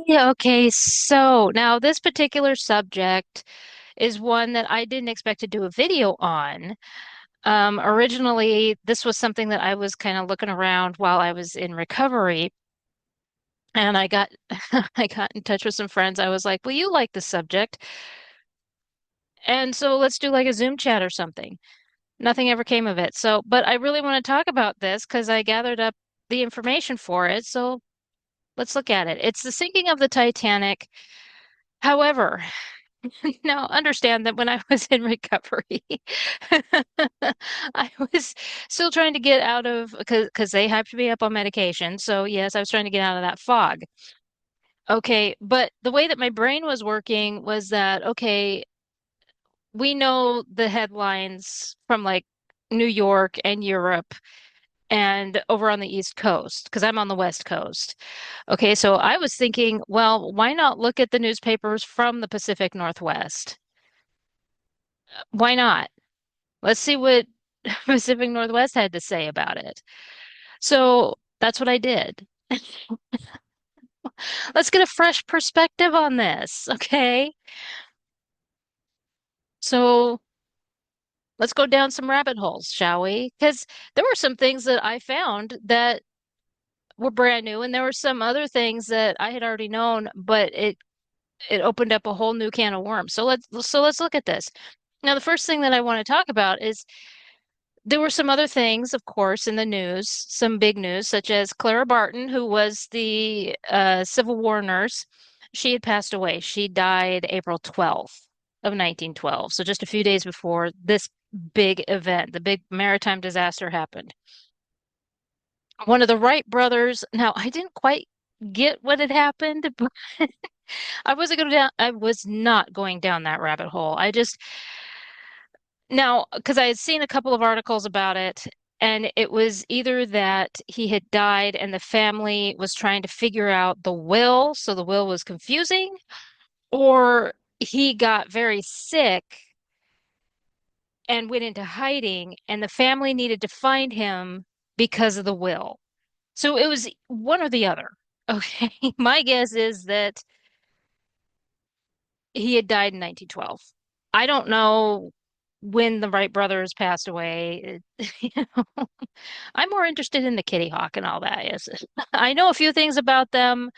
Yeah, okay, so now this particular subject is one that I didn't expect to do a video on. Originally, this was something that I was kind of looking around while I was in recovery, and I got I got in touch with some friends. I was like, "Well, you like the subject, and so let's do like a Zoom chat or something." Nothing ever came of it. So, but I really want to talk about this because I gathered up the information for it. So let's look at it. It's the sinking of the Titanic. However, now, understand that when I was in recovery, I was still trying to get out of because they hyped me up on medication. So yes, I was trying to get out of that fog. Okay, but the way that my brain was working was that okay, we know the headlines from like New York and Europe and over on the East Coast because I'm on the West Coast. Okay, so I was thinking, well, why not look at the newspapers from the Pacific Northwest? Why not? Let's see what Pacific Northwest had to say about it. So that's what I did. Let's get a fresh perspective on this, okay? So let's go down some rabbit holes, shall we? Because there were some things that I found that were brand new, and there were some other things that I had already known, but it opened up a whole new can of worms. So let's look at this. Now, the first thing that I want to talk about is there were some other things, of course, in the news, some big news, such as Clara Barton, who was the Civil War nurse. She had passed away. She died April 12th of 1912. So just a few days before this big event, the big maritime disaster happened. One of the Wright brothers, now I didn't quite get what had happened, but I was not going down that rabbit hole. I just Now, because I had seen a couple of articles about it, and it was either that he had died and the family was trying to figure out the will, so the will was confusing, or he got very sick and went into hiding, and the family needed to find him because of the will. So it was one or the other. Okay. My guess is that he had died in 1912. I don't know when the Wright brothers passed away. You know, I'm more interested in the Kitty Hawk and all that. Yes. I know a few things about them,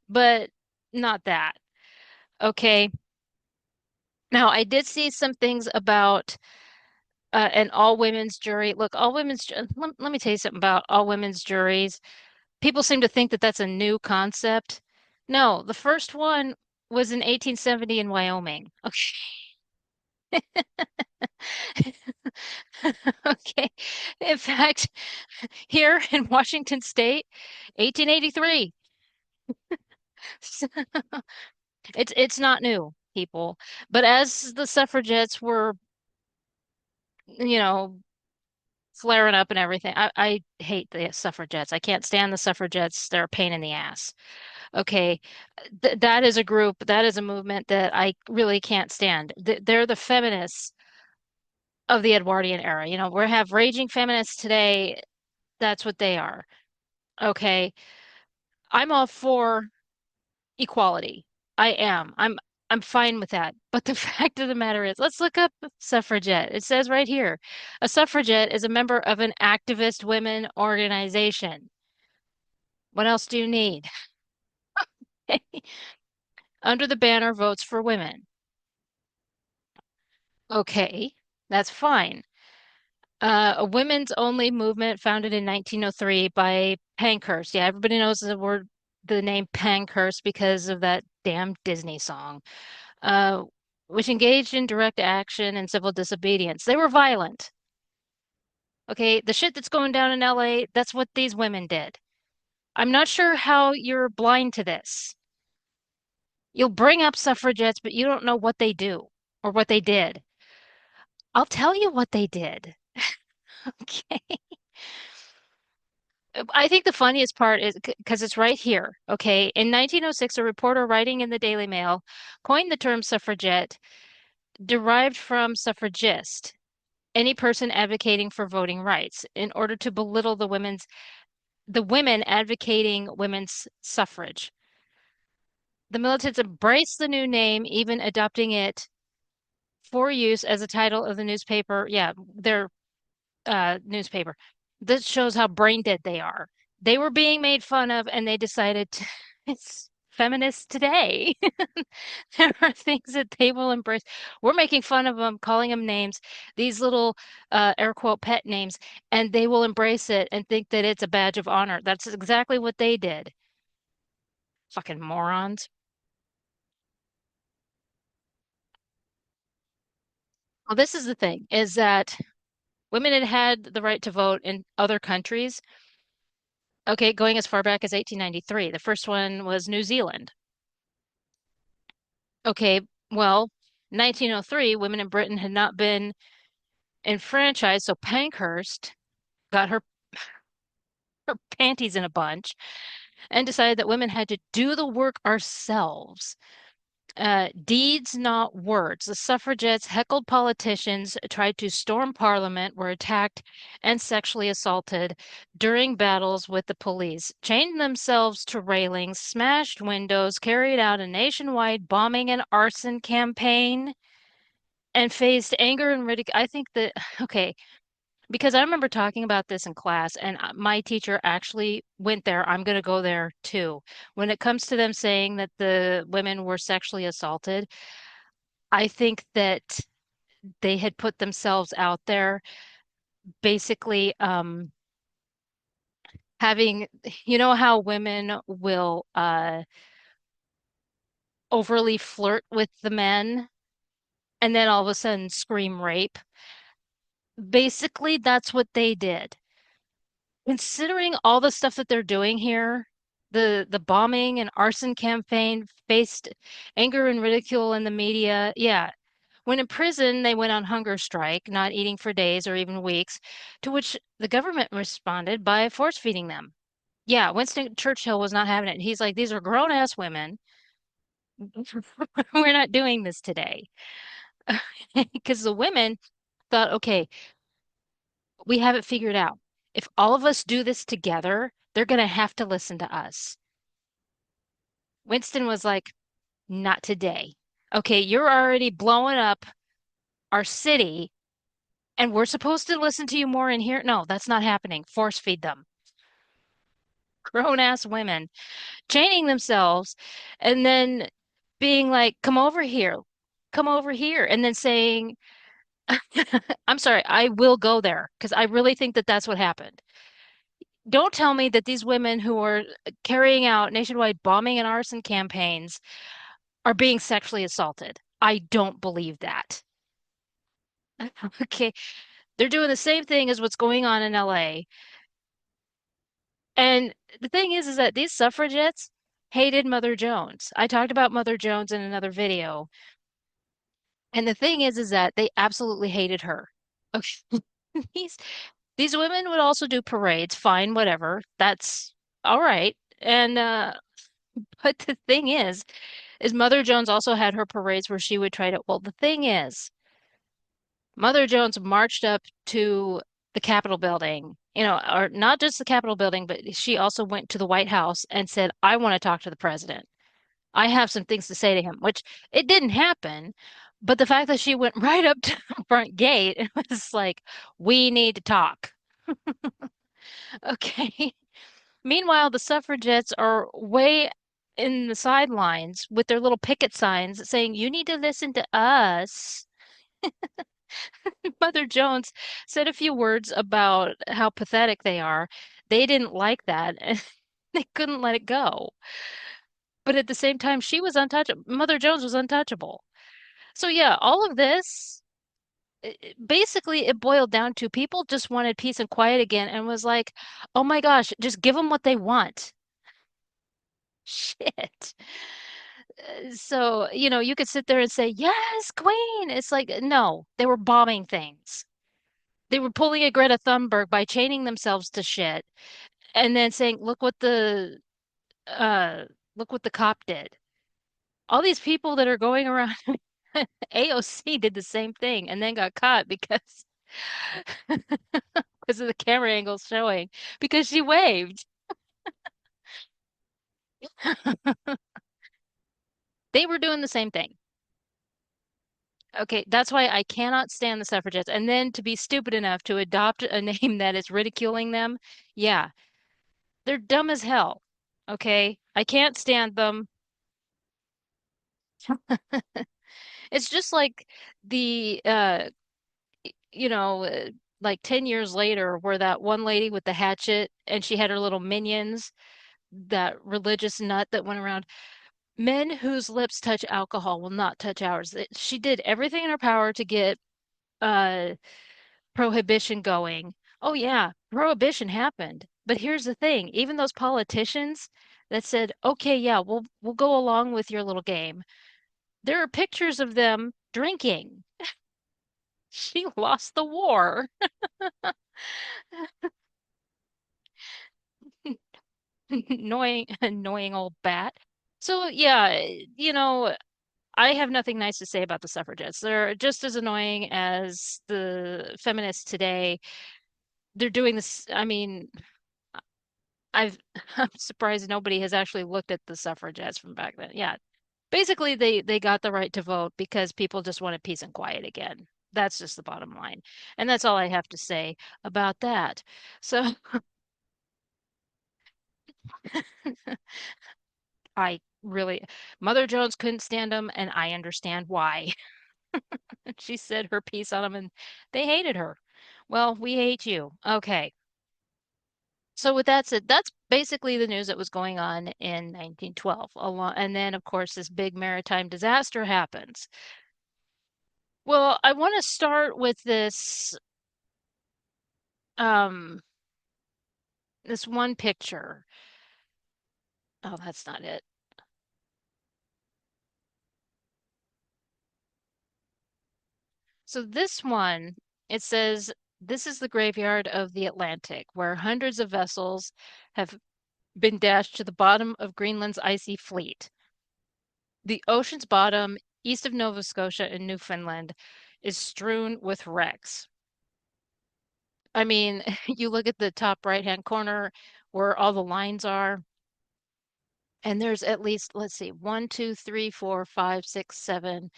but not that. Okay. Now, I did see some things about an all women's jury. Look, let me tell you something about all women's juries. People seem to think that that's a new concept. No, the first one was in 1870 in Wyoming. Okay. In fact, here in Washington State, 1883. It's not new, people. But as the suffragettes were, you know, flaring up and everything, I hate the suffragettes. I can't stand the suffragettes. They're a pain in the ass. Okay. That is a group, that is a movement that I really can't stand. They're the feminists of the Edwardian era. You know, we have raging feminists today. That's what they are. Okay. I'm all for equality. I am. I'm fine with that. But the fact of the matter is, let's look up suffragette. It says right here, a suffragette is a member of an activist women organization. What else do you need? Under the banner Votes for Women. Okay, that's fine. A women's only movement founded in 1903 by Pankhurst. Yeah, everybody knows the name Pankhurst because of that damn Disney song. uh, which engaged in direct action and civil disobedience. They were violent. Okay, the shit that's going down in LA, that's what these women did. I'm not sure how you're blind to this. You'll bring up suffragettes, but you don't know what they do or what they did. I'll tell you what they did. Okay. I think the funniest part is because it's right here. Okay. In 1906, a reporter writing in the Daily Mail coined the term suffragette, derived from suffragist, any person advocating for voting rights in order to belittle the women advocating women's suffrage. The militants embraced the new name, even adopting it for use as a title of the newspaper. Yeah, their newspaper. This shows how brain dead they are. They were being made fun of, and they decided to, it's feminists today. There are things that they will embrace. We're making fun of them, calling them names, these little air quote pet names, and they will embrace it and think that it's a badge of honor. That's exactly what they did. Fucking morons. Well, this is the thing, is that women had had the right to vote in other countries. Okay, going as far back as 1893. The first one was New Zealand. Okay, well, 1903, women in Britain had not been enfranchised, so Pankhurst got her panties in a bunch and decided that women had to do the work ourselves. Deeds, not words. The suffragettes heckled politicians, tried to storm parliament, were attacked and sexually assaulted during battles with the police, chained themselves to railings, smashed windows, carried out a nationwide bombing and arson campaign, and faced anger and ridicule. I think that, okay, because I remember talking about this in class, and my teacher actually went there. I'm going to go there too. When it comes to them saying that the women were sexually assaulted, I think that they had put themselves out there, basically having, you know, how women will overly flirt with the men and then all of a sudden scream rape. Basically, that's what they did. Considering all the stuff that they're doing here, the bombing and arson campaign faced anger and ridicule in the media. Yeah. When in prison, they went on hunger strike, not eating for days or even weeks, to which the government responded by force feeding them. Yeah, Winston Churchill was not having it. He's like, these are grown ass women. We're not doing this today. Because the women thought, okay, we have it figured out. If all of us do this together, they're going to have to listen to us. Winston was like, not today. Okay, you're already blowing up our city, and we're supposed to listen to you more in here. No, that's not happening. Force feed them. Grown ass women chaining themselves and then being like, come over here, and then saying, I'm sorry, I will go there because I really think that that's what happened. Don't tell me that these women who are carrying out nationwide bombing and arson campaigns are being sexually assaulted. I don't believe that. Okay, they're doing the same thing as what's going on in LA. And the thing is that these suffragettes hated Mother Jones. I talked about Mother Jones in another video. And the thing is that they absolutely hated her. Okay. These these women would also do parades, fine, whatever. That's all right. And but the thing is Mother Jones also had her parades where she would try to, well, the thing is, Mother Jones marched up to the Capitol building, you know, or not just the Capitol building, but she also went to the White House and said, I want to talk to the president. I have some things to say to him, which it didn't happen. But the fact that she went right up to the front gate and was like, we need to talk. Okay. Meanwhile, the suffragettes are way in the sidelines with their little picket signs saying, you need to listen to us. Mother Jones said a few words about how pathetic they are. They didn't like that and they couldn't let it go. But at the same time, she was untouchable. Mother Jones was untouchable. So yeah, all of this basically it boiled down to people just wanted peace and quiet again and was like, "Oh my gosh, just give them what they want." Shit. So, you know, you could sit there and say, "Yes, Queen." It's like, no, they were bombing things. They were pulling a Greta Thunberg by chaining themselves to shit and then saying, uh look what the cop did." All these people that are going around AOC did the same thing and then got caught because because of the camera angles showing because she waved. They were doing the same thing. Okay, that's why I cannot stand the suffragettes. And then to be stupid enough to adopt a name that is ridiculing them, yeah, they're dumb as hell. Okay, I can't stand them. It's just like the you know, like 10 years later, where that one lady with the hatchet and she had her little minions, that religious nut that went around. Men whose lips touch alcohol will not touch ours. She did everything in her power to get uh prohibition going. Oh yeah, prohibition happened. But here's the thing, even those politicians that said, "Okay, yeah, we'll go along with your little game." There are pictures of them drinking. She lost the war. Annoying old bat. So yeah, I have nothing nice to say about the suffragettes. They're just as annoying as the feminists today. They're doing this. I mean, I've I'm surprised nobody has actually looked at the suffragettes from back then. Yeah. Basically they got the right to vote because people just wanted peace and quiet again. That's just the bottom line. And that's all I have to say about that. So I really Mother Jones couldn't stand them and I understand why. She said her piece on them and they hated her. Well, we hate you. Okay. So with that said, that's basically the news that was going on in 1912. And then, of course, this big maritime disaster happens. Well, I want to start with um, this one picture. Oh, that's not it. So this one, it says, this is the graveyard of the Atlantic, where hundreds of vessels have been dashed to the bottom of Greenland's icy fleet. The ocean's bottom, east of Nova Scotia and Newfoundland, is strewn with wrecks. I mean, you look at the top right-hand corner where all the lines are, and there's at least, let's see, one, two, three, four, five, six, seven.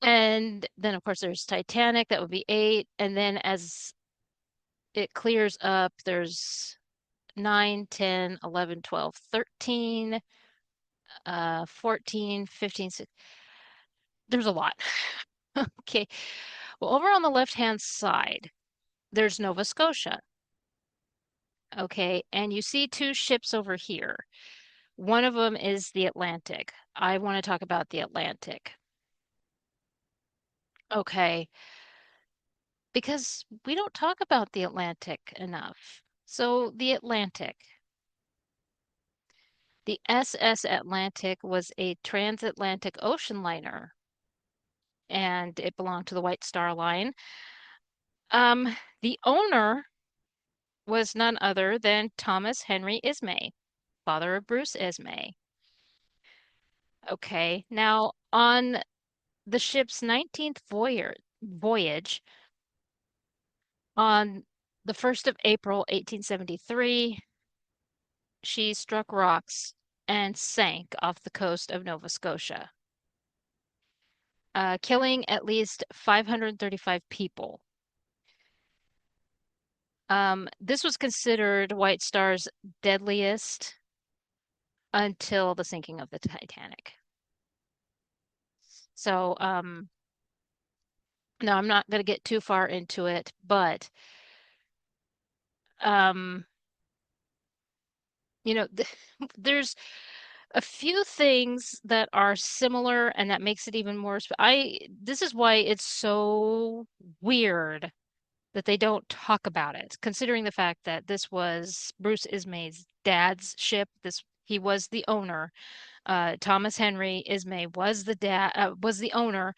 And then, of course, there's Titanic, that would be eight. And then as it clears up, there's 9, 10, 11, 12, 13, 14, 15, 16. There's a lot. Okay. Well, over on the left-hand side, there's Nova Scotia. Okay. And you see two ships over here. One of them is the Atlantic. I want to talk about the Atlantic. Okay. Because we don't talk about the Atlantic enough. So, the Atlantic. The SS Atlantic was a transatlantic ocean liner, and it belonged to the White Star Line. The owner was none other than Thomas Henry Ismay, father of Bruce Ismay. Okay, now on the ship's 19th voyage on the 1st of April, 1873, she struck rocks and sank off the coast of Nova Scotia, killing at least 535 people. This was considered White Star's deadliest until the sinking of the Titanic. So, no, I'm not going to get too far into it, but um, th there's a few things that are similar and that makes it even more this is why it's so weird that they don't talk about it, considering the fact that this was Bruce Ismay's dad's ship. He was the owner. Thomas Henry Ismay was the owner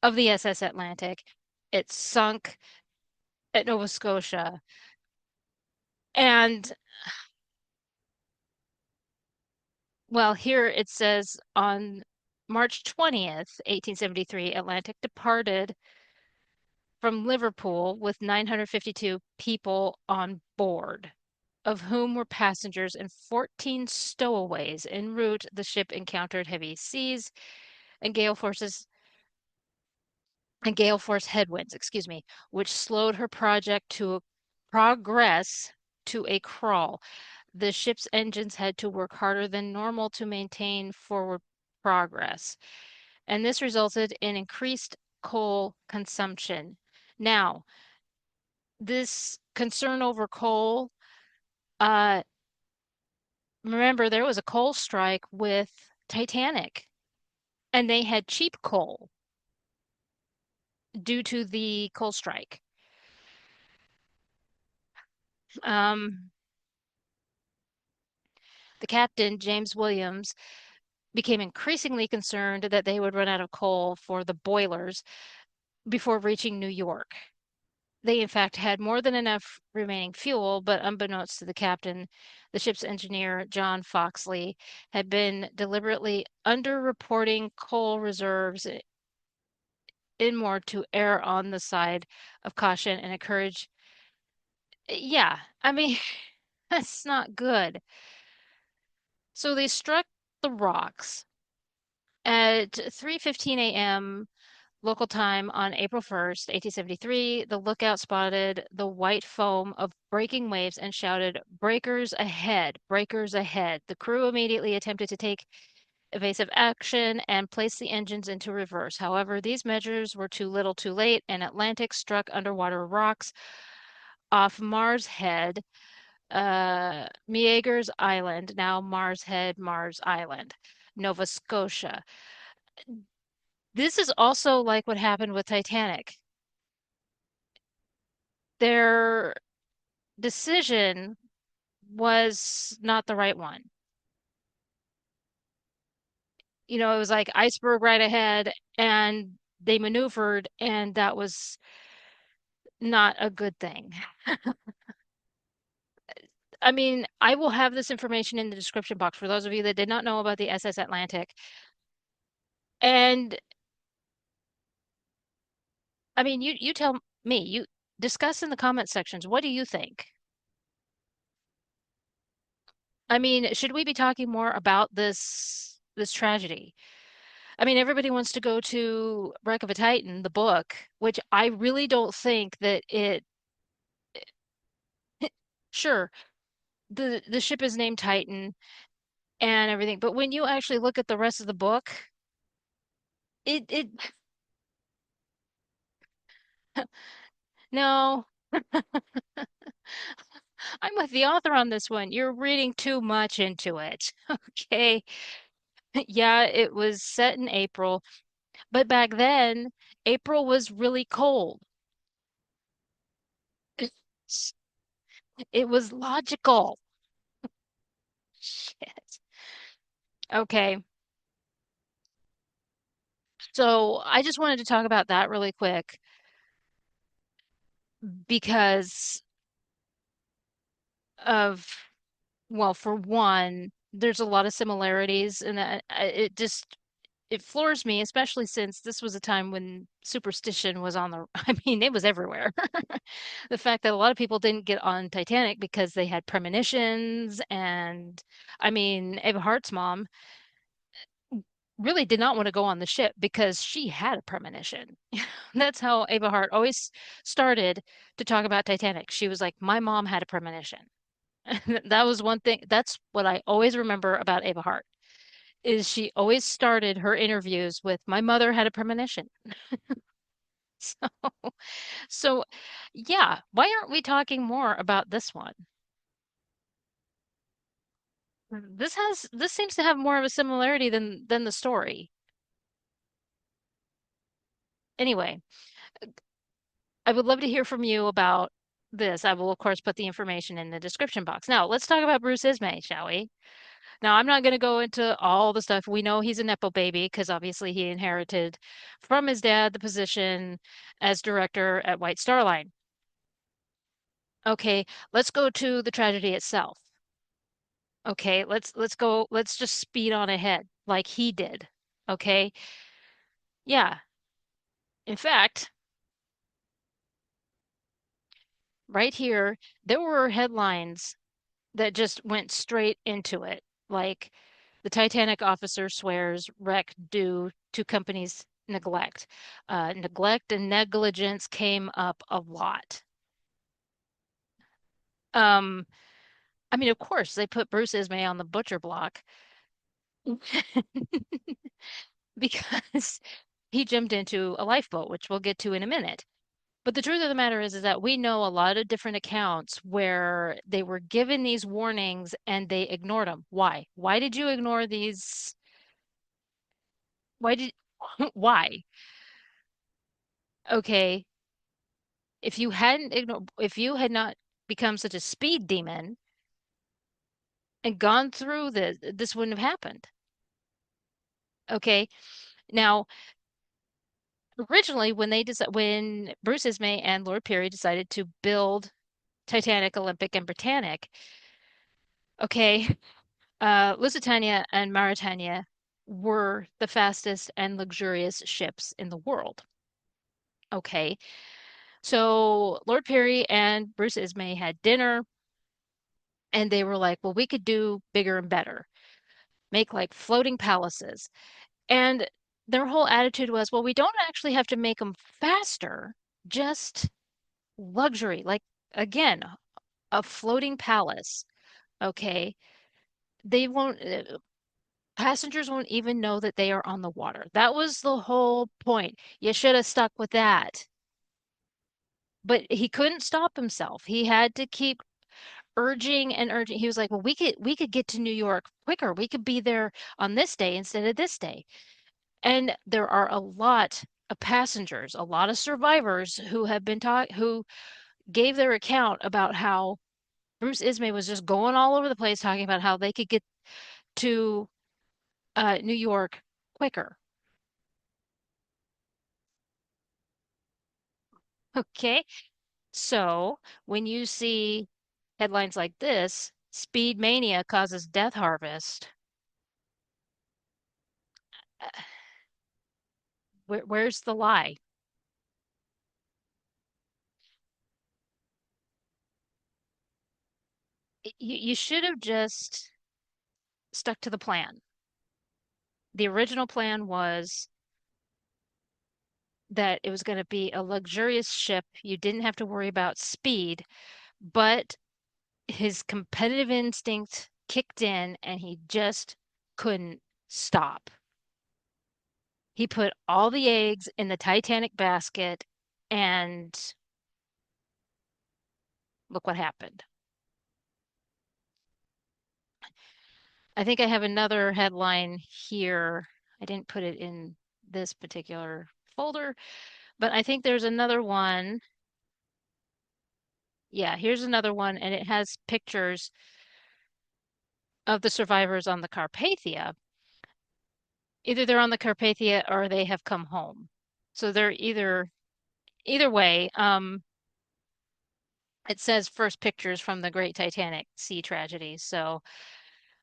of the SS Atlantic. It sunk at Nova Scotia. And well, here it says on March 20th, 1873, Atlantic departed from Liverpool with 952 people on board. of whom were passengers and 14 stowaways. En route, the ship encountered heavy seas and gale force headwinds, excuse me, which slowed her progress to a crawl. The ship's engines had to work harder than normal to maintain forward progress, and this resulted in increased coal consumption. Now, this concern over coal, uh, remember there was a coal strike with Titanic, and they had cheap coal due to the coal strike. Um, the captain, James Williams, became increasingly concerned that they would run out of coal for the boilers before reaching New York. They, in fact, had more than enough remaining fuel, but unbeknownst to the captain, the ship's engineer, John Foxley, had been deliberately underreporting coal reserves in more to err on the side of caution and encourage. Yeah, I mean, that's not good. So they struck the rocks at 3:15 a.m. local time on April 1st, 1873. The lookout spotted the white foam of breaking waves and shouted, "Breakers ahead! Breakers ahead!" The crew immediately attempted to take evasive action and place the engines into reverse. However, these measures were too little too late, and Atlantic struck underwater rocks off Mars Head, Meagher's Island, now Mars Head, Mars Island, Nova Scotia. This is also like what happened with Titanic. Their decision was not the right one. It was like iceberg right ahead, and they maneuvered, and that was not a good thing. I mean, I will have this information in the description box for those of you that did not know about the SS Atlantic. And I mean, you tell me, you discuss in the comment sections, what do you think? I mean, should we be talking more about this tragedy? I mean, everybody wants to go to Wreck of a Titan, the book, which I really don't think that sure, the ship is named Titan and everything, but when you actually look at the rest of the book, it no, I'm with the author on this one. You're reading too much into it. Okay. Yeah, it was set in April, but back then, April was really cold. It was logical. Shit. Okay. So I just wanted to talk about that really quick because of, well, for one, there's a lot of similarities and it floors me, especially since this was a time when superstition was on the, I mean, it was everywhere. The fact that a lot of people didn't get on Titanic because they had premonitions and I mean, Ava Hart's mom really did not want to go on the ship because she had a premonition. That's how Ava Hart always started to talk about Titanic. She was like, "My mom had a premonition." That was one thing. That's what I always remember about Ava Hart is she always started her interviews with, "My mother had a premonition." So, so yeah, why aren't we talking more about this one? This seems to have more of a similarity than the story. Anyway, I would love to hear from you about this. I will, of course, put the information in the description box. Now, let's talk about Bruce Ismay, shall we? Now, I'm not going to go into all the stuff. We know he's a Nepo baby because obviously he inherited from his dad the position as director at White Star Line. Okay, let's go to the tragedy itself. Okay, let's just speed on ahead like he did. Okay? Yeah. In fact, right here, there were headlines that just went straight into it. Like the Titanic officer swears wreck due to company's neglect. Neglect and negligence came up a lot. Um, I mean, of course, they put Bruce Ismay on the butcher block because he jumped into a lifeboat, which we'll get to in a minute. But the truth of the matter is that we know a lot of different accounts where they were given these warnings and they ignored them. Why? Why did you ignore these? Why did, why? Okay, if you had not become such a speed demon and gone through this wouldn't have happened. Okay, now originally when Bruce Ismay and Lord Peary decided to build Titanic, Olympic, and Britannic, okay, Lusitania and Mauretania were the fastest and luxurious ships in the world. Okay, so Lord Peary and Bruce Ismay had dinner, and they were like, well, we could do bigger and better, make like floating palaces. And their whole attitude was, well, we don't actually have to make them faster, just luxury. Like, again, a floating palace. Okay. They won't, passengers won't even know that they are on the water. That was the whole point. You should have stuck with that. But he couldn't stop himself. He had to keep urging and urging. He was like, "Well, we could get to New York quicker. We could be there on this day instead of this day." And there are a lot of passengers, a lot of survivors who have been taught who gave their account about how Bruce Ismay was just going all over the place talking about how they could get to New York quicker. Okay. So when you see headlines like this, Speed Mania causes death harvest, uh, where's the lie? You should have just stuck to the plan. The original plan was that it was going to be a luxurious ship. You didn't have to worry about speed, but his competitive instinct kicked in and he just couldn't stop. He put all the eggs in the Titanic basket, and look what happened. I think I have another headline here. I didn't put it in this particular folder, but I think there's another one. Yeah, here's another one, and it has pictures of the survivors on the Carpathia. Either they're on the Carpathia or they have come home. So they're either way. It says first pictures from the Great Titanic Sea Tragedy. So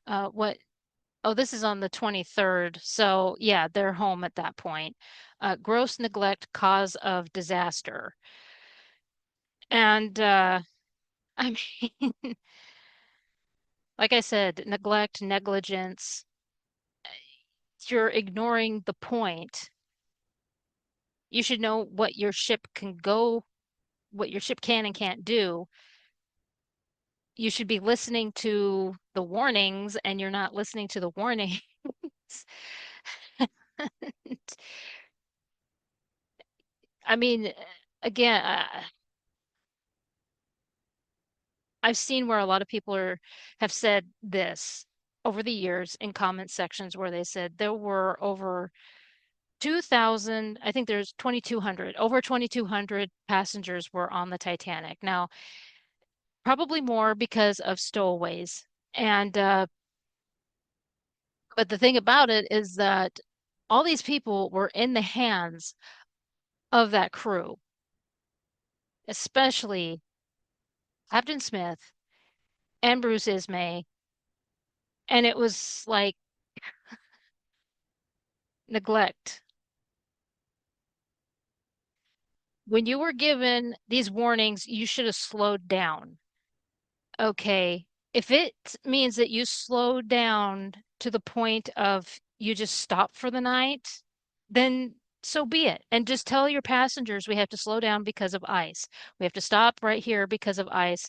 what oh, this is on the 23rd. So yeah, they're home at that point. Gross neglect cause of disaster. And I mean, like I said, neglect, negligence, you're ignoring the point. You should know what your ship can and can't do. You should be listening to the warnings, and you're not listening to the warnings. I mean, again, I've seen where a lot of people have said this over the years in comment sections where they said there were over 2,000, I think there's 2,200, over 2,200 passengers were on the Titanic. Now, probably more because of stowaways. And but the thing about it is that all these people were in the hands of that crew, especially Captain Smith and Bruce Ismay. And it was like neglect. When you were given these warnings, you should have slowed down. Okay. If it means that you slow down to the point of you just stop for the night, then so be it. And just tell your passengers we have to slow down because of ice. We have to stop right here because of ice.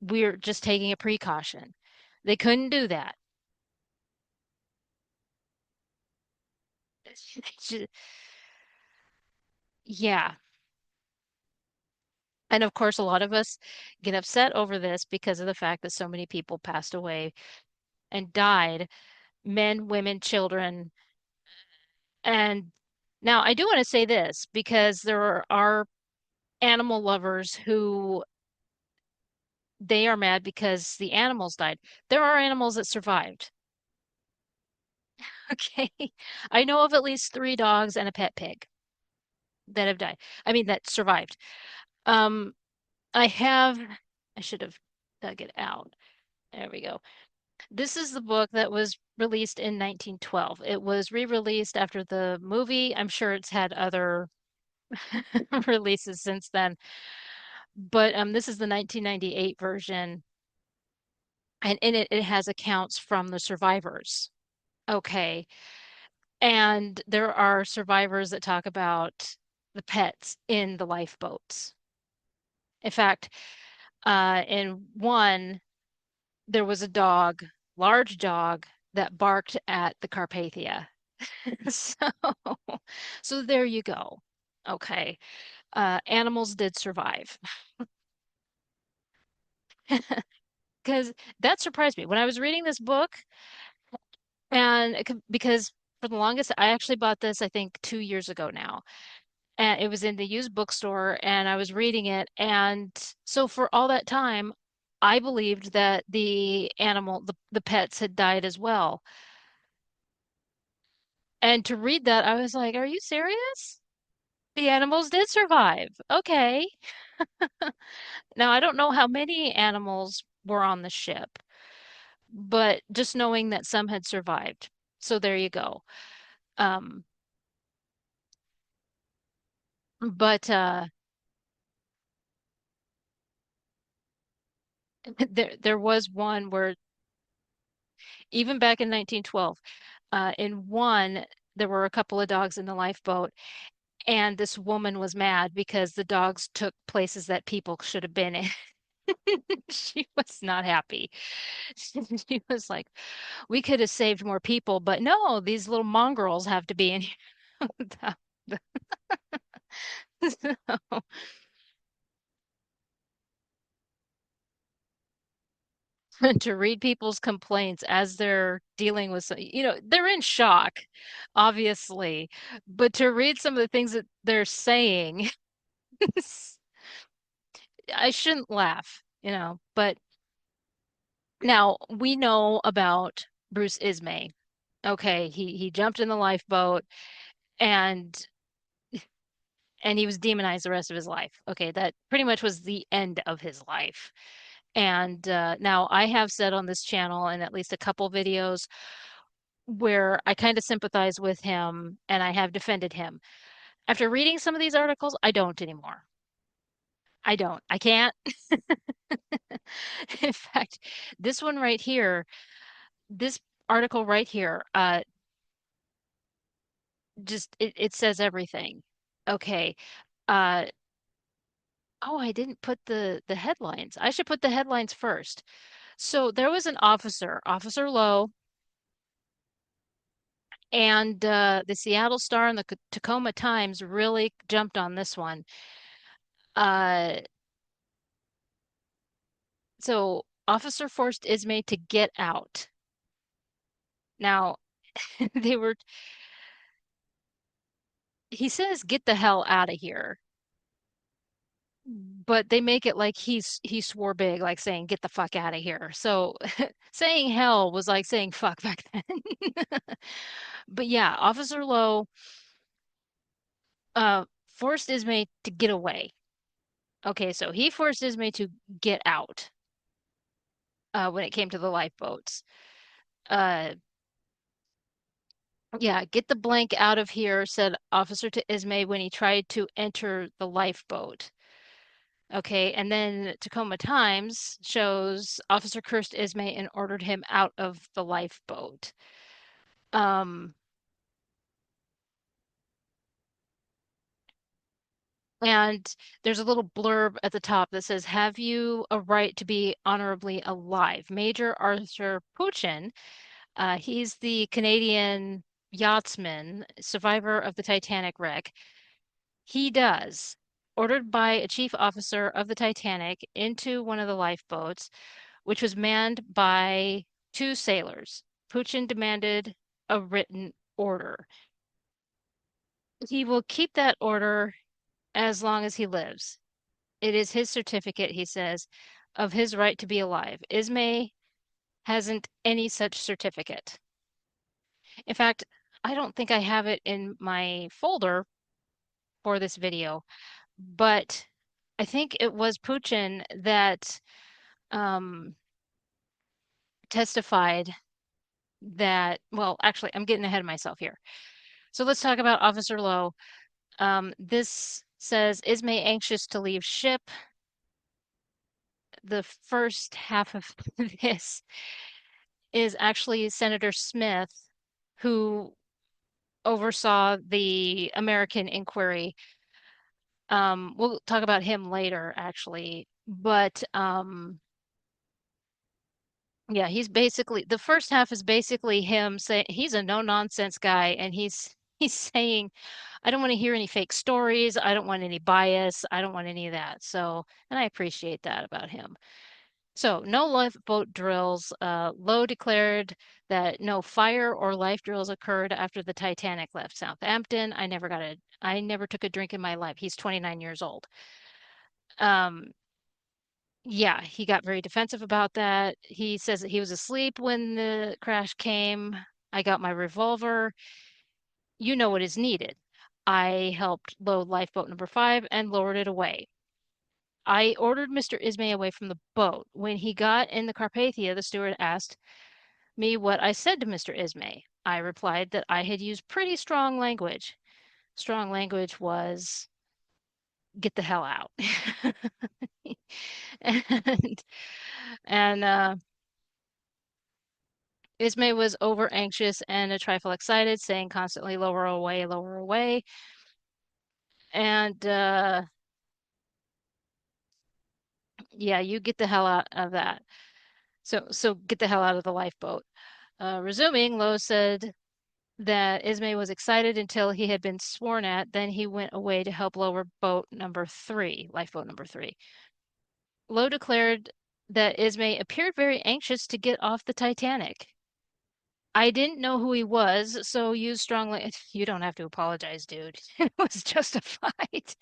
We're just taking a precaution. They couldn't do that. Yeah. And of course, a lot of us get upset over this because of the fact that so many people passed away and died, men, women, children. And now I do want to say this because are animal lovers who they are mad because the animals died. There are animals that survived. Okay. I know of at least three dogs and a pet pig that have died. I mean, that survived. Um, I have, I should have dug it out. There we go. This is the book that was released in 1912. It was re-released after the movie. I'm sure it's had other releases since then. But this is the 1998 version, and in it, it has accounts from the survivors. Okay. And there are survivors that talk about the pets in the lifeboats. In fact, in one, there was a dog, large dog, that barked at the Carpathia. So, so there you go. Okay. Animals did survive. Because that surprised me. When I was reading this book, and because for the longest, I actually bought this, I think, 2 years ago now. And it was in the used bookstore, and I was reading it. And so for all that time, I believed that the pets had died as well. And to read that, I was like, are you serious? The animals did survive. Okay. Now, I don't know how many animals were on the ship, but just knowing that some had survived. So there you go. Um, but there was one where even back in 1912, in one there were a couple of dogs in the lifeboat, and this woman was mad because the dogs took places that people should have been in. She was not happy. She was like, "We could have saved more people, but no, these little mongrels have to be in here." So, to read people's complaints as they're dealing with, they're in shock, obviously, but to read some of the things that they're saying, I shouldn't laugh, but now we know about Bruce Ismay. Okay, he jumped in the lifeboat and and he was demonized the rest of his life. Okay, that pretty much was the end of his life. And now I have said on this channel in at least a couple videos where I kind of sympathize with him and I have defended him. After reading some of these articles, I don't anymore. I don't. I can't. In fact, this one right here, this article right here, just it says everything. Okay. Uh, oh, I didn't put the headlines. I should put the headlines first. So there was an officer, Officer Lowe, and the Seattle Star and the Tacoma Times really jumped on this one. Uh, so officer forced Ismay to get out. Now, they were, he says, get the hell out of here. But they make it like he swore big, like saying, get the fuck out of here. So saying hell was like saying fuck back then. But yeah, Officer Lowe forced Ismay to get away. Okay, so he forced Ismay to get out when it came to the lifeboats. Uh, yeah, get the blank out of here, said Officer to Ismay when he tried to enter the lifeboat. Okay, and then Tacoma Times shows Officer cursed Ismay and ordered him out of the lifeboat. Um, and there's a little blurb at the top that says, "Have you a right to be honorably alive?" Major Arthur Puchin, he's the Canadian yachtsman, survivor of the Titanic wreck. He does. Ordered by a chief officer of the Titanic into one of the lifeboats, which was manned by two sailors. Puchin demanded a written order. He will keep that order as long as he lives. It is his certificate, he says, of his right to be alive. Ismay hasn't any such certificate. In fact, I don't think I have it in my folder for this video, but I think it was Puchin that um, testified that, well, actually, I'm getting ahead of myself here. So let's talk about Officer Lowe. This says, Ismay anxious to leave ship. The first half of this is actually Senator Smith, who oversaw the American inquiry. We'll talk about him later, actually. But yeah, he's basically the first half is basically him saying he's a no-nonsense guy, and he's saying, I don't want to hear any fake stories. I don't want any bias. I don't want any of that. So, and I appreciate that about him. So, no lifeboat drills. Lowe declared that no fire or life drills occurred after the Titanic left Southampton. I never took a drink in my life. He's 29 years old. Um, yeah, he got very defensive about that. He says that he was asleep when the crash came. I got my revolver. You know what is needed. I helped load lifeboat number 5 and lowered it away. I ordered Mr. Ismay away from the boat. When he got in the Carpathia, the steward asked me what I said to Mr. Ismay. I replied that I had used pretty strong language. Strong language was get the hell out. and and Ismay was over anxious and a trifle excited, saying constantly, lower away, lower away. And yeah, you get the hell out of that. So get the hell out of the lifeboat. Resuming, Lowe said that Ismay was excited until he had been sworn at. Then he went away to help lower boat number 3, lifeboat number 3. Lowe declared that Ismay appeared very anxious to get off the Titanic. I didn't know who he was, so used strongly. You don't have to apologize, dude. It was just a fight.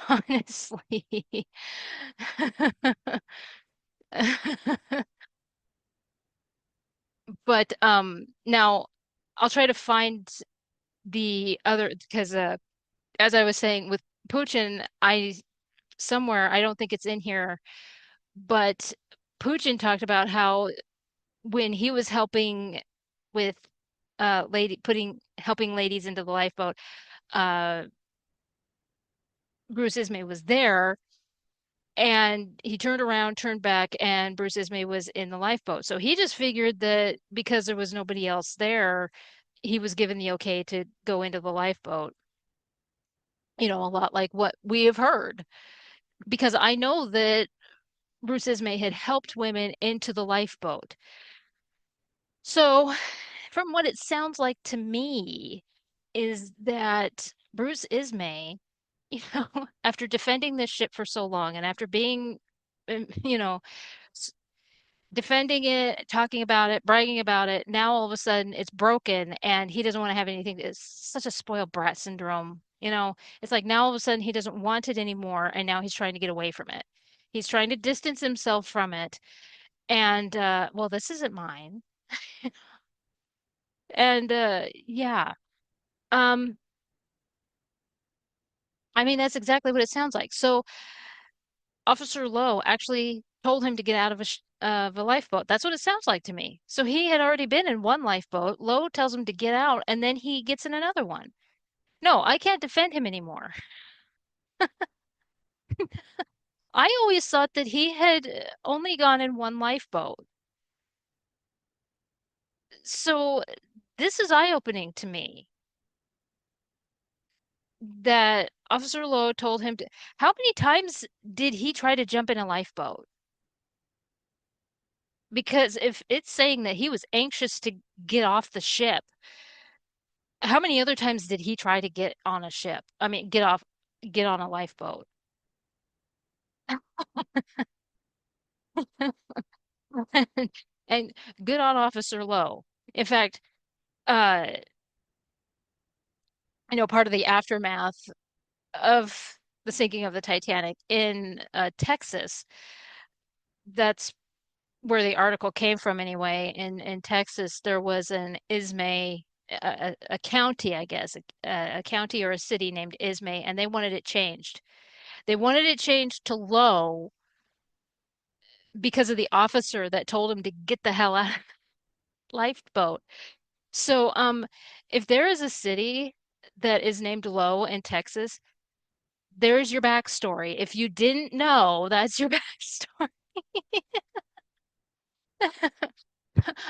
Honestly. But now I'll try to find the other because as I was saying with Puchin, I somewhere I don't think it's in here, but Puchin talked about how when he was helping with lady putting helping ladies into the lifeboat, uh Bruce Ismay was there and he turned around, turned back, and Bruce Ismay was in the lifeboat. So he just figured that because there was nobody else there, he was given the okay to go into the lifeboat. A lot like what we have heard. Because I know that Bruce Ismay had helped women into the lifeboat. So, from what it sounds like to me, is that Bruce Ismay, after defending this ship for so long and after being, you know, defending it, talking about it, bragging about it. Now all of a sudden it's broken and he doesn't want to have anything. It's such a spoiled brat syndrome. It's like now all of a sudden he doesn't want it anymore and now he's trying to get away from it. He's trying to distance himself from it. And well, this isn't mine. And yeah. Um, I mean that's exactly what it sounds like. So Officer Lowe actually told him to get out of a lifeboat. That's what it sounds like to me. So he had already been in one lifeboat. Lowe tells him to get out, and then he gets in another one. No, I can't defend him anymore. I always thought that he had only gone in one lifeboat. So this is eye-opening to me that Officer Lowe told him to. How many times did he try to jump in a lifeboat? Because if it's saying that he was anxious to get off the ship, how many other times did he try to get on a ship? I mean, get on a lifeboat. And good on Officer Lowe. In fact, uh, part of the aftermath of the sinking of the Titanic in Texas, that's where the article came from anyway. In Texas, there was an Ismay, a county, I guess, a county or a city named Ismay, and they wanted it changed. They wanted it changed to Low because of the officer that told him to get the hell out of the lifeboat. So, if there is a city that is named Low in Texas, there's your backstory. If you didn't know, that's your backstory.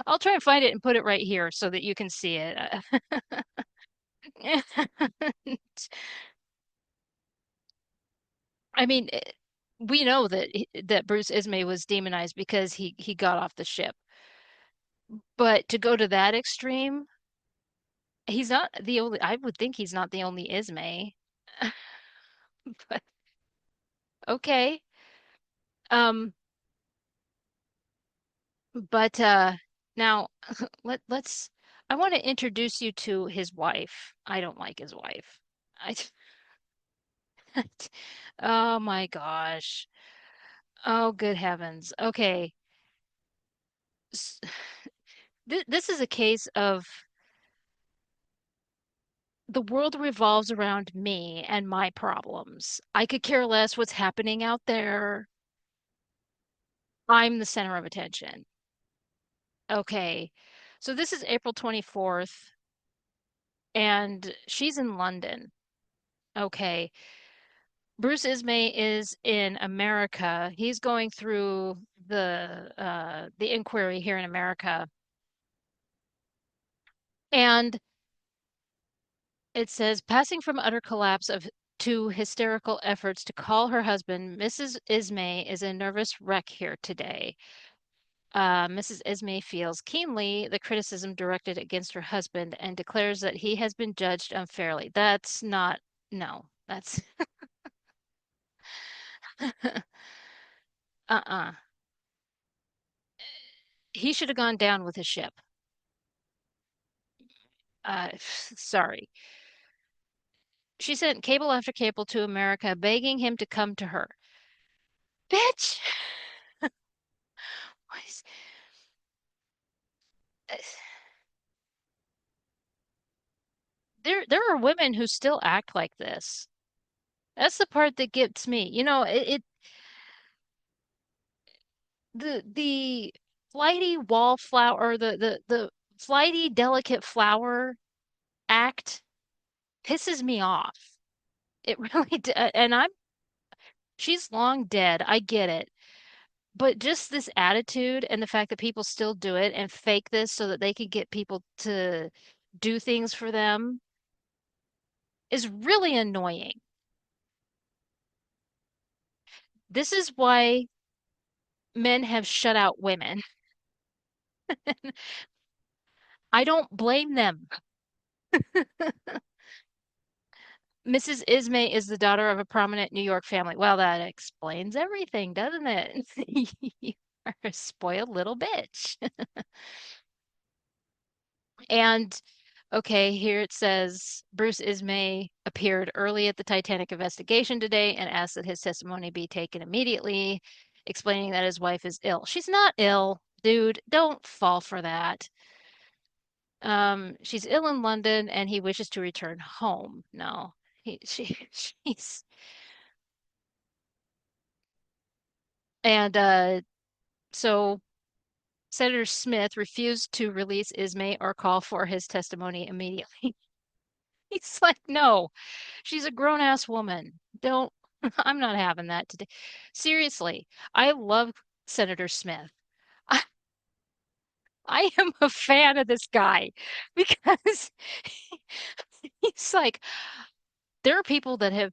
I'll try and find it and put it right here so that you can see it. I mean, we know that Bruce Ismay was demonized because he got off the ship. But to go to that extreme, he's not the only, I would think he's not the only Ismay. But okay. Um, but now let's I want to introduce you to his wife. I don't like his wife. I Oh my gosh. Oh, good heavens. Okay. S- This is a case of the world revolves around me and my problems. I could care less what's happening out there. I'm the center of attention. Okay. So this is April 24th, and she's in London. Okay. Bruce Ismay is in America. He's going through the inquiry here in America. And it says, passing from utter collapse of to hysterical efforts to call her husband, Mrs. Ismay is a nervous wreck here today. Mrs. Ismay feels keenly the criticism directed against her husband and declares that he has been judged unfairly. That's not, no, that's uh-uh. He should have gone down with his ship. Sorry. She sent cable after cable to America begging him to come to her. Bitch! What is, uh, there are women who still act like this. That's the part that gets me. The flighty wallflower, the flighty delicate flower act pisses me off. It really and she's long dead. I get it. But just this attitude and the fact that people still do it and fake this so that they can get people to do things for them is really annoying. This is why men have shut out women. I don't blame them. Mrs. Ismay is the daughter of a prominent New York family. Well, that explains everything, doesn't it? You are a spoiled little bitch. And okay, here it says Bruce Ismay appeared early at the Titanic investigation today and asked that his testimony be taken immediately, explaining that his wife is ill. She's not ill, dude. Don't fall for that. She's ill in London and he wishes to return home. No, she's, and so Senator Smith refused to release Ismay or call for his testimony immediately. He's like, no, she's a grown ass woman. Don't. I'm not having that today. Seriously, I love Senator Smith. I, I am a fan of this guy because he's like, there are people that have,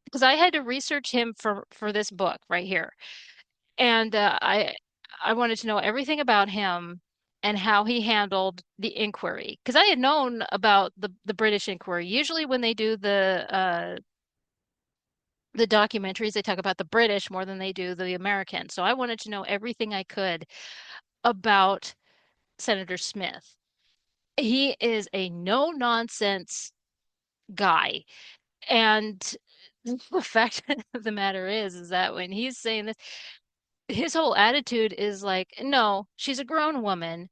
because I had to research him for this book right here, and I wanted to know everything about him and how he handled the inquiry because I had known about the British inquiry. Usually, when they do the documentaries, they talk about the British more than they do the American. So I wanted to know everything I could about Senator Smith. He is a no nonsense guy. And the fact of the matter is that when he's saying this, his whole attitude is like, no, she's a grown woman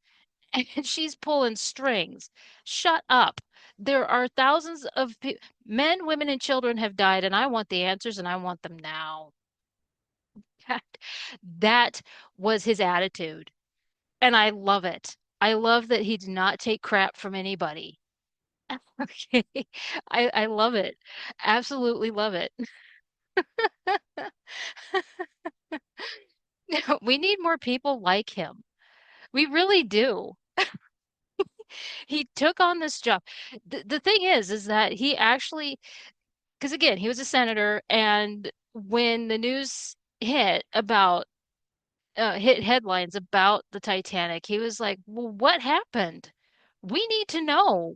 and she's pulling strings. Shut up. There are thousands of men, women, and children have died, and I want the answers and I want them now. That, that was his attitude. And I love it. I love that he did not take crap from anybody. Okay. I love it. Absolutely love it. We need more people like him. We really do. He took on this job. The thing is that he actually, because again, he was a senator, and when the news hit headlines about the Titanic, he was like, "Well, what happened? We need to know."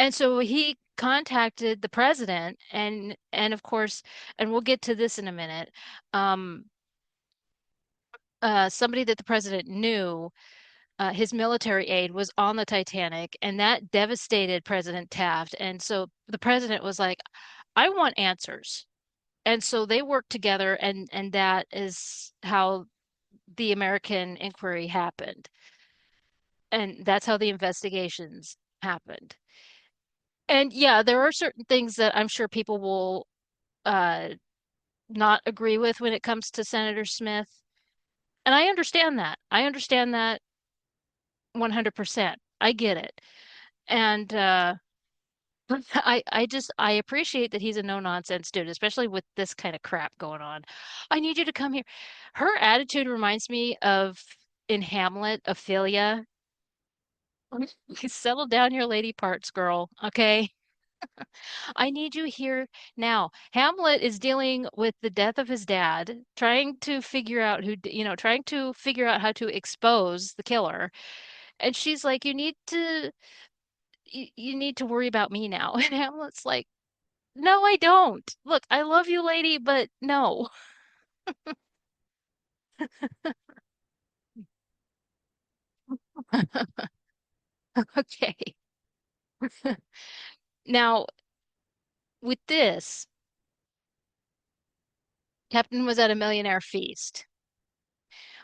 And so he contacted the president, and of course, and we'll get to this in a minute. Um, Somebody that the president knew, his military aide was on the Titanic, and that devastated President Taft. And so the president was like, I want answers. And so they worked together, and that is how the American inquiry happened. And that's how the investigations happened. And yeah, there are certain things that I'm sure people will uh, not agree with when it comes to Senator Smith. And I understand that. I understand that 100%. I get it. And I appreciate that he's a no nonsense dude, especially with this kind of crap going on. I need you to come here. Her attitude reminds me of in Hamlet, Ophelia. Settle down your lady parts, girl. Okay. I need you here now. Hamlet is dealing with the death of his dad, trying to figure out trying to figure out how to expose the killer. And she's like, you need to worry about me now. And Hamlet's like, no, I don't. Look, I love you, lady, but no. Okay. Now, with this, Captain was at a millionaire feast.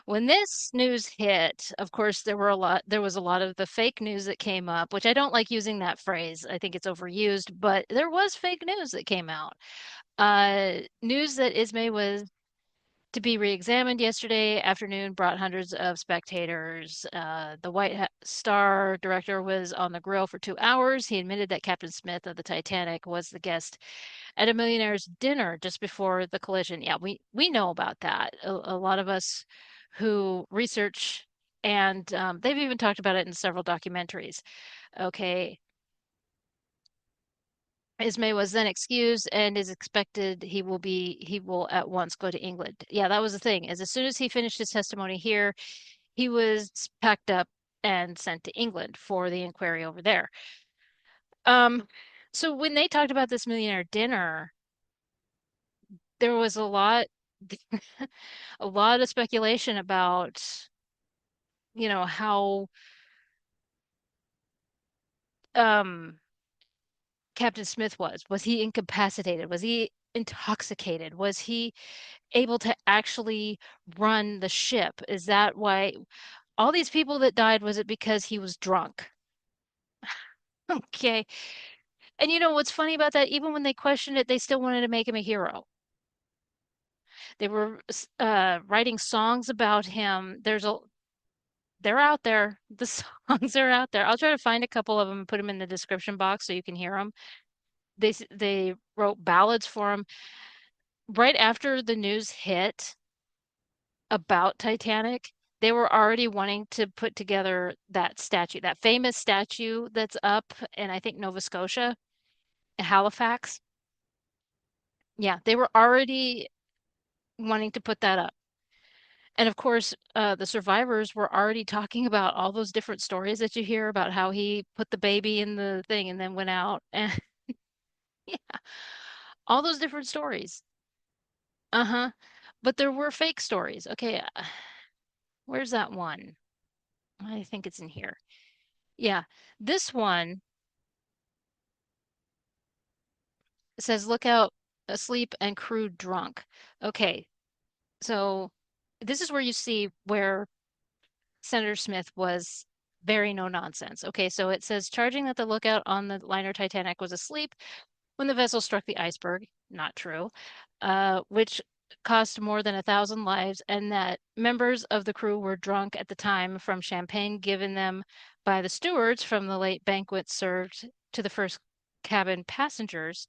When this news hit, of course, there was a lot of the fake news that came up, which I don't like using that phrase. I think it's overused, but there was fake news that came out. News that Ismay was to be re-examined yesterday afternoon brought hundreds of spectators. The Star director was on the grill for 2 hours. He admitted that Captain Smith of the Titanic was the guest at a millionaire's dinner just before the collision. Yeah, we know about that. A lot of us who research, and they've even talked about it in several documentaries. Okay. Ismay was then excused and is expected he will at once go to England. Yeah, that was the thing. As soon as he finished his testimony here, he was packed up and sent to England for the inquiry over there. Um, so when they talked about this millionaire dinner, there was a lot of speculation about, how um Captain Smith was. Was he incapacitated? Was he intoxicated? Was he able to actually run the ship? Is that why all these people that died, was it because he was drunk? Okay. And you know what's funny about that? Even when they questioned it, they still wanted to make him a hero. They were writing songs about him. They're out there. The songs are out there. I'll try to find a couple of them and put them in the description box so you can hear them. They wrote ballads for him. right after the news hit about Titanic, they were already wanting to put together that statue, that famous statue that's up in, I think, Nova Scotia, Halifax. Yeah, they were already wanting to put that up. And of course, the survivors were already talking about all those different stories that you hear about how he put the baby in the thing and then went out. And yeah, all those different stories. Uh-huh. But there were fake stories. Okay, where's that one? I think it's in here. Yeah, this one says lookout asleep and crew drunk. Okay, so this is where you see where Senator Smith was very no nonsense. Okay, so it says charging that the lookout on the liner Titanic was asleep when the vessel struck the iceberg. Not true. Which cost more than 1,000 lives, and that members of the crew were drunk at the time from champagne given them by the stewards from the late banquet served to the first cabin passengers.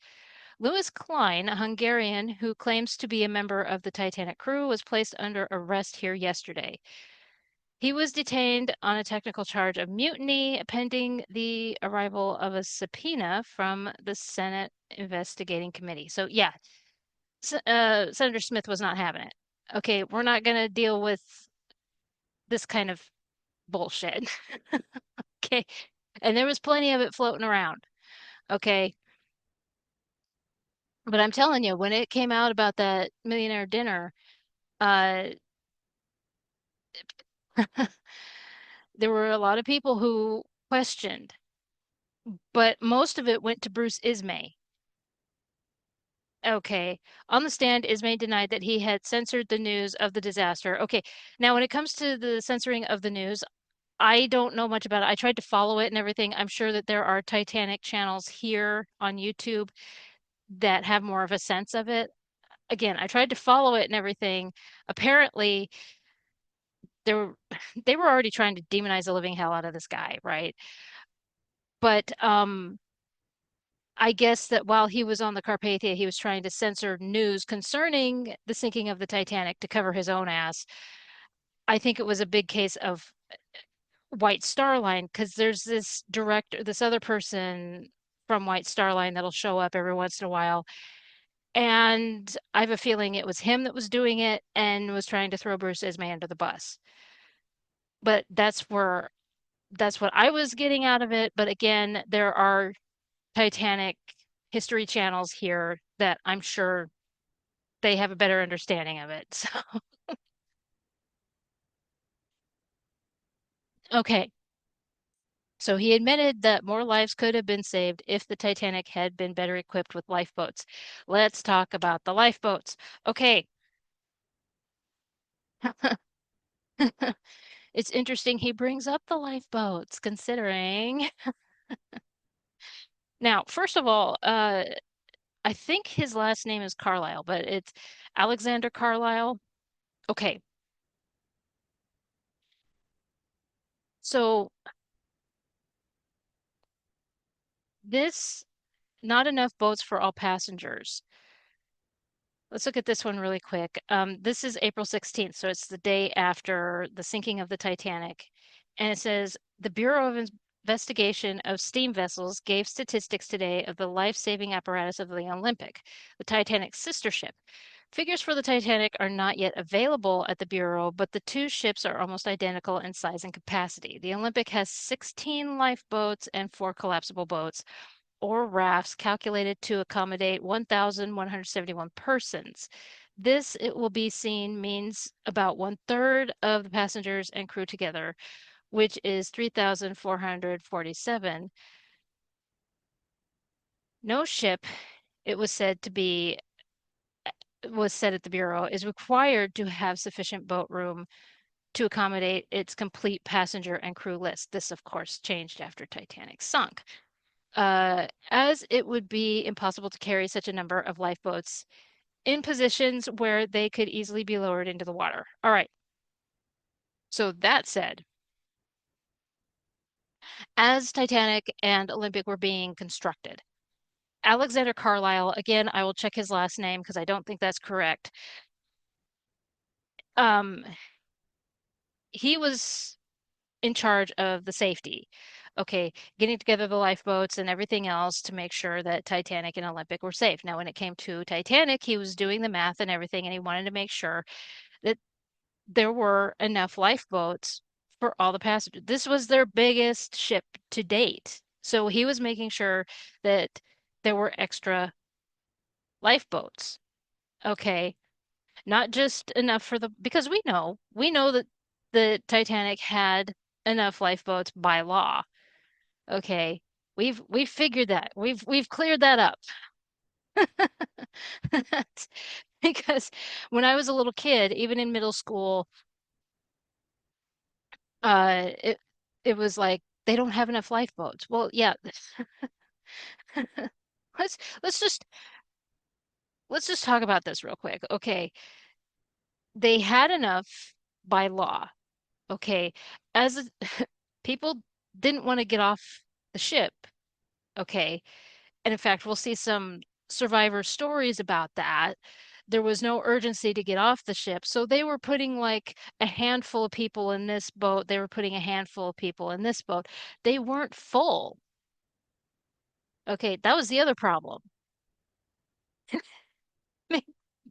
Louis Klein, a Hungarian who claims to be a member of the Titanic crew, was placed under arrest here yesterday. He was detained on a technical charge of mutiny pending the arrival of a subpoena from the Senate investigating committee. So, yeah, Senator Smith was not having it. Okay, we're not going to deal with this kind of bullshit. Okay. And there was plenty of it floating around. Okay. But I'm telling you, when it came out about that millionaire dinner, uh, there were a lot of people who questioned, but most of it went to Bruce Ismay. Okay. On the stand, Ismay denied that he had censored the news of the disaster. Okay. Now, when it comes to the censoring of the news, I don't know much about it. I tried to follow it and everything. I'm sure that there are Titanic channels here on YouTube that have more of a sense of it. Again, I tried to follow it and everything. Apparently, they were they were already trying to demonize the living hell out of this guy, right? But I guess that while he was on the Carpathia, he was trying to censor news concerning the sinking of the Titanic to cover his own ass. I think it was a big case of White Star Line because there's this director, this other person from White Star Line that'll show up every once in a while. And I have a feeling it was him that was doing it and was trying to throw Bruce Ismay under the bus. But that's what I was getting out of it. But again, there are Titanic history channels here that I'm sure they have a better understanding of it. So, okay. So he admitted that more lives could have been saved if the Titanic had been better equipped with lifeboats. Let's talk about the lifeboats. Okay. It's interesting he brings up the lifeboats, considering. Now, first of all, I think his last name is Carlisle, but it's Alexander Carlisle. Okay. So this, not enough boats for all passengers. Let's look at this one really quick. This is April 16th, so it's the day after the sinking of the Titanic. And it says the Bureau of Investigation of Steam Vessels gave statistics today of the life-saving apparatus of the Olympic, the Titanic's sister ship. Figures for the Titanic are not yet available at the Bureau, but the two ships are almost identical in size and capacity. The Olympic has 16 lifeboats and 4 collapsible boats, or rafts calculated to accommodate 1,171 persons. This, it will be seen, means about 1/3 of the passengers and crew together, which is 3,447. No ship, it was said to be, was said at the Bureau, is required to have sufficient boat room to accommodate its complete passenger and crew list. This, of course, changed after Titanic sunk. As it would be impossible to carry such a number of lifeboats in positions where they could easily be lowered into the water. All right. So that said, as Titanic and Olympic were being constructed, Alexander Carlisle, again, I will check his last name because I don't think that's correct. Um, he was in charge of the safety. Okay, getting together the lifeboats and everything else to make sure that Titanic and Olympic were safe. Now, when it came to Titanic, he was doing the math and everything, and he wanted to make sure that there were enough lifeboats for all the passengers. This was their biggest ship to date. So he was making sure that there were extra lifeboats. Okay, not just enough for the, because we know that the Titanic had enough lifeboats by law. Okay. We've figured that. We've cleared that up. Because when I was a little kid, even in middle school, it was like they don't have enough lifeboats. Well, yeah. Let's let's just let's just talk about this real quick. Okay. They had enough by law. Okay. As people didn't want to get off the ship. Okay. And in fact, we'll see some survivor stories about that. There was no urgency to get off the ship. So they were putting like a handful of people in this boat. They were putting a handful of people in this boat. They weren't full. Okay, that was the other problem.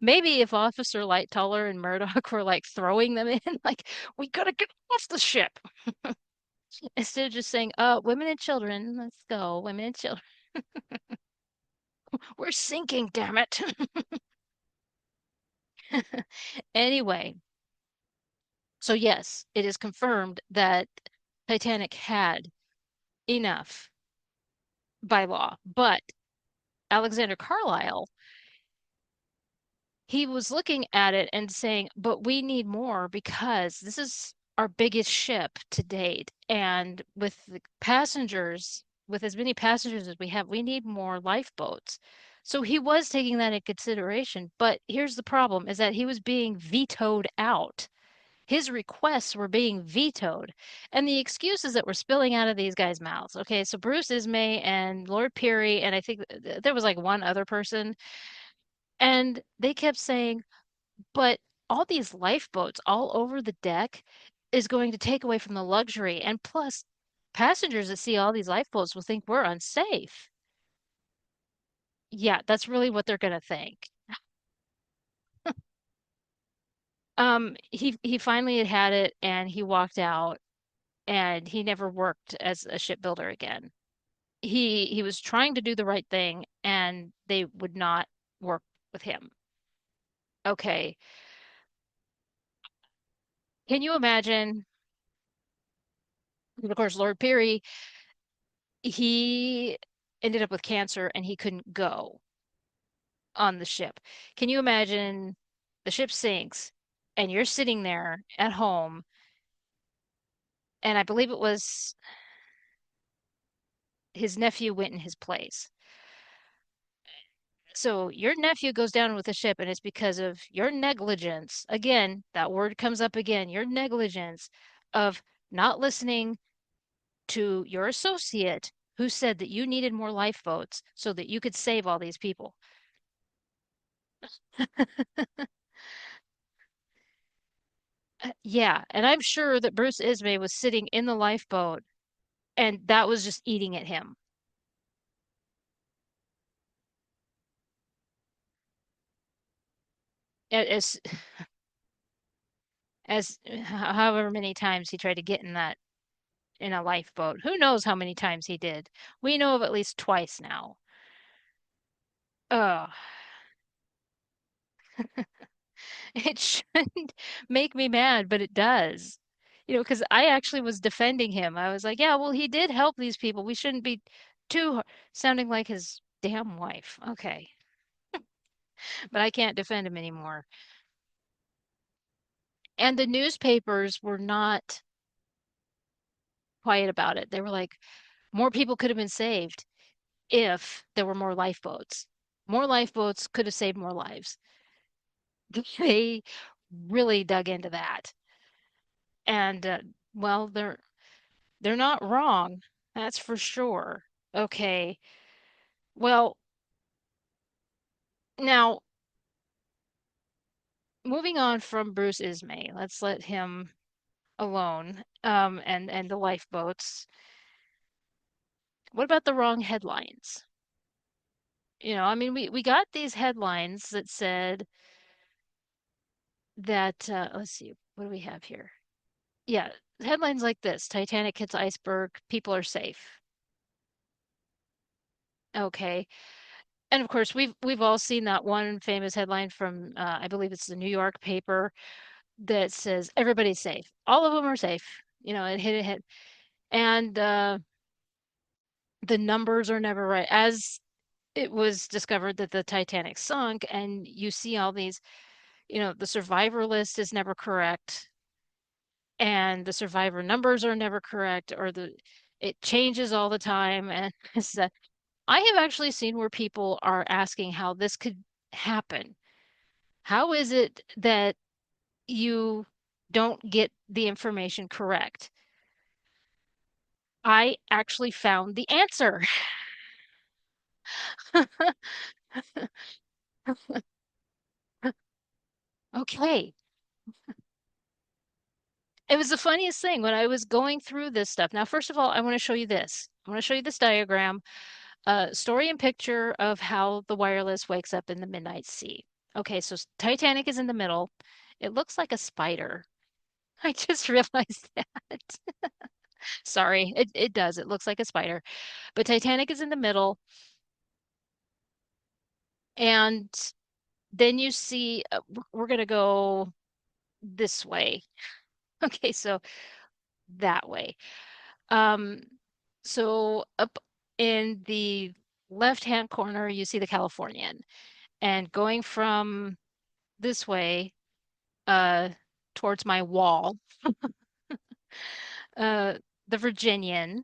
Maybe if Officer Lightoller and Murdoch were like throwing them in, like, we gotta get off the ship. Instead of just saying, women and children, let's go, women and children. We're sinking, damn it. Anyway, so yes, it is confirmed that Titanic had enough by law, but Alexander Carlisle, he was looking at it and saying, but we need more because this is our biggest ship to date. And with the passengers, with as many passengers as we have, we need more lifeboats. So he was taking that in consideration. But here's the problem is that he was being vetoed out. His requests were being vetoed. And the excuses that were spilling out of these guys' mouths. Okay, so Bruce Ismay and Lord Peary, and I think there was like one other person, and they kept saying, but all these lifeboats all over the deck is going to take away from the luxury. And plus, passengers that see all these lifeboats will think we're unsafe. Yeah, that's really what they're going to think. He finally had it and he walked out and he never worked as a shipbuilder again. He was trying to do the right thing and they would not work with him. Okay. Can you imagine? Of course, Lord Peary, he ended up with cancer and he couldn't go on the ship. Can you imagine the ship sinks and you're sitting there at home, and I believe it was his nephew went in his place. So your nephew goes down with the ship and it's because of your negligence. Again, that word comes up again, your negligence of not listening to your associate who said that you needed more lifeboats so that you could save all these people. Yeah, and I'm sure that Bruce Ismay was sitting in the lifeboat and that was just eating at him. As as however many times he tried to get in that in a lifeboat. Who knows how many times he did? We know of at least twice now. Oh, it shouldn't make me mad, but it does. Because I actually was defending him. I was like, yeah, well, he did help these people. We shouldn't be too sounding like his damn wife. Okay, but I can't defend him anymore. And the newspapers were not quiet about it. They were like, more people could have been saved if there were more lifeboats. More lifeboats could have saved more lives. They really dug into that. And well, they're not wrong. That's for sure. Okay. Well, Now, moving on from Bruce Ismay, let's let him alone. And the lifeboats. What about the wrong headlines? I mean, we got these headlines that said that let's see, what do we have here? Yeah, headlines like this: Titanic hits iceberg, people are safe. Okay. And of course, we've all seen that one famous headline from I believe it's the New York paper that says everybody's safe. All of them are safe. It hit. And the numbers are never right. As it was discovered that the Titanic sunk, and you see all these, the survivor list is never correct, and the survivor numbers are never correct, or it changes all the time. And I have actually seen where people are asking how this could happen. How is it that you don't get the information correct? I actually found the answer. Okay. It was the funniest thing when I was going through this stuff. Now, first of all, I want to show you this. I want to show you this diagram, story and picture of how the wireless wakes up in the midnight sea. Okay, so Titanic is in the middle. It looks like a spider. I just realized that. Sorry, it does. It looks like a spider. But Titanic is in the middle, and then you see we're gonna go this way. Okay, so that way. Um, so up in the left-hand corner, you see the Californian, and going from this way, uh, towards my wall, uh, the Virginian,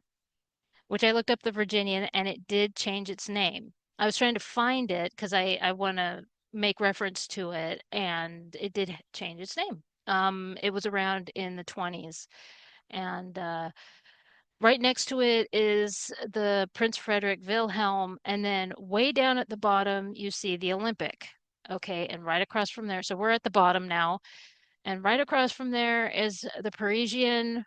which I looked up the Virginian, and it did change its name. I was trying to find it because I want to make reference to it, and it did change its name. It was around in the 20s, and right next to it is the Prince Frederick Wilhelm, and then way down at the bottom, you see the Olympic. Okay, and right across from there, so we're at the bottom now, and right across from there is the Parisian,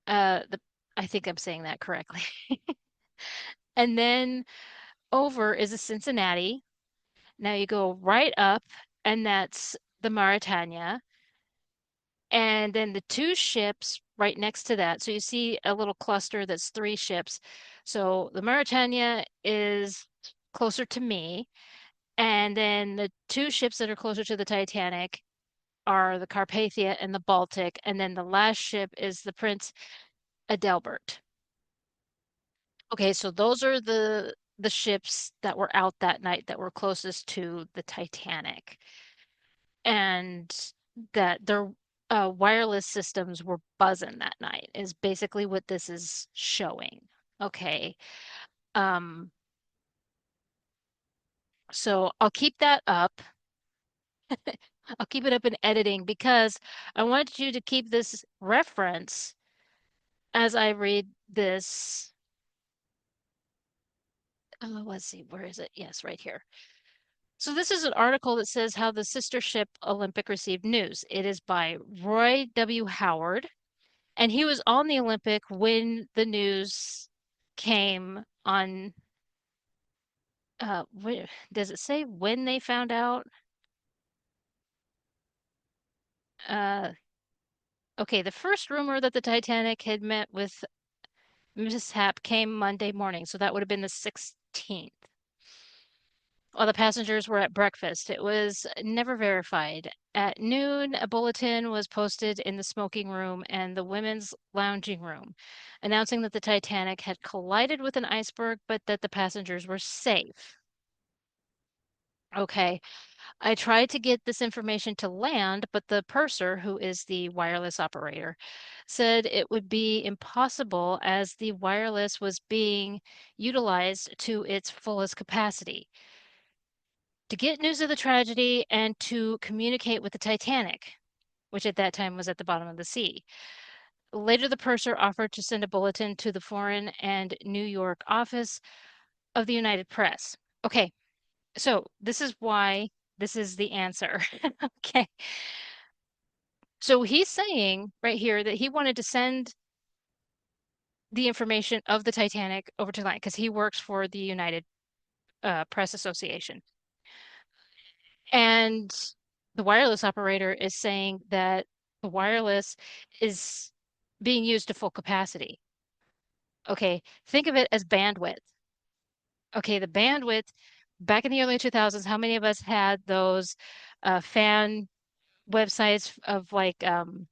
the I think I'm saying that correctly. And then over is a Cincinnati. Now you go right up, and that's the Mauretania. And then the two ships right next to that. So you see a little cluster that's three ships. So the Mauretania is closer to me. And then the two ships that are closer to the Titanic are the Carpathia and the Baltic. And then the last ship is the Prince Adelbert. Okay, so those are the ships that were out that night that were closest to the Titanic. And that their wireless systems were buzzing that night is basically what this is showing. Okay. Um, so I'll keep that up. I'll keep it up in editing because I want you to keep this reference as I read this. Let's see, where is it? Yes, right here. So this is an article that says how the sister ship Olympic received news. It is by Roy W. Howard. And he was on the Olympic when the news came on. Does it say when they found out? Uh, okay, the first rumor that the Titanic had met with mishap came Monday morning, so that would have been the 16th. While the passengers were at breakfast, it was never verified. At noon, a bulletin was posted in the smoking room and the women's lounging room, announcing that the Titanic had collided with an iceberg, but that the passengers were safe. Okay, I tried to get this information to land, but the purser, who is the wireless operator, said it would be impossible as the wireless was being utilized to its fullest capacity. To get news of the tragedy and to communicate with the Titanic, which at that time was at the bottom of the sea. Later, the purser offered to send a bulletin to the foreign and New York office of the United Press. Okay, So this is why this is the answer. Okay. So he's saying right here that he wanted to send the information of the Titanic over to land because he works for the United Press Association. And the wireless operator is saying that the wireless is being used to full capacity. Okay, think of it as bandwidth. Okay, the bandwidth back in the early 2000s, how many of us had those fan websites of Lycos,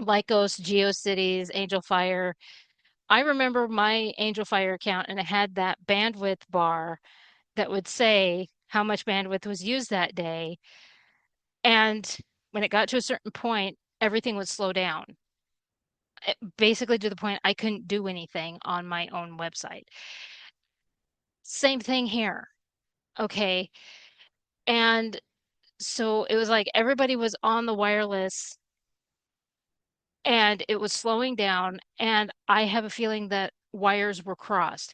GeoCities, Angel Fire? I remember my Angel Fire account and it had that bandwidth bar that would say how much bandwidth was used that day. And when it got to a certain point, everything would slow down. Basically to the point I couldn't do anything on my own website. Same thing here. Okay. And so it was like everybody was on the wireless and it was slowing down. And I have a feeling that wires were crossed.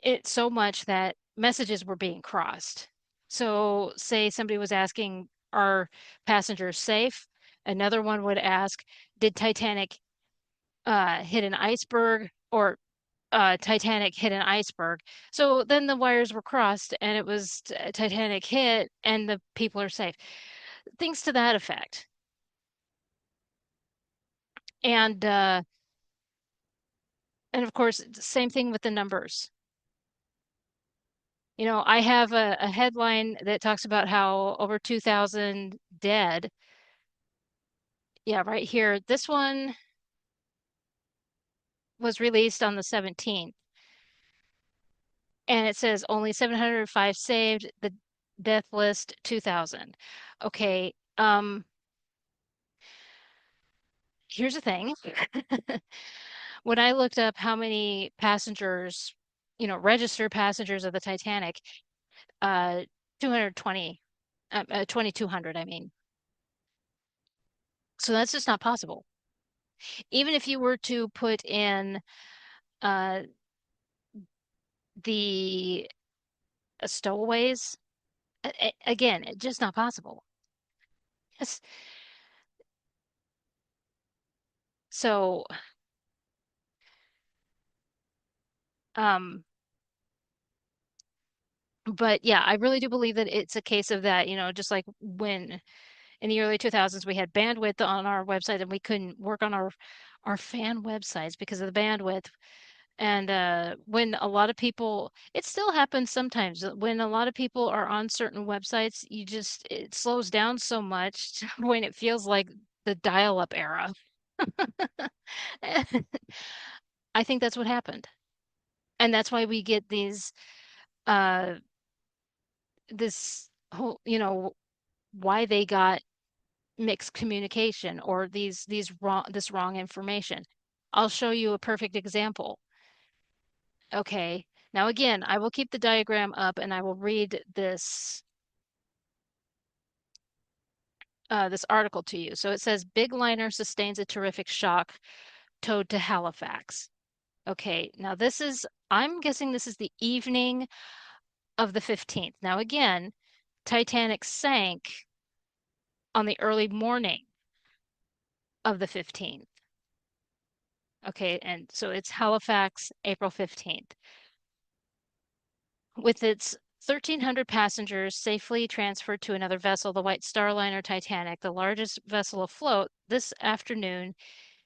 It's so much that messages were being crossed. So, say somebody was asking, are passengers safe? Another one would ask, did Titanic hit an iceberg? Or Titanic hit an iceberg. So then the wires were crossed and it was Titanic hit and the people are safe. Things to that effect. And and of course, same thing with the numbers. You know, I have a headline that talks about how over 2,000 dead. Yeah, right here. This one was released on the 17th, and it says only 705 saved, the death list 2,000. Okay, here's the thing. When I looked up how many passengers, registered passengers of the Titanic, uh, 220, 2,200, I mean. So that's just not possible. Even if you were to put in uh, the stowaways, again, it's just not possible. Yes. So, um, but yeah, I really do believe that it's a case of that, just like when in the early 2000s we had bandwidth on our website and we couldn't work on our fan websites because of the bandwidth. And when a lot of people, it still happens sometimes, when a lot of people are on certain websites, it slows down so much when it feels like the dial-up era. I think that's what happened. And that's why we get uh, this whole, why they got mixed communication or this wrong information. I'll show you a perfect example. Okay. Now again, I will keep the diagram up and I will read this article to you. So it says big liner sustains a terrific shock towed to Halifax. Okay. Now I'm guessing this is the evening of the 15th. Now again, Titanic sank on the early morning of the 15th. Okay, and so it's Halifax, April 15th. With its 1,300 passengers safely transferred to another vessel, the White Star Liner Titanic, the largest vessel afloat this afternoon,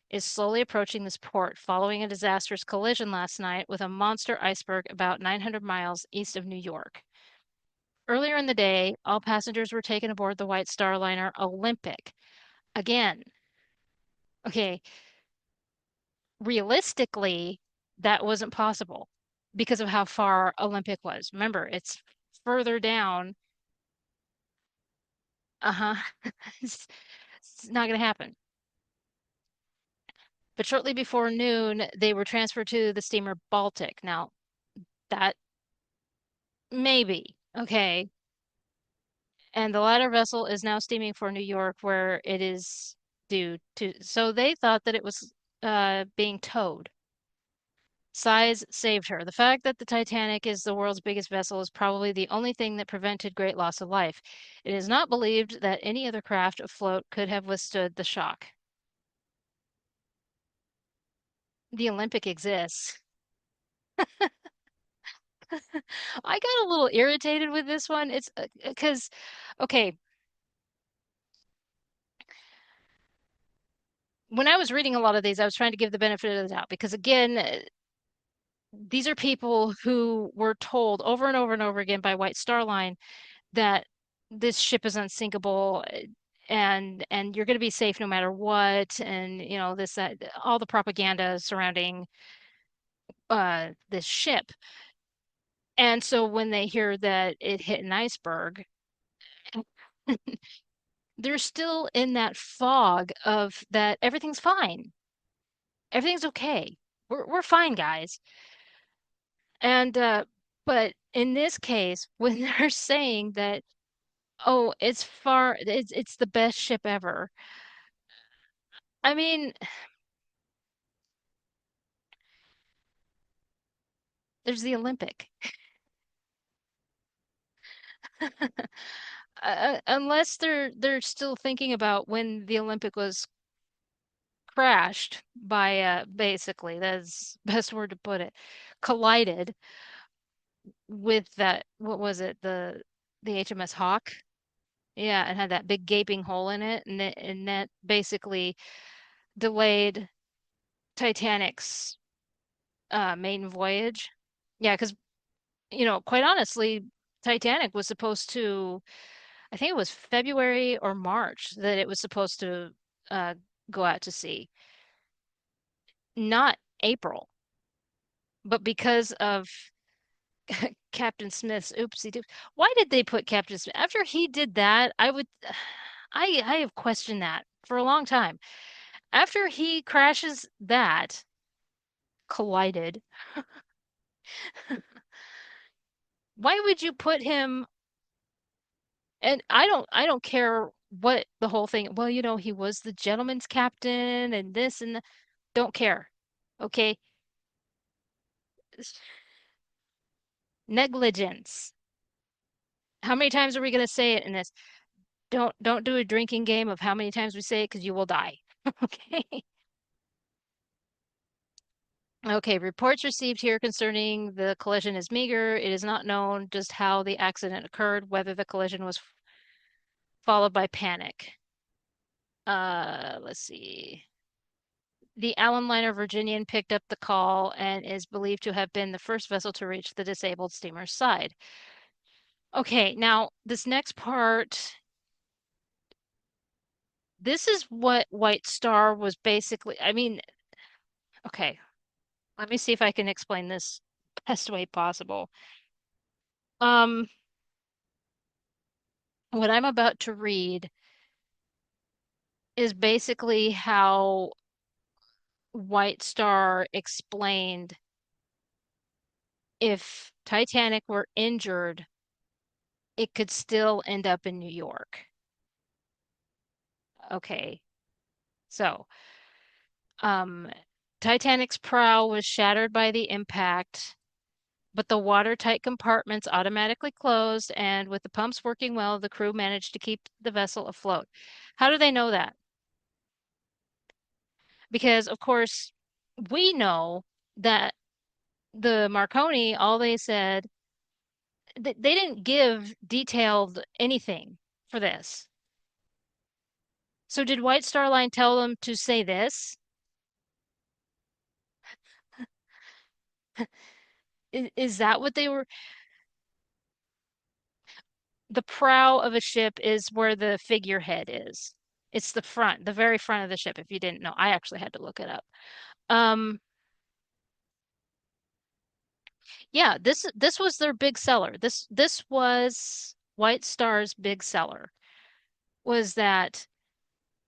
is slowly approaching this port following a disastrous collision last night with a monster iceberg about 900 miles east of New York. Earlier in the day, all passengers were taken aboard the White Star Liner Olympic. Again, okay, realistically, that wasn't possible because of how far Olympic was. Remember, it's further down. Uh-huh. It's, it's not going to happen. But shortly before noon, they were transferred to the steamer Baltic. Now, that maybe, okay. And the latter vessel is now steaming for New York, where it is due to. So they thought that it was being towed. Size saved her. The fact that the Titanic is the world's biggest vessel is probably the only thing that prevented great loss of life. It is not believed that any other craft afloat could have withstood the shock. The Olympic exists. I got a little irritated with this one. It's because, okay, when I was reading a lot of these, I was trying to give the benefit of the doubt because, again, these are people who were told over and over and over again by White Star Line that this ship is unsinkable and you're going to be safe no matter what, and this that all the propaganda surrounding this ship. And so when they hear that it hit an iceberg, they're still in that fog of that everything's fine. Everything's okay. We're fine, guys. And but in this case, when they're saying that, oh, it's the best ship ever. I mean, there's the Olympic. Unless they're still thinking about when the Olympic was crashed by basically that's the best word to put it, collided with that, what was it, the HMS Hawk? Yeah, it had that big gaping hole in it, and that basically delayed Titanic's maiden voyage. Yeah, because quite honestly, Titanic was supposed to, I think it was February or March that it was supposed to uh, go out to sea, not April. But because of Captain Smith's oopsie doops, why did they put Captain Smith? After he did that, I have questioned that for a long time. After he crashes that, collided, why would you put him? And I don't care what the whole thing. Well, he was the gentleman's captain and this and don't care. Okay, negligence. How many times are we going to say it in this? Don't do a drinking game of how many times we say it because you will die. Okay. Okay, reports received here concerning the collision is meager. It is not known just how the accident occurred, whether the collision was followed by panic. Let's see. The Allen liner Virginian picked up the call and is believed to have been the first vessel to reach the disabled steamer's side. Okay, now this next part, this is what White Star was basically, I mean, okay, let me see if I can explain this best way possible. Um, what I'm about to read is basically how White Star explained if Titanic were injured, it could still end up in New York. Okay, so um, Titanic's prow was shattered by the impact, but the watertight compartments automatically closed, and with the pumps working well, the crew managed to keep the vessel afloat. How do they know that? Because, of course, we know that the Marconi, all they said, they didn't give detailed anything for this. So did White Star Line tell them to say this? Is that what they were? The prow of a ship is where the figurehead is. It's the front, the very front of the ship, if you didn't know. I actually had to look it up. Um, yeah, this was their big seller. This was White Star's big seller, was that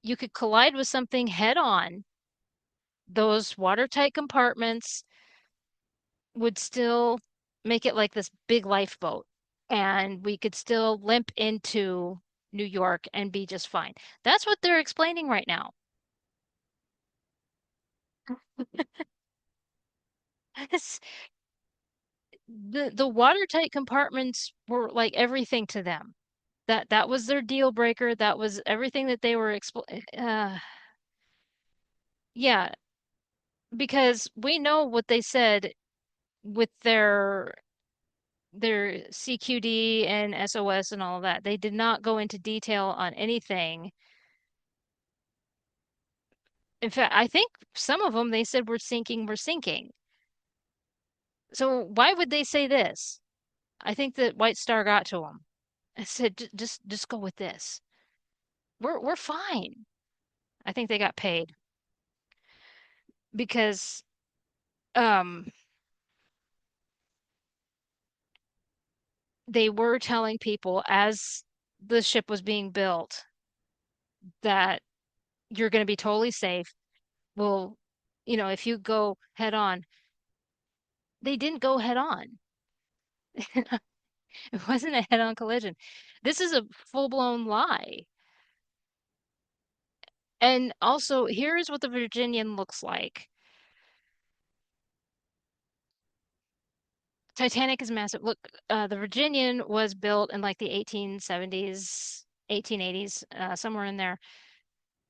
you could collide with something head on. Those watertight compartments would still make it like this big lifeboat, and we could still limp into New York and be just fine. That's what they're explaining right now. because the watertight compartments were like everything to them. That was their deal breaker. That was everything that they were yeah, because we know what they said with their CQD and SOS and all of that. They did not go into detail on anything. In fact, I think some of them they said we're sinking, we're sinking. So why would they say this? I think that White Star got to them. I said, Just go with this. We're fine." I think they got paid because um they were telling people as the ship was being built that you're going to be totally safe. Well, if you go head on, they didn't go head on. It wasn't a head on collision. This is a full-blown lie. And also, here's what the Virginian looks like. Titanic is massive. Look, the Virginian was built in like the 1870s, 1880s, somewhere in there.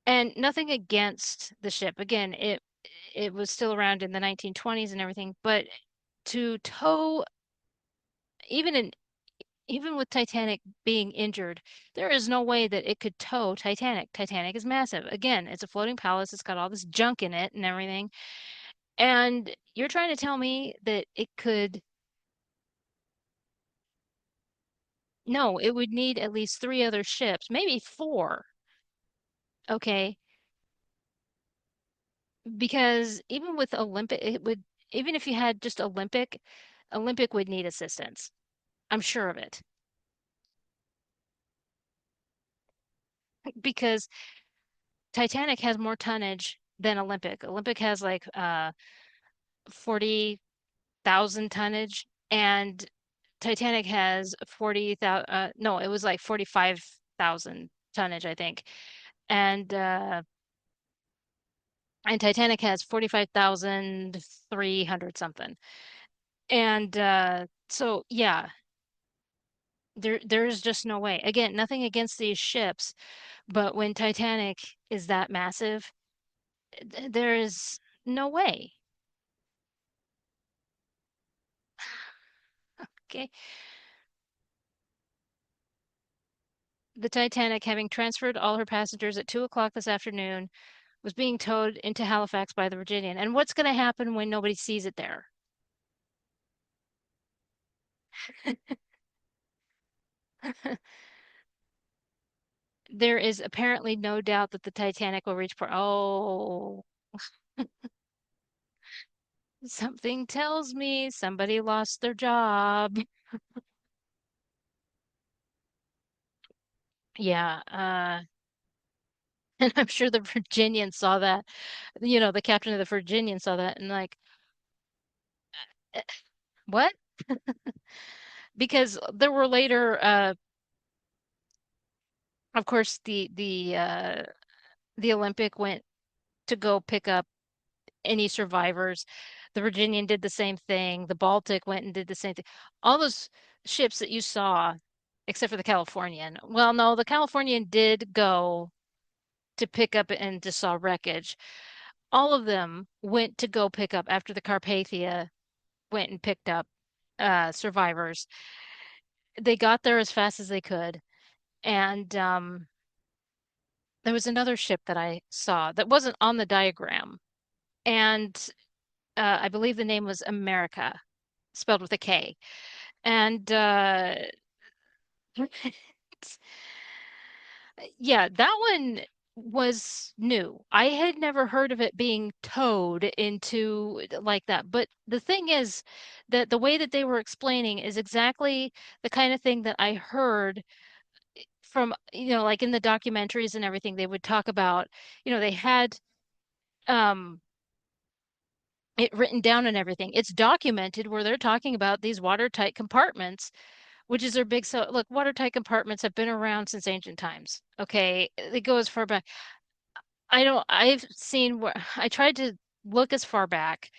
And nothing against the ship. Again, it was still around in the 1920s and everything, but to tow even in even with Titanic being injured, there is no way that it could tow Titanic. Titanic is massive. Again, it's a floating palace. It's got all this junk in it and everything. And you're trying to tell me that it could, no, it would need at least three other ships, maybe four. Okay. Because even with Olympic, it would, even if you had just Olympic, Olympic would need assistance. I'm sure of it. Because Titanic has more tonnage than Olympic. Olympic has like 40,000 tonnage and Titanic has 40,000 no, it was like 45,000 tonnage, I think. And and Titanic has 45,300 something. And so yeah, there's just no way. Again, nothing against these ships, but when Titanic is that massive, there is no way. Okay. The Titanic, having transferred all her passengers at 2 o'clock this afternoon, was being towed into Halifax by the Virginian. And what's going to happen when nobody sees it there? There is apparently no doubt that the Titanic will reach port. Oh, something tells me somebody lost their job. Yeah, and I'm sure the Virginian saw that. The captain of the Virginian saw that and like, "Eh, what?" Because there were later, of course, the Olympic went to go pick up any survivors. The Virginian did the same thing. The Baltic went and did the same thing. All those ships that you saw, except for the Californian. Well, no, the Californian did go to pick up and just saw wreckage. All of them went to go pick up after the Carpathia went and picked up survivors. They got there as fast as they could. And there was another ship that I saw that wasn't on the diagram. And I believe the name was America, spelled with a K. And yeah, that one was new. I had never heard of it being towed into like that. But the thing is that the way that they were explaining is exactly the kind of thing that I heard from, like in the documentaries and everything, they would talk about, they had um it written down and everything. It's documented where they're talking about these watertight compartments, which is their big so look, watertight compartments have been around since ancient times. Okay. They go as far back. I've seen where I tried to look as far back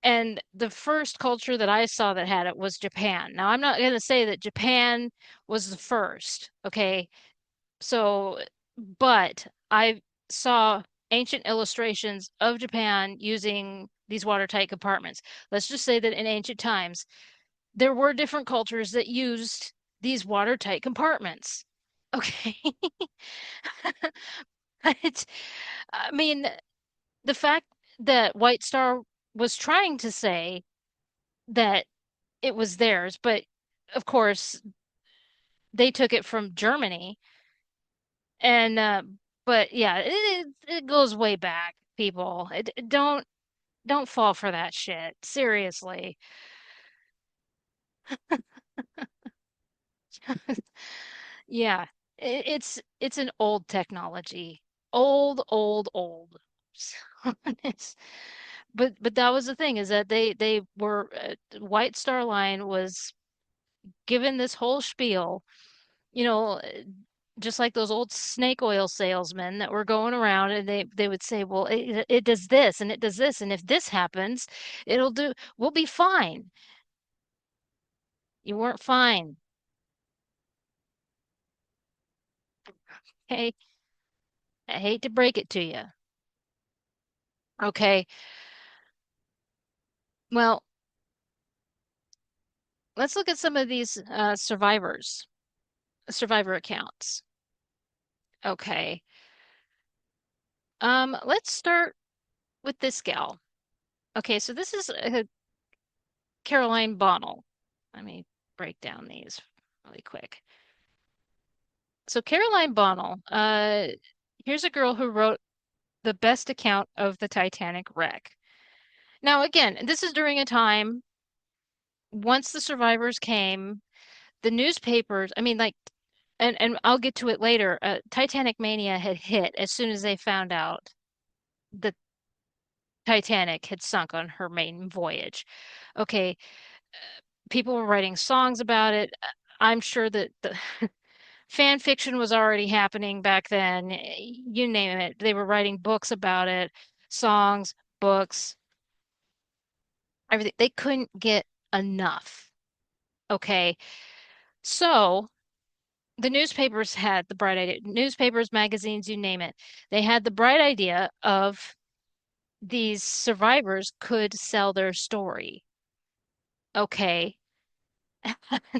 And the first culture that I saw that had it was Japan. Now, I'm not going to say that Japan was the first, okay? So, but I saw ancient illustrations of Japan using these watertight compartments. Let's just say that in ancient times, there were different cultures that used these watertight compartments. Okay. But, I mean, the fact that White Star was trying to say that it was theirs, but of course they took it from Germany. And but yeah, it goes way back, people. Don't fall for that shit. Seriously. Yeah, it's an old technology. Old. So it's, but that was the thing is that they were White Star Line was given this whole spiel, you know, just like those old snake oil salesmen that were going around and they would say, well, it does this and it does this, and if this happens, we'll be fine. You weren't fine. Hey, I hate to break it to you. Okay. Well, let's look at some of these survivor accounts. Okay. Let's start with this gal. Okay, so this is Caroline Bonnell. Let me break down these really quick. So Caroline Bonnell, here's a girl who wrote the best account of the Titanic wreck. Now, again, this is during a time once the survivors came, the newspapers, I mean, like, and I'll get to it later. Titanic mania had hit as soon as they found out the Titanic had sunk on her maiden voyage. Okay, people were writing songs about it. I'm sure that the fan fiction was already happening back then. You name it. They were writing books about it, songs, books, everything. They couldn't get enough. Okay. So the newspapers had the bright idea, newspapers, magazines, you name it. They had the bright idea of these survivors could sell their story. Okay.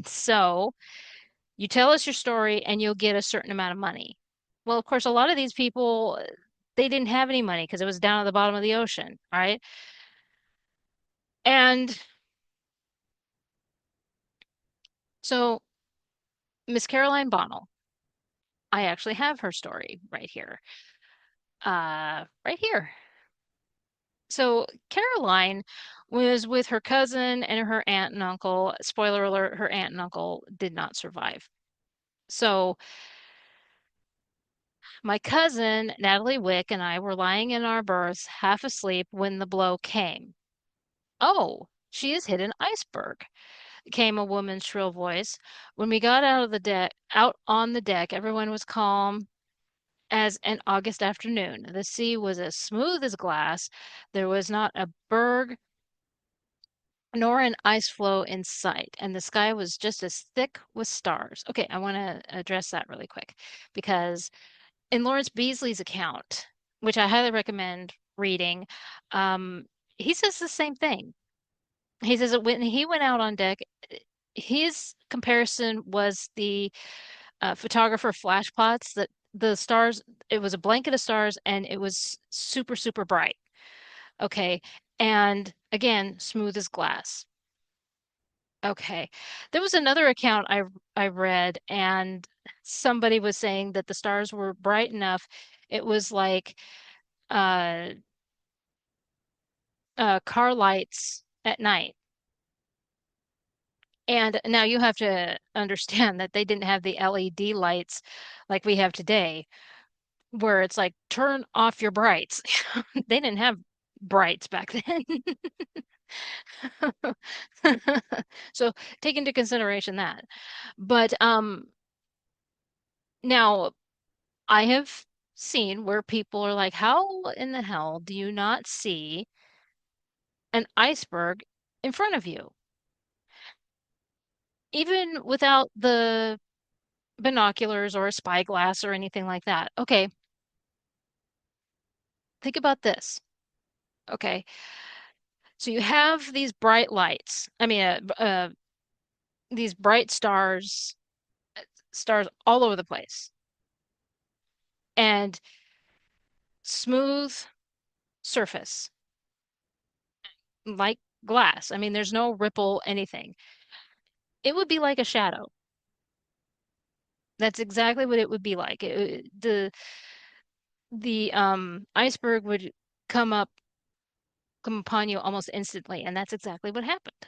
So you tell us your story and you'll get a certain amount of money. Well, of course, a lot of these people, they didn't have any money because it was down at the bottom of the ocean, right? And so Miss Caroline Bonnell, I actually have her story right here. Right here. So Caroline was with her cousin and her aunt and uncle. Spoiler alert, her aunt and uncle did not survive. So my cousin, Natalie Wick, and I were lying in our berths, half asleep, when the blow came. Oh, she has hit an iceberg, came a woman's shrill voice. When we got out on the deck, everyone was calm as an August afternoon. The sea was as smooth as glass. There was not a berg nor an ice floe in sight, and the sky was just as thick with stars. Okay, I want to address that really quick because in Lawrence Beasley's account, which I highly recommend reading, um, he says the same thing. He says that when he went out on deck, his comparison was the photographer flash plots that the stars, it was a blanket of stars and it was super, super bright. Okay. And again, smooth as glass. Okay. There was another account I read, and somebody was saying that the stars were bright enough. It was like uh, car lights at night. And now you have to understand that they didn't have the LED lights like we have today, where it's like turn off your brights. They didn't have brights back then. So take into consideration that. But now I have seen where people are like, how in the hell do you not see an iceberg in front of you, even without the binoculars or a spyglass or anything like that. Okay, think about this. Okay, so you have these bright lights. These bright stars all over the place, and smooth surface like glass. I mean, there's no ripple, anything. It would be like a shadow. That's exactly what it would be like. The iceberg would come up, come upon you almost instantly, and that's exactly what happened.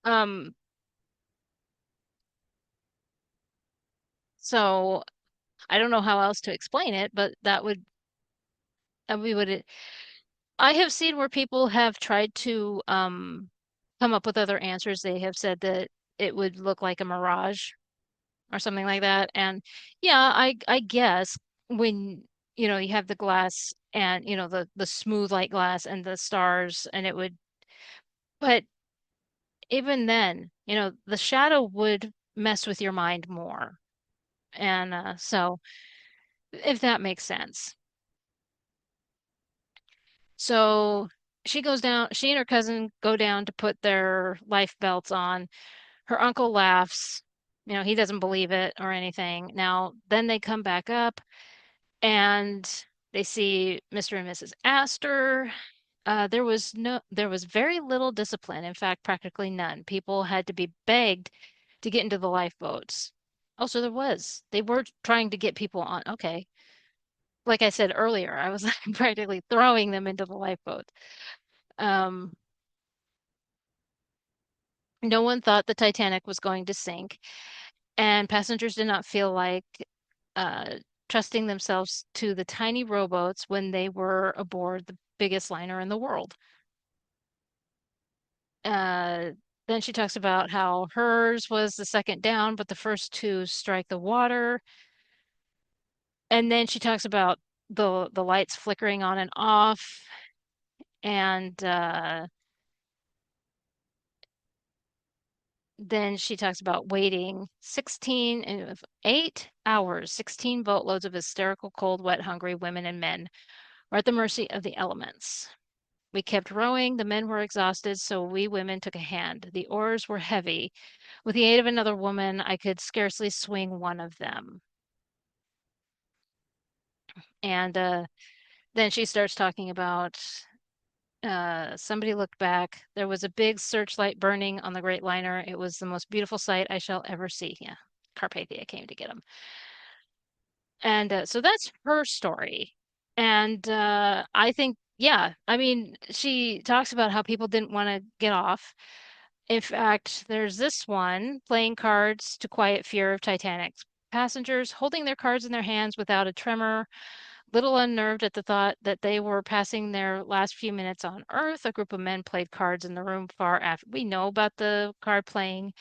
Um, so I don't know how else to explain it, but that would be what it. I have seen where people have tried to come up with other answers. They have said that it would look like a mirage or something like that. And yeah, I guess when you have the glass and the smooth light glass and the stars and it would, but even then, the shadow would mess with your mind more. And so if that makes sense. So she and her cousin go down to put their life belts on. Her uncle laughs. He doesn't believe it or anything. Now, then they come back up and they see Mr. and Mrs. Astor. There was very little discipline. In fact, practically none. People had to be begged to get into the lifeboats. Oh, so there was. They were trying to get people on. Okay. Like I said earlier, I was practically throwing them into the lifeboat. Um, no one thought the Titanic was going to sink, and passengers did not feel like uh, trusting themselves to the tiny rowboats when they were aboard the biggest liner in the world. Uh, then she talks about how hers was the second down, but the first to strike the water. And then she talks about the lights flickering on and off. And then she talks about waiting 8 hours, 16 boatloads of hysterical, cold, wet, hungry women and men are at the mercy of the elements. We kept rowing. The men were exhausted, so we women took a hand. The oars were heavy. With the aid of another woman, I could scarcely swing one of them. And then she starts talking about somebody looked back. There was a big searchlight burning on the great liner. It was the most beautiful sight I shall ever see. Yeah, Carpathia came to get him. And so that's her story. And I think, yeah, I mean, she talks about how people didn't want to get off. In fact, there's this one playing cards to quiet fear of Titanic's passengers, holding their cards in their hands without a tremor, little unnerved at the thought that they were passing their last few minutes on Earth. A group of men played cards in the room far after. We know about the card playing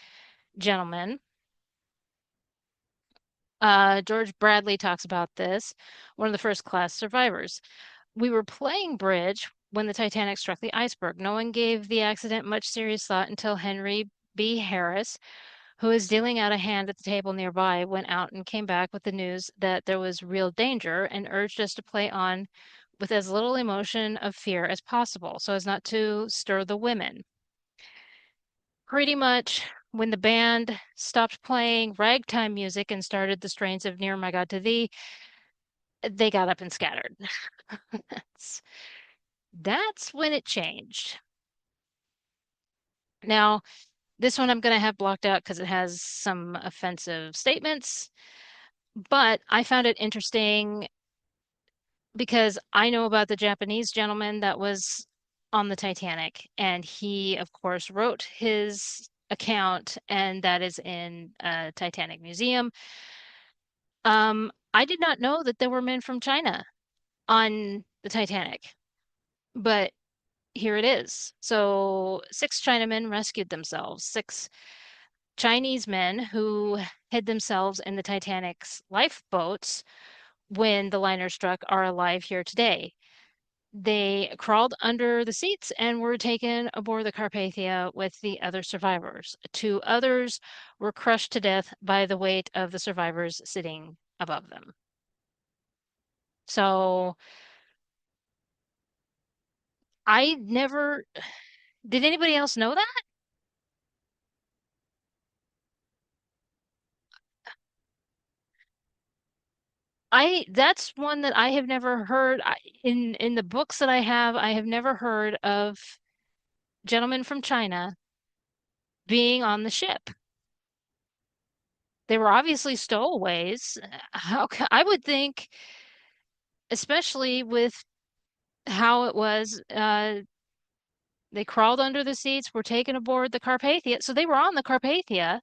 gentleman. George Bradley talks about this, one of the first class survivors. We were playing bridge when the Titanic struck the iceberg. No one gave the accident much serious thought until Henry B. Harris, who was dealing out a hand at the table nearby, went out and came back with the news that there was real danger and urged us to play on with as little emotion of fear as possible so as not to stir the women. Pretty much when the band stopped playing ragtime music and started the strains of Near My God to Thee, they got up and scattered. That's, that's when it changed. Now, this one I'm going to have blocked out because it has some offensive statements, but I found it interesting because I know about the Japanese gentleman that was on the Titanic, and he, of course, wrote his account, and that is in a Titanic museum. I did not know that there were men from China on the Titanic, but here it is. So 6 Chinamen rescued themselves. 6 Chinese men who hid themselves in the Titanic's lifeboats when the liner struck are alive here today. They crawled under the seats and were taken aboard the Carpathia with the other survivors. Two others were crushed to death by the weight of the survivors sitting above them. So I never, did anybody else know that? That's one that I have never heard. In the books that I have never heard of gentlemen from China being on the ship. They were obviously stowaways. I would think, especially with how it was, they crawled under the seats, were taken aboard the Carpathia. So they were on the Carpathia.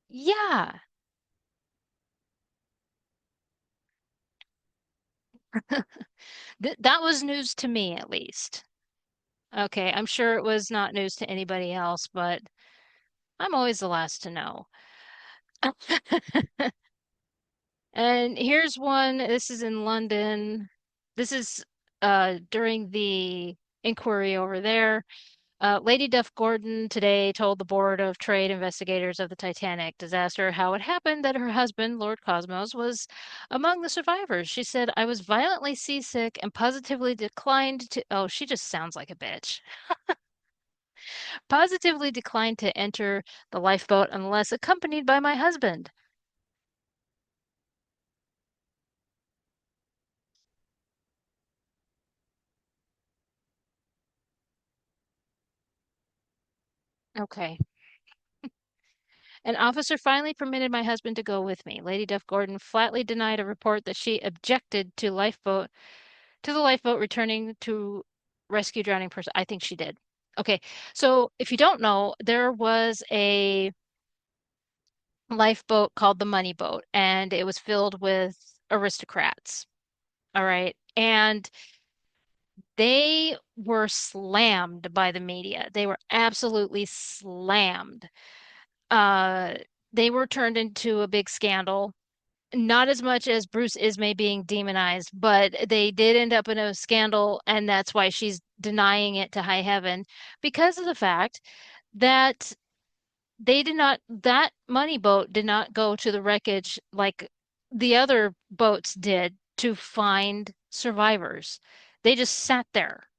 Yeah, th that was news to me at least. Okay, I'm sure it was not news to anybody else, but I'm always the last to know. And here's one. This is in London. This is during the inquiry over there. Lady Duff Gordon today told the Board of Trade investigators of the Titanic disaster how it happened that her husband, Lord Cosmos, was among the survivors. She said, I was violently seasick and positively declined to. Oh, she just sounds like a bitch. Positively declined to enter the lifeboat unless accompanied by my husband. Okay. An officer finally permitted my husband to go with me. Lady Duff Gordon flatly denied a report that she objected to the lifeboat returning to rescue drowning person. I think she did. Okay. So if you don't know, there was a lifeboat called the Money Boat, and it was filled with aristocrats. All right. And they were slammed by the media. They were absolutely slammed. Uh, they were turned into a big scandal. Not as much as Bruce Ismay being demonized, but they did end up in a scandal, and that's why she's denying it to high heaven because of the fact that that money boat did not go to the wreckage like the other boats did to find survivors. They just sat there.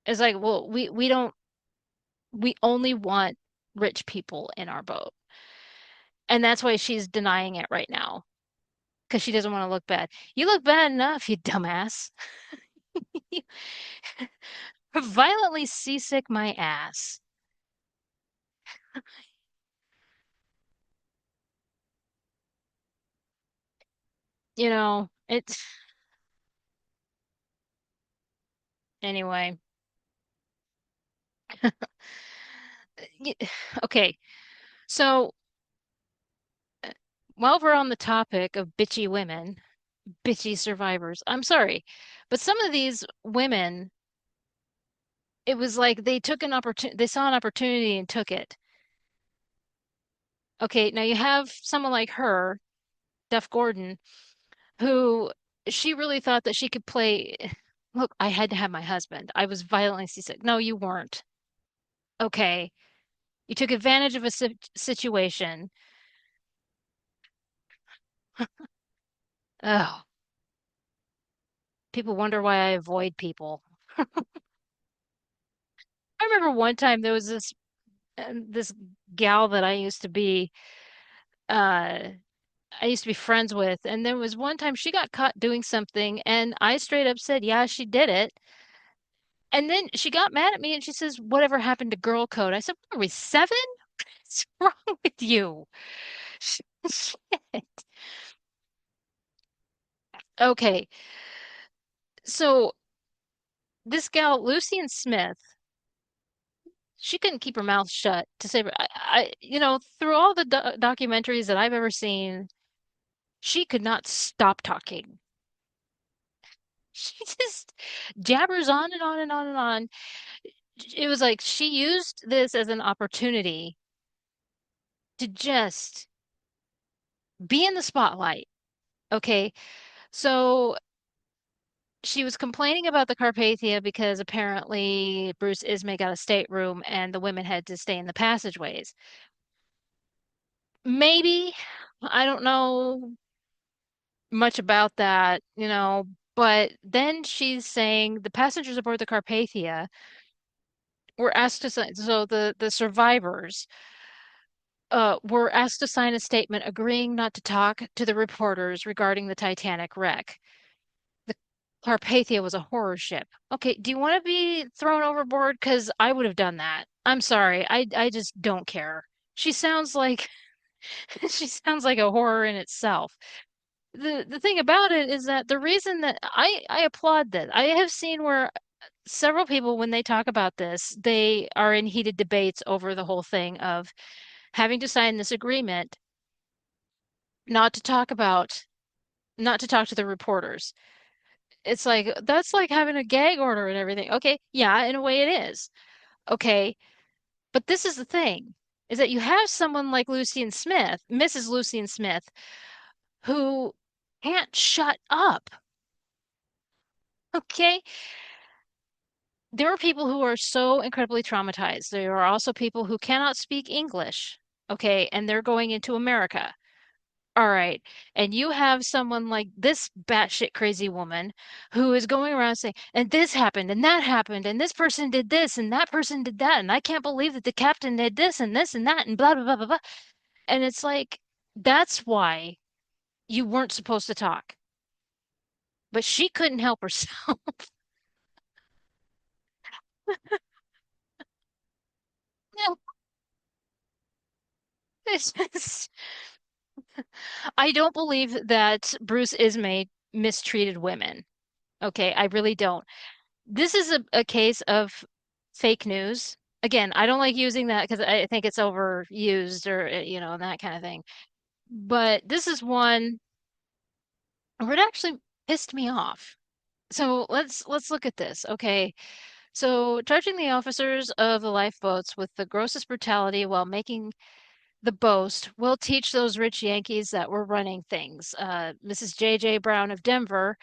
It's like, well, we only want rich people in our boat. And that's why she's denying it right now because she doesn't want to look bad. You look bad enough, you dumbass. Violently seasick my ass. You know, it's anyway. Okay, so while we're on the topic of bitchy women, bitchy survivors, I'm sorry, but some of these women, it was like they took an opportunity, they saw an opportunity and took it. Okay, now you have someone like her, Duff Gordon, who she really thought that she could play. Look, I had to have my husband. I was violently seasick. No, you weren't. Okay. You took advantage of a situation. Oh, people wonder why I avoid people. I remember one time there was this gal that uh I used to be friends with, and there was one time she got caught doing something, and I straight up said, "Yeah, she did it." And then she got mad at me and she says, "Whatever happened to girl code?" I said, "What are we, seven? What's wrong with you?" Shit. Okay, so this gal, Lucian Smith, she couldn't keep her mouth shut to save her. Through all the documentaries that I've ever seen, she could not stop talking. She just jabbers on and on and on and on. It was like she used this as an opportunity to just be in the spotlight. Okay. So she was complaining about the Carpathia because apparently Bruce Ismay got a stateroom and the women had to stay in the passageways. Maybe, I don't know much about that, but then she's saying the passengers aboard the Carpathia were asked to sign, so the survivors were asked to sign a statement agreeing not to talk to the reporters regarding the Titanic wreck. The Carpathia was a horror ship. Okay, do you want to be thrown overboard? Because I would have done that. I'm sorry. I just don't care. She sounds like she sounds like a horror in itself. The thing about it is that the reason that I applaud that I have seen where several people when they talk about this, they are in heated debates over the whole thing of having to sign this agreement not to talk about not to talk to the reporters. It's like that's like having a gag order and everything. Okay, yeah, in a way it is. Okay, but this is the thing is that you have someone like Lucian Smith, Mrs. Lucian Smith, who can't shut up. Okay, there are people who are so incredibly traumatized. There are also people who cannot speak English. Okay, and they're going into America. All right. And you have someone like this batshit crazy woman who is going around saying, and this happened, and this person did this, and that person did that, and I can't believe that the captain did this, and that, and blah, blah, blah, blah, blah. And it's like, that's why you weren't supposed to talk. But she couldn't help herself. It's just, I don't believe that Bruce Ismay mistreated women. Okay, I really don't. This is a case of fake news. Again, I don't like using that because I think it's overused or, that kind of thing. But this is one where it actually pissed me off. So let's look at this. Okay. So charging the officers of the lifeboats with the grossest brutality while making the boast will teach those rich Yankees that we're running things. Mrs. J.J. Brown of Denver,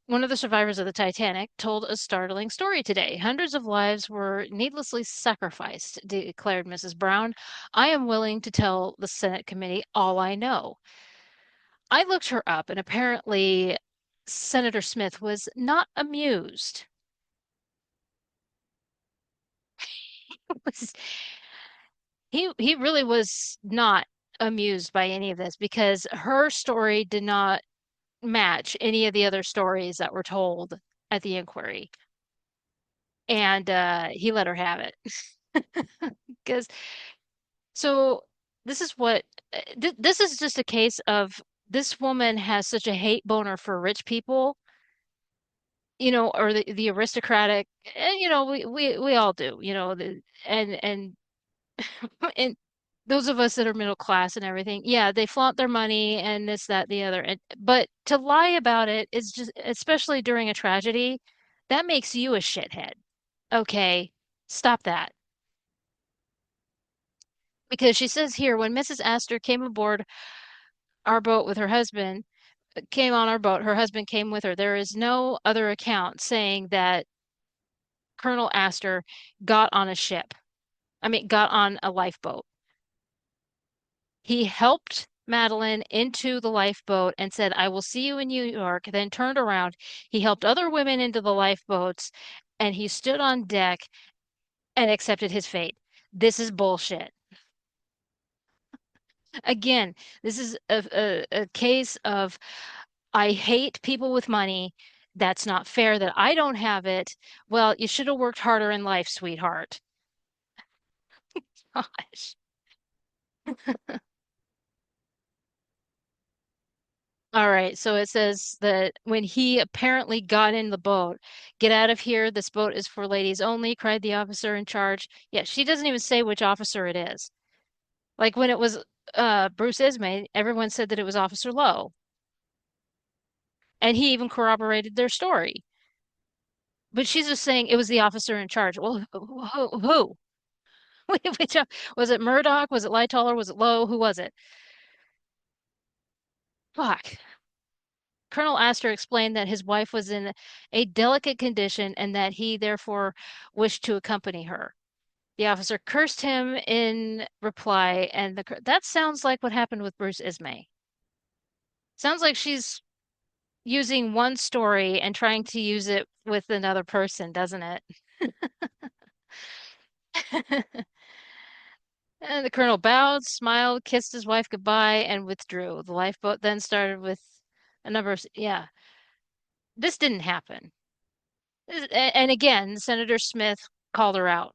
one of the survivors of the Titanic, told a startling story today. Hundreds of lives were needlessly sacrificed, declared Mrs. Brown. I am willing to tell the Senate committee all I know. I looked her up, and apparently Senator Smith was not amused. He really was not amused by any of this because her story did not match any of the other stories that were told at the inquiry. And he let her have it. Because so this is what this is just a case of this woman has such a hate boner for rich people, or the aristocratic, and we all do, and and those of us that are middle class and everything, yeah, they flaunt their money and this, that, the other. But to lie about it is just, especially during a tragedy, that makes you a shithead. Okay, stop that. Because she says here, when Mrs. Astor came aboard our boat with her husband, came on our boat, her husband came with her. There is no other account saying that Colonel Astor got on a ship. I mean, got on a lifeboat. He helped Madeline into the lifeboat and said, I will see you in New York, then turned around. He helped other women into the lifeboats and he stood on deck and accepted his fate. This is bullshit. Again, this is a case of I hate people with money. That's not fair that I don't have it. Well, you should have worked harder in life, sweetheart. Gosh. All right, so it says that when he apparently got in the boat, get out of here, this boat is for ladies only, cried the officer in charge. Yeah, she doesn't even say which officer it is. Like when it was Bruce Ismay, everyone said that it was Officer Lowe, and he even corroborated their story. But she's just saying it was the officer in charge. Well, who? Which, was it Murdoch? Was it Lightoller? Was it Lowe? Who was it? Fuck. Colonel Astor explained that his wife was in a delicate condition and that he therefore wished to accompany her. The officer cursed him in reply, and that sounds like what happened with Bruce Ismay. Sounds like she's using one story and trying to use it with another person, doesn't it? And the colonel bowed, smiled, kissed his wife goodbye, and withdrew. The lifeboat then started with a number of, yeah, this didn't happen. And again, Senator Smith called her out.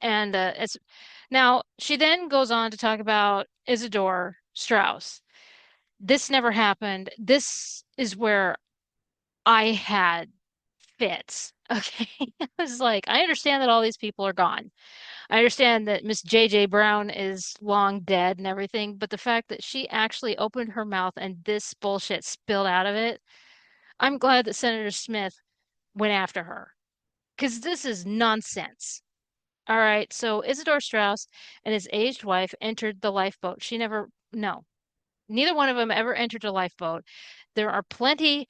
And it's now she then goes on to talk about Isidore Strauss. This never happened. This is where I had fits. Okay. I was like, I understand that all these people are gone. I understand that Miss J.J. Brown is long dead and everything, but the fact that she actually opened her mouth and this bullshit spilled out of it, I'm glad that Senator Smith went after her because this is nonsense. All right, so Isidore Strauss and his aged wife entered the lifeboat. She never, no, neither one of them ever entered a lifeboat. There are plenty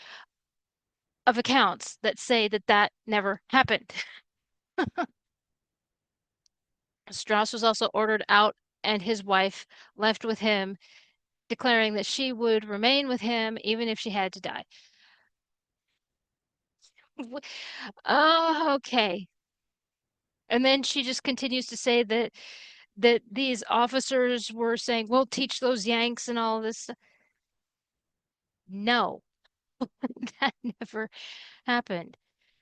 of accounts that say that that never happened. Strauss was also ordered out and his wife left with him, declaring that she would remain with him even if she had to die. Oh, okay. And then she just continues to say that these officers were saying, "We'll teach those Yanks and all this." No, that never happened.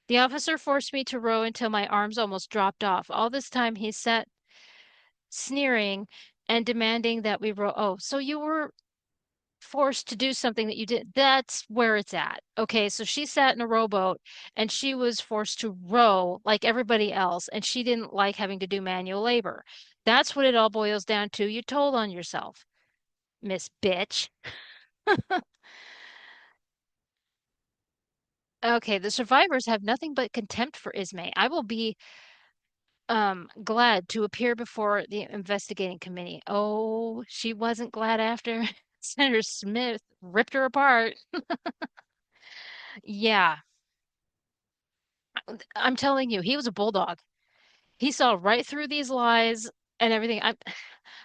The officer forced me to row until my arms almost dropped off. All this time he sat sneering and demanding that we row. Oh, so you were forced to do something that you did. That's where it's at. Okay, so she sat in a rowboat and she was forced to row like everybody else, and she didn't like having to do manual labor. That's what it all boils down to. You told on yourself, Miss Bitch. Okay, the survivors have nothing but contempt for Ismay. I will be glad to appear before the investigating committee. Oh, she wasn't glad after Senator Smith ripped her apart. Yeah, I'm telling you, he was a bulldog. He saw right through these lies and everything.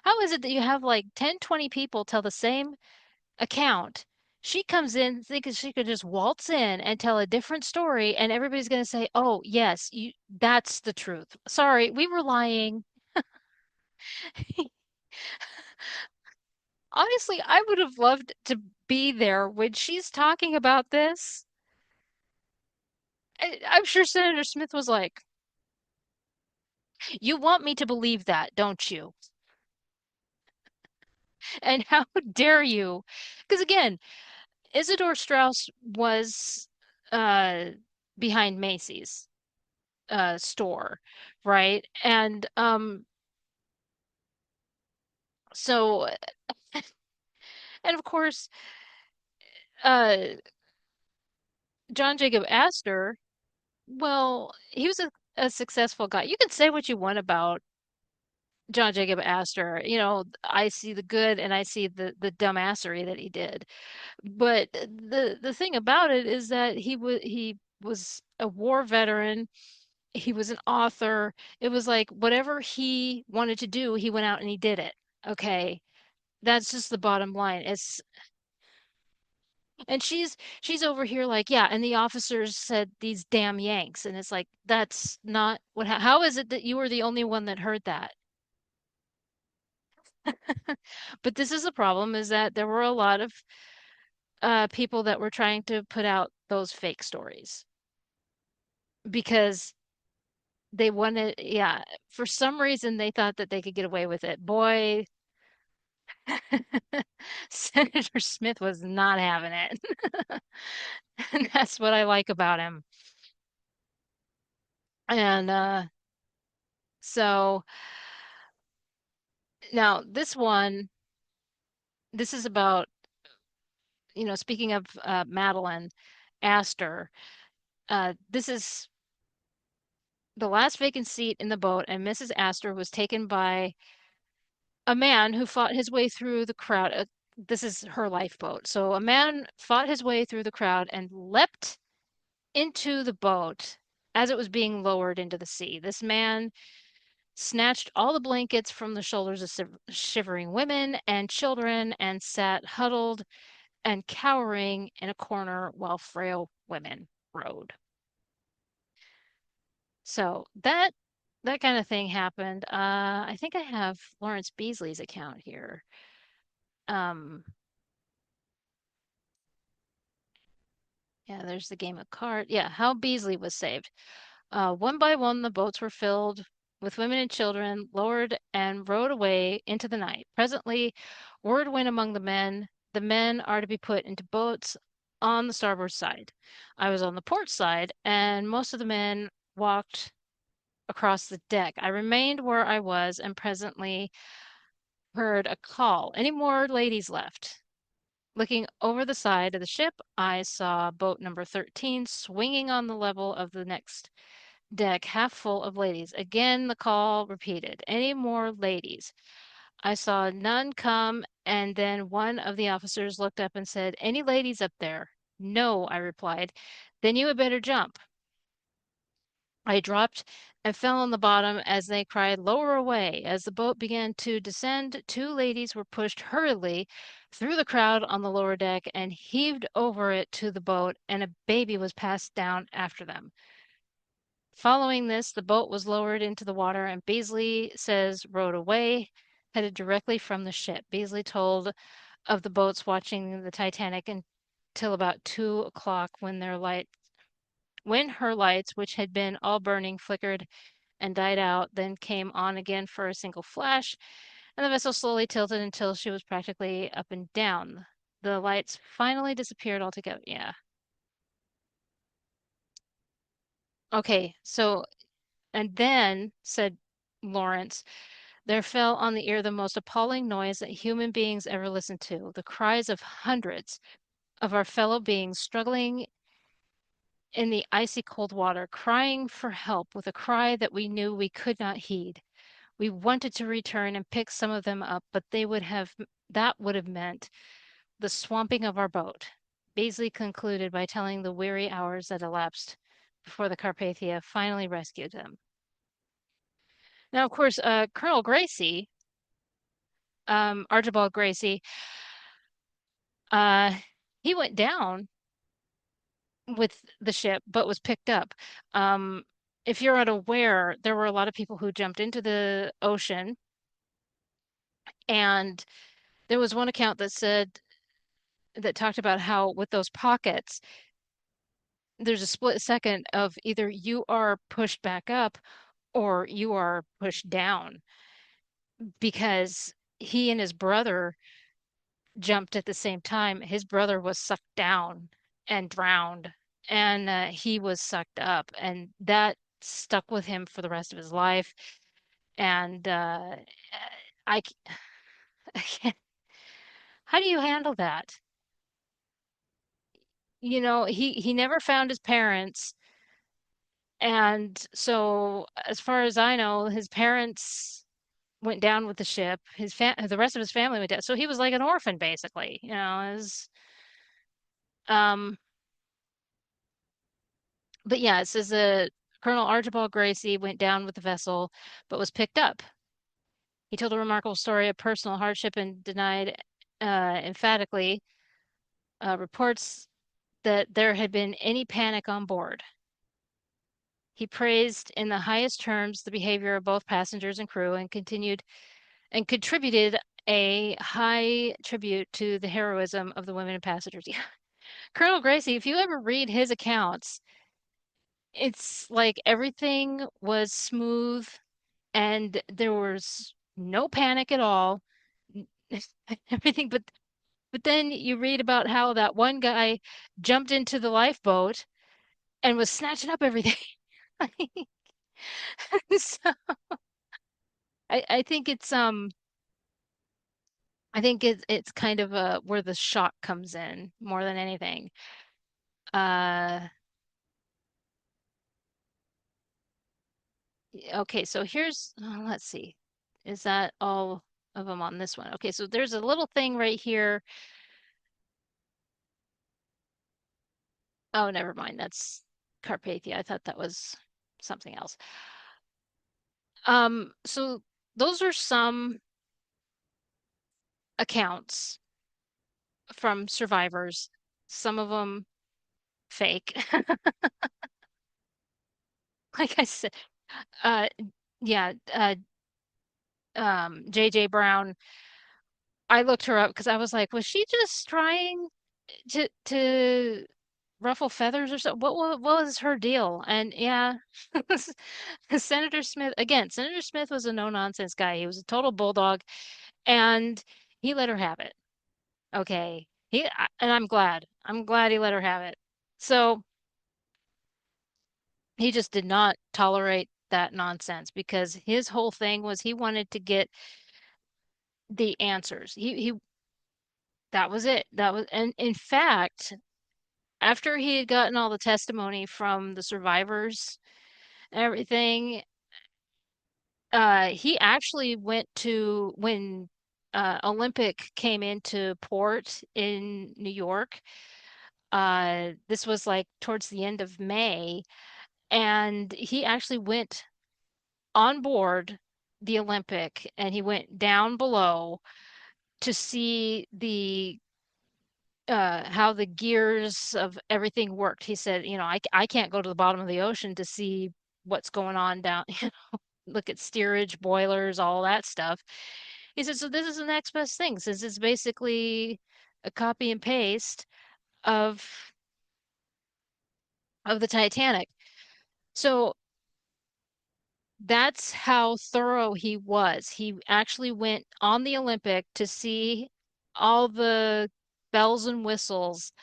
How is it that you have like 10, 20 people tell the same account? She comes in thinking she could just waltz in and tell a different story, and everybody's going to say, "Oh, yes, that's the truth." Sorry, we were lying. Honestly, I would have loved to be there when she's talking about this. I'm sure Senator Smith was like, "You want me to believe that, don't you?" And how dare you? Because again, Isidore Strauss was uh behind Macy's store, right? And so and of course uh John Jacob Astor, well, he was a successful guy. You can say what you want about John Jacob Astor. You know, I see the good and I see the dumbassery that he did. But the thing about it is that he was a war veteran. He was an author. It was like whatever he wanted to do, he went out and he did it. Okay. That's just the bottom line. It's and she's over here like, yeah, and the officers said these damn Yanks, and it's like that's not what how is it that you were the only one that heard that? But this is the problem is that there were a lot of people that were trying to put out those fake stories because they wanted, yeah, for some reason they thought that they could get away with it. Boy, Senator Smith was not having it. And that's what I like about him. And so now this one, this is about, speaking of Madeline Astor, This is the last vacant seat in the boat, and Mrs. Astor was taken by a man who fought his way through the crowd. This is her lifeboat. So a man fought his way through the crowd and leapt into the boat as it was being lowered into the sea. This man snatched all the blankets from the shoulders of shivering women and children and sat huddled and cowering in a corner while frail women rowed. So that kind of thing happened. I think I have Lawrence Beasley's account here. Um, yeah, there's the game of cards. Yeah, how Beasley was saved. One by one, the boats were filled with women and children, lowered and rowed away into the night. Presently, word went among the men are to be put into boats on the starboard side. I was on the port side, and most of the men walked across the deck. I remained where I was and presently heard a call. Any more ladies left? Looking over the side of the ship, I saw boat number 13 swinging on the level of the next deck, half full of ladies. Again, the call repeated. Any more ladies? I saw none come, and then one of the officers looked up and said, Any ladies up there? No, I replied. Then you had better jump. I dropped and fell on the bottom as they cried, Lower away. As the boat began to descend, two ladies were pushed hurriedly through the crowd on the lower deck and heaved over it to the boat, and a baby was passed down after them. Following this, the boat was lowered into the water, and Beasley says rowed away, headed directly from the ship. Beasley told of the boats watching the Titanic until about 2 o'clock when her lights, which had been all burning, flickered and died out, then came on again for a single flash, and the vessel slowly tilted until she was practically up and down. The lights finally disappeared altogether. Yeah. Okay, so, and then, said Lawrence, there fell on the ear the most appalling noise that human beings ever listened to, the cries of hundreds of our fellow beings struggling in the icy cold water, crying for help with a cry that we knew we could not heed. We wanted to return and pick some of them up, but that would have meant the swamping of our boat. Beasley concluded by telling the weary hours that elapsed before the Carpathia finally rescued them. Now, of course, Colonel Gracie, Archibald Gracie, uh, he went down with the ship, but was picked up. Um, if you're unaware, there were a lot of people who jumped into the ocean, and there was one account that talked about how with those pockets, there's a split second of either you are pushed back up or you are pushed down because he and his brother jumped at the same time. His brother was sucked down and drowned, and he was sucked up, and that stuck with him for the rest of his life. And I, I can't, how do you handle that? You know, he never found his parents, and so as far as I know, his parents went down with the ship. The rest of his family went down. So he was like an orphan basically, you know, um but yeah, it says Colonel Archibald Gracie went down with the vessel but was picked up. He told a remarkable story of personal hardship and denied emphatically reports that there had been any panic on board. He praised in the highest terms the behavior of both passengers and crew and contributed a high tribute to the heroism of the women and passengers. Colonel Gracie, if you ever read his accounts, it's like everything was smooth and there was no panic at all. Everything, but then you read about how that one guy jumped into the lifeboat and was snatching up everything. So I think it's kind of where the shock comes in more than anything. Uh Okay, so here's, let's see. Is that all of them on this one? Okay, so there's a little thing right here. Oh, never mind. That's Carpathia. I thought that was something else. So those are some accounts from survivors, some of them fake. Like I said, uh, yeah, JJ Brown, I looked her up because I was like, was she just trying to ruffle feathers or something? What was her deal? And yeah, Senator Smith, again, Senator Smith was a no-nonsense guy. He was a total bulldog, and he let her have it. Okay. And I'm glad. I'm glad he let her have it. So he just did not tolerate that nonsense because his whole thing was he wanted to get the answers. He that was it. That was, and in fact, after he had gotten all the testimony from the survivors and everything, he actually went to when Olympic came into port in New York. This was like towards the end of May, and he actually went on board the Olympic and he went down below to see the how the gears of everything worked. He said, you know, I can't go to the bottom of the ocean to see what's going on down, look at steerage, boilers, all that stuff. He said, so this is the next best thing since it's basically a copy and paste of the Titanic. So that's how thorough he was. He actually went on the Olympic to see all the bells and whistles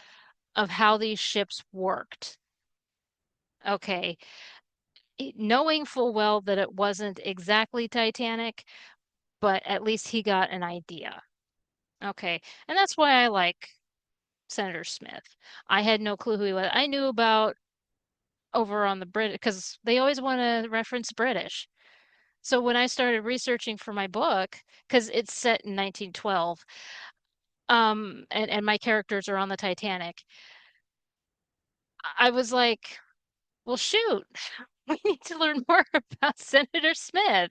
of how these ships worked. Okay. Knowing full well that it wasn't exactly Titanic, but at least he got an idea. Okay. And that's why I like Senator Smith. I had no clue who he was. I knew about over on the Brit because they always want to reference British. So when I started researching for my book, because it's set in 1912, and my characters are on the Titanic, I was like, well, shoot, we need to learn more about Senator Smith.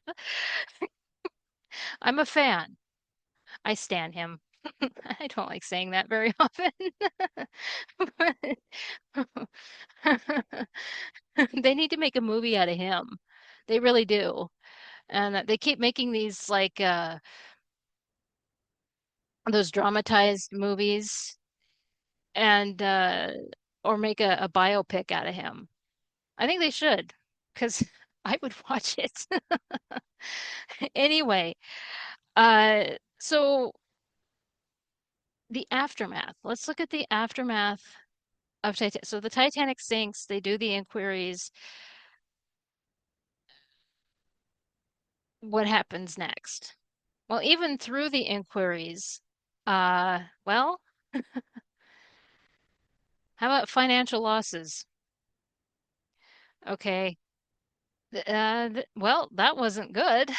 I'm a fan. I stan him. I don't like saying that very often. But they need to make a movie out of him. They really do. And they keep making these like those dramatized movies and or make a biopic out of him. I think they should because I would watch it. Anyway, so the aftermath. Let's look at the aftermath of Titanic. So the Titanic sinks, they do the inquiries. What happens next? Well, even through the inquiries, well, how about financial losses? Okay. Well, that wasn't good.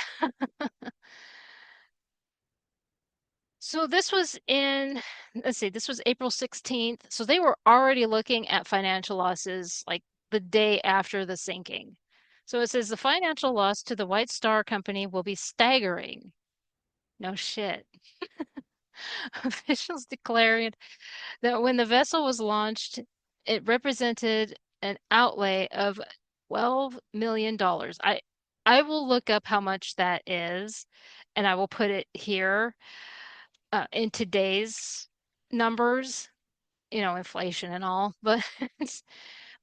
So this was in, let's see, this was April 16th. So they were already looking at financial losses like the day after the sinking. So it says the financial loss to the White Star Company will be staggering. No shit. Officials declared that when the vessel was launched, it represented an outlay of $12 million. I will look up how much that is and I will put it here in today's numbers, you know, inflation and all, but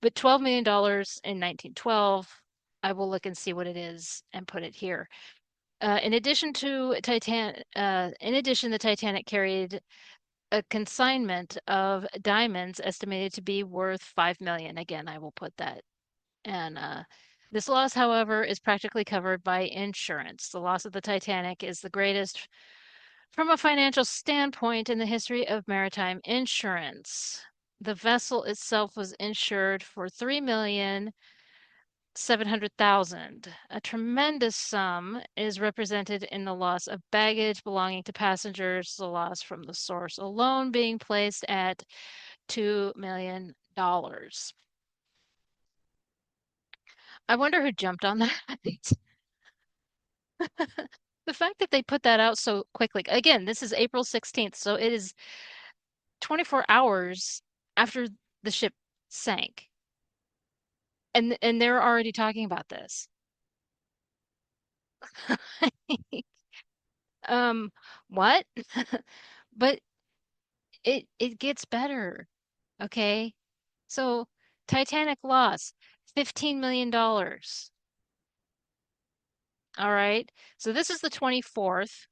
but $12 million in 1912, I will look and see what it is and put it here. In addition, the Titanic carried a consignment of diamonds estimated to be worth 5 million. Again, I will put that. And this loss, however, is practically covered by insurance. The loss of the Titanic is the greatest from a financial standpoint in the history of maritime insurance. The vessel itself was insured for 3 million 700,000. A tremendous sum is represented in the loss of baggage belonging to passengers, the loss from the source alone being placed at $2 million. I wonder who jumped on that. The fact that they put that out so quickly. Again, this is April 16th, so it is 24 hours after the ship sank. And they're already talking about this. Um, what? But it gets better, okay? So Titanic loss, $15 million. All right. So this is the 24th.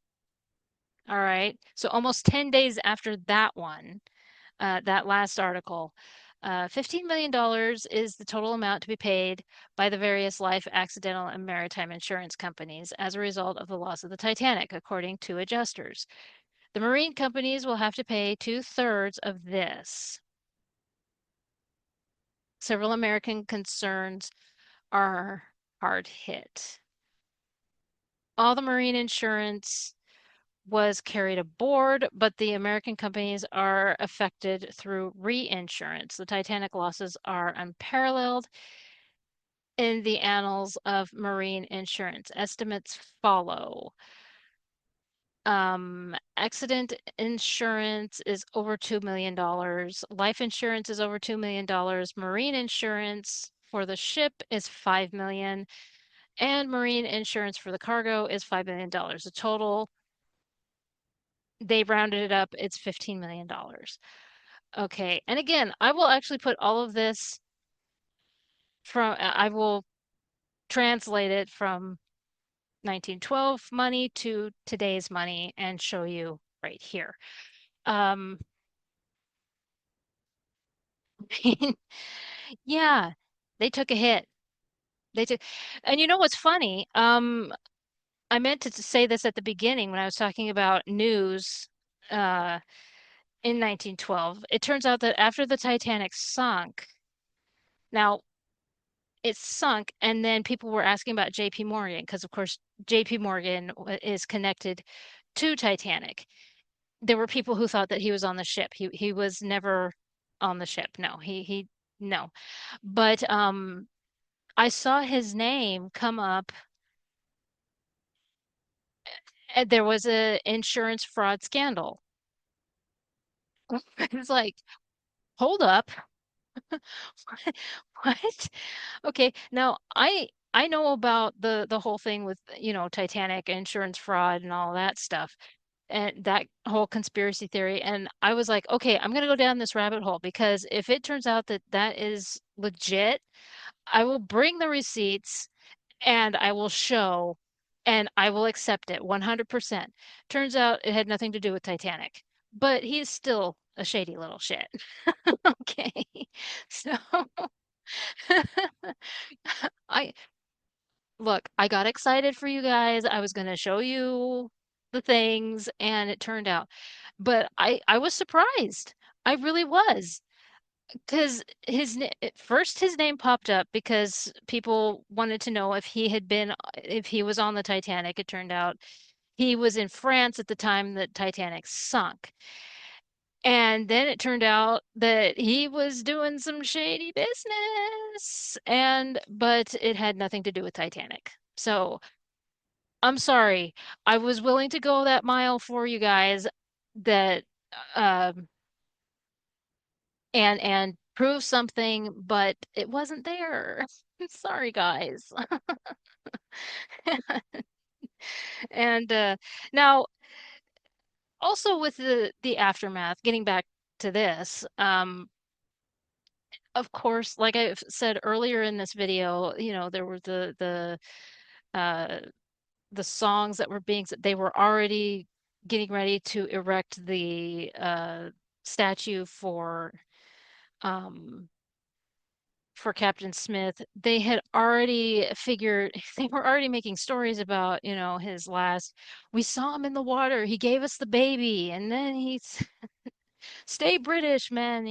All right. So almost 10 days after that one, that last article. $15 million is the total amount to be paid by the various life, accidental, and maritime insurance companies as a result of the loss of the Titanic, according to adjusters. The marine companies will have to pay two-thirds of this. Several American concerns are hard hit. All the marine insurance was carried aboard, but the American companies are affected through reinsurance. The Titanic losses are unparalleled in the annals of marine insurance. Estimates follow. Accident insurance is over $2 million. Life insurance is over $2 million. Marine insurance for the ship is $5 million. And marine insurance for the cargo is $5 million. The total, they rounded it up, it's $15 million. Okay. And again, I will actually put all of this I will translate it from 1912 money to today's money and show you right here. Um, yeah, they took a hit. They took, and you know what's funny? I meant to say this at the beginning when I was talking about news, uh, in 1912. It turns out that after the Titanic sunk, now it sunk, and then people were asking about JP Morgan because, of course, JP Morgan is connected to Titanic. There were people who thought that he was on the ship. He was never on the ship. No, he no. But I saw his name come up. And there was a insurance fraud scandal. It's like, hold up. What? Okay, now I know about the whole thing with, Titanic insurance fraud and all that stuff and that whole conspiracy theory. And I was like, okay, I'm gonna go down this rabbit hole because if it turns out that that is legit, I will bring the receipts and I will show and I will accept it 100%. Turns out it had nothing to do with Titanic, but he's still a shady little shit. Okay. So I look, I got excited for you guys. I was going to show you the things and it turned out. But I was surprised. I really was. Because at first his name popped up because people wanted to know if if he was on the Titanic. It turned out he was in France at the time that Titanic sunk. And then it turned out that he was doing some shady business but it had nothing to do with Titanic. So I'm sorry. I was willing to go that mile for you guys that um and prove something, but it wasn't there. Sorry, guys. And now also with the aftermath, getting back to this, of course, like I've said earlier in this video, there were uh the songs that were they were already getting ready to erect the statue um for Captain Smith. They had already figured, they were already making stories about, his last, we saw him in the water, he gave us the baby, and then he's stay British, man,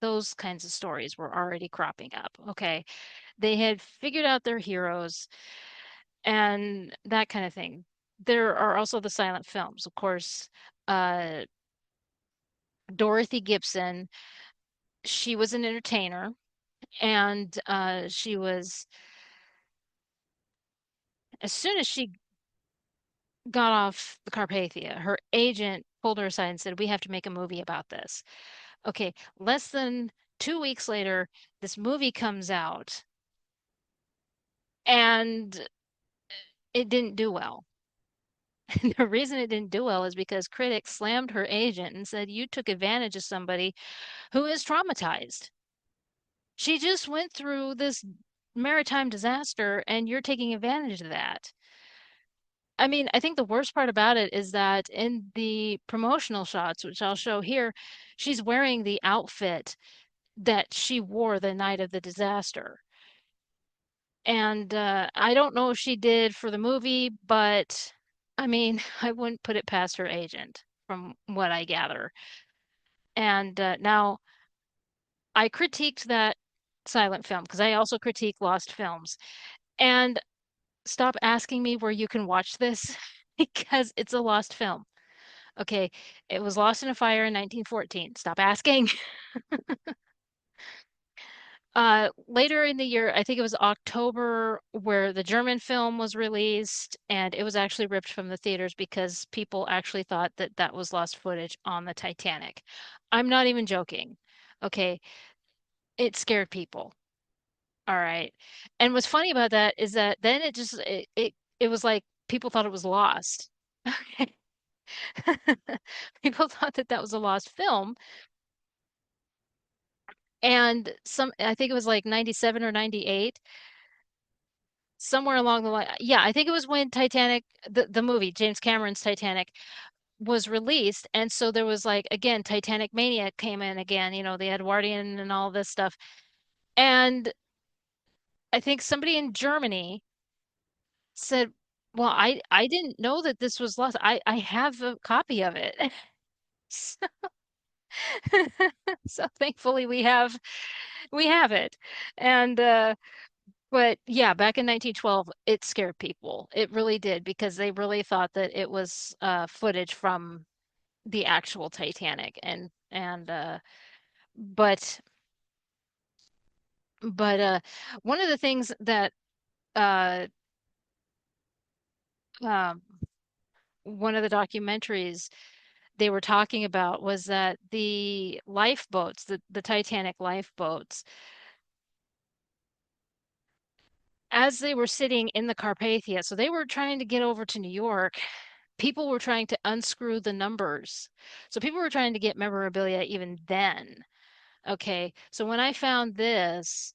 those kinds of stories were already cropping up. Okay. They had figured out their heroes and that kind of thing. There are also the silent films, of course. Uh, Dorothy Gibson, she was an entertainer, and she was, as soon as she got off the Carpathia, her agent pulled her aside and said, "We have to make a movie about this." Okay, less than 2 weeks later, this movie comes out, and it didn't do well. And the reason it didn't do well is because critics slammed her agent and said, "You took advantage of somebody who is traumatized. She just went through this maritime disaster, and you're taking advantage of that." I mean, I think the worst part about it is that in the promotional shots, which I'll show here, she's wearing the outfit that she wore the night of the disaster. And I don't know if she did for the movie, but I mean, I wouldn't put it past her agent from what I gather. And now I critiqued that silent film because I also critique lost films. And stop asking me where you can watch this because it's a lost film. Okay, it was lost in a fire in 1914. Stop asking. Later in the year, I think it was October, where the German film was released, and it was actually ripped from the theaters because people actually thought that that was lost footage on the Titanic. I'm not even joking. Okay, it scared people. All right. And what's funny about that is that then it was like people thought it was lost. Okay. People thought that that was a lost film. And I think it was like 97 or 98, somewhere along the line. Yeah, I think it was when Titanic, the movie, James Cameron's Titanic, was released. And so there was like, again, Titanic mania came in again, the Edwardian and all this stuff. And I think somebody in Germany said, "Well, I didn't know that this was lost. I have a copy of it." So, so thankfully we have it. And but yeah, back in 1912, it scared people. It really did because they really thought that it was footage from the actual Titanic. And but but one of the things that uh um one of the documentaries they were talking about was that the lifeboats, the Titanic lifeboats, as they were sitting in the Carpathia, so they were trying to get over to New York, people were trying to unscrew the numbers. So people were trying to get memorabilia even then. Okay, so when I found this,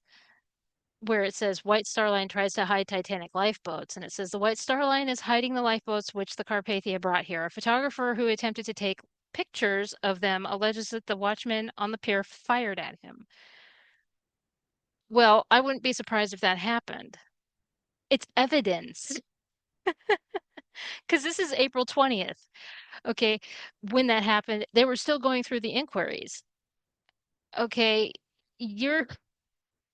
where it says White Star Line tries to hide Titanic lifeboats, and it says the White Star Line is hiding the lifeboats which the Carpathia brought here. A photographer who attempted to take pictures of them alleges that the watchman on the pier fired at him. Well, I wouldn't be surprised if that happened. It's evidence because this is April 20th. Okay, when that happened, they were still going through the inquiries. Okay, you're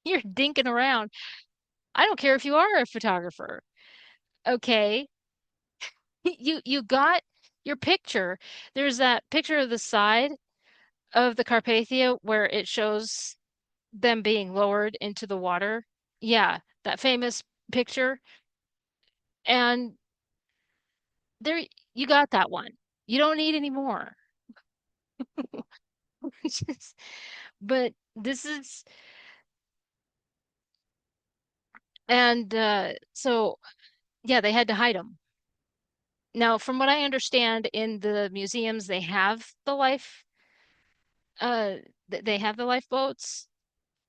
you're dinking around. I don't care if you are a photographer. Okay, you got your picture. There's that picture of the side of the Carpathia where it shows them being lowered into the water. Yeah, that famous picture. And there you got that one. You don't need any more. Just- But this is and so yeah, they had to hide them. Now, from what I understand, in the museums they have the uh they have the lifeboats.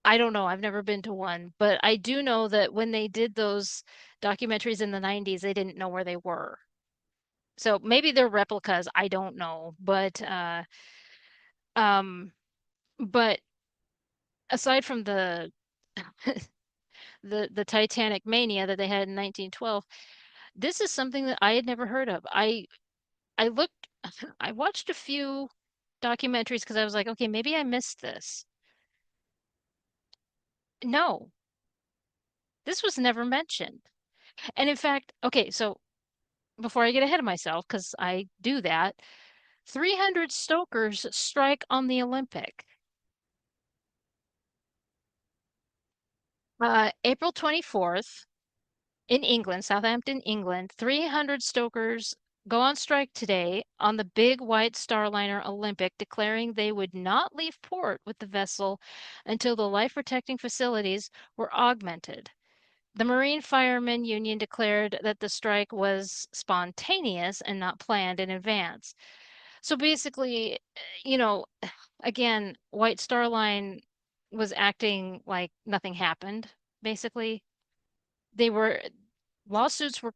I don't know. I've never been to one, but I do know that when they did those documentaries in the 90s, they didn't know where they were. So maybe they're replicas. I don't know. Um, but aside from the Titanic mania that they had in 1912, this is something that I had never heard of. I looked, I watched a few documentaries because I was like, okay, maybe I missed this. No. This was never mentioned. And in fact, okay, so before I get ahead of myself, because I do that, 300 stokers strike on the Olympic. April 24th in England, Southampton, England, 300 stokers go on strike today on the big white Star Liner Olympic, declaring they would not leave port with the vessel until the life protecting facilities were augmented. The Marine Firemen Union declared that the strike was spontaneous and not planned in advance. So basically, you know, again, White Star Line was acting like nothing happened, basically. They were Lawsuits were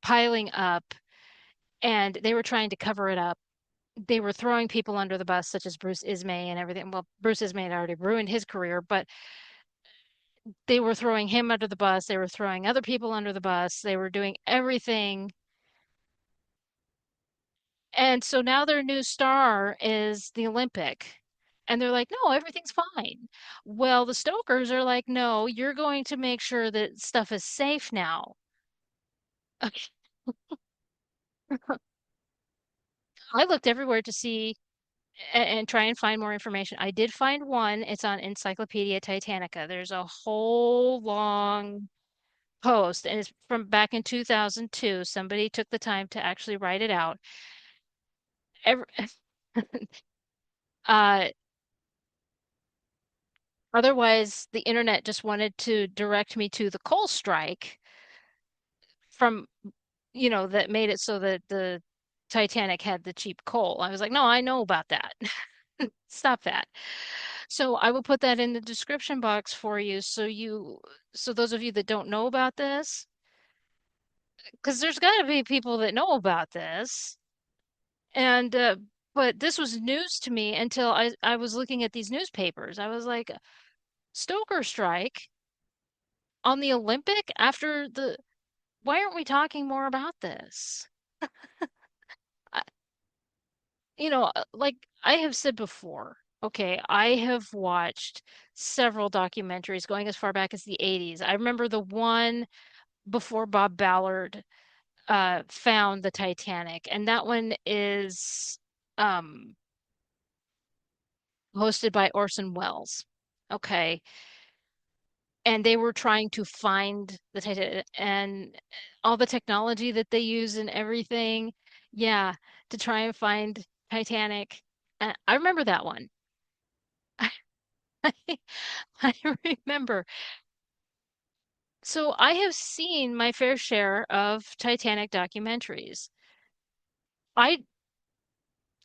piling up and they were trying to cover it up. They were throwing people under the bus, such as Bruce Ismay and everything. Well, Bruce Ismay had already ruined his career, but they were throwing him under the bus. They were throwing other people under the bus. They were doing everything. And so now their new star is the Olympic. And they're like, no, everything's fine. Well, the Stokers are like, no, you're going to make sure that stuff is safe now. I looked everywhere to see and try and find more information. I did find one. It's on Encyclopedia Titanica. There's a whole long post, and it's from back in 2002. Somebody took the time to actually write it out. Every, uh, otherwise, the internet just wanted to direct me to the coal strike from, that made it so that the Titanic had the cheap coal. I was like, no, I know about that. Stop that. So I will put that in the description box for you so those of you that don't know about this, because there's got to be people that know about this. And but this was news to me until I was looking at these newspapers. I was like, Stoker strike on the Olympic after the why aren't we talking more about this? I, like I have said before, okay, I have watched several documentaries going as far back as the 80s. I remember the one before Bob Ballard found the Titanic, and that one is um, hosted by Orson Welles. Okay, and they were trying to find the Titanic and all the technology that they use and everything. Yeah, to try and find Titanic. I remember that one. I, I remember. So I have seen my fair share of Titanic documentaries. I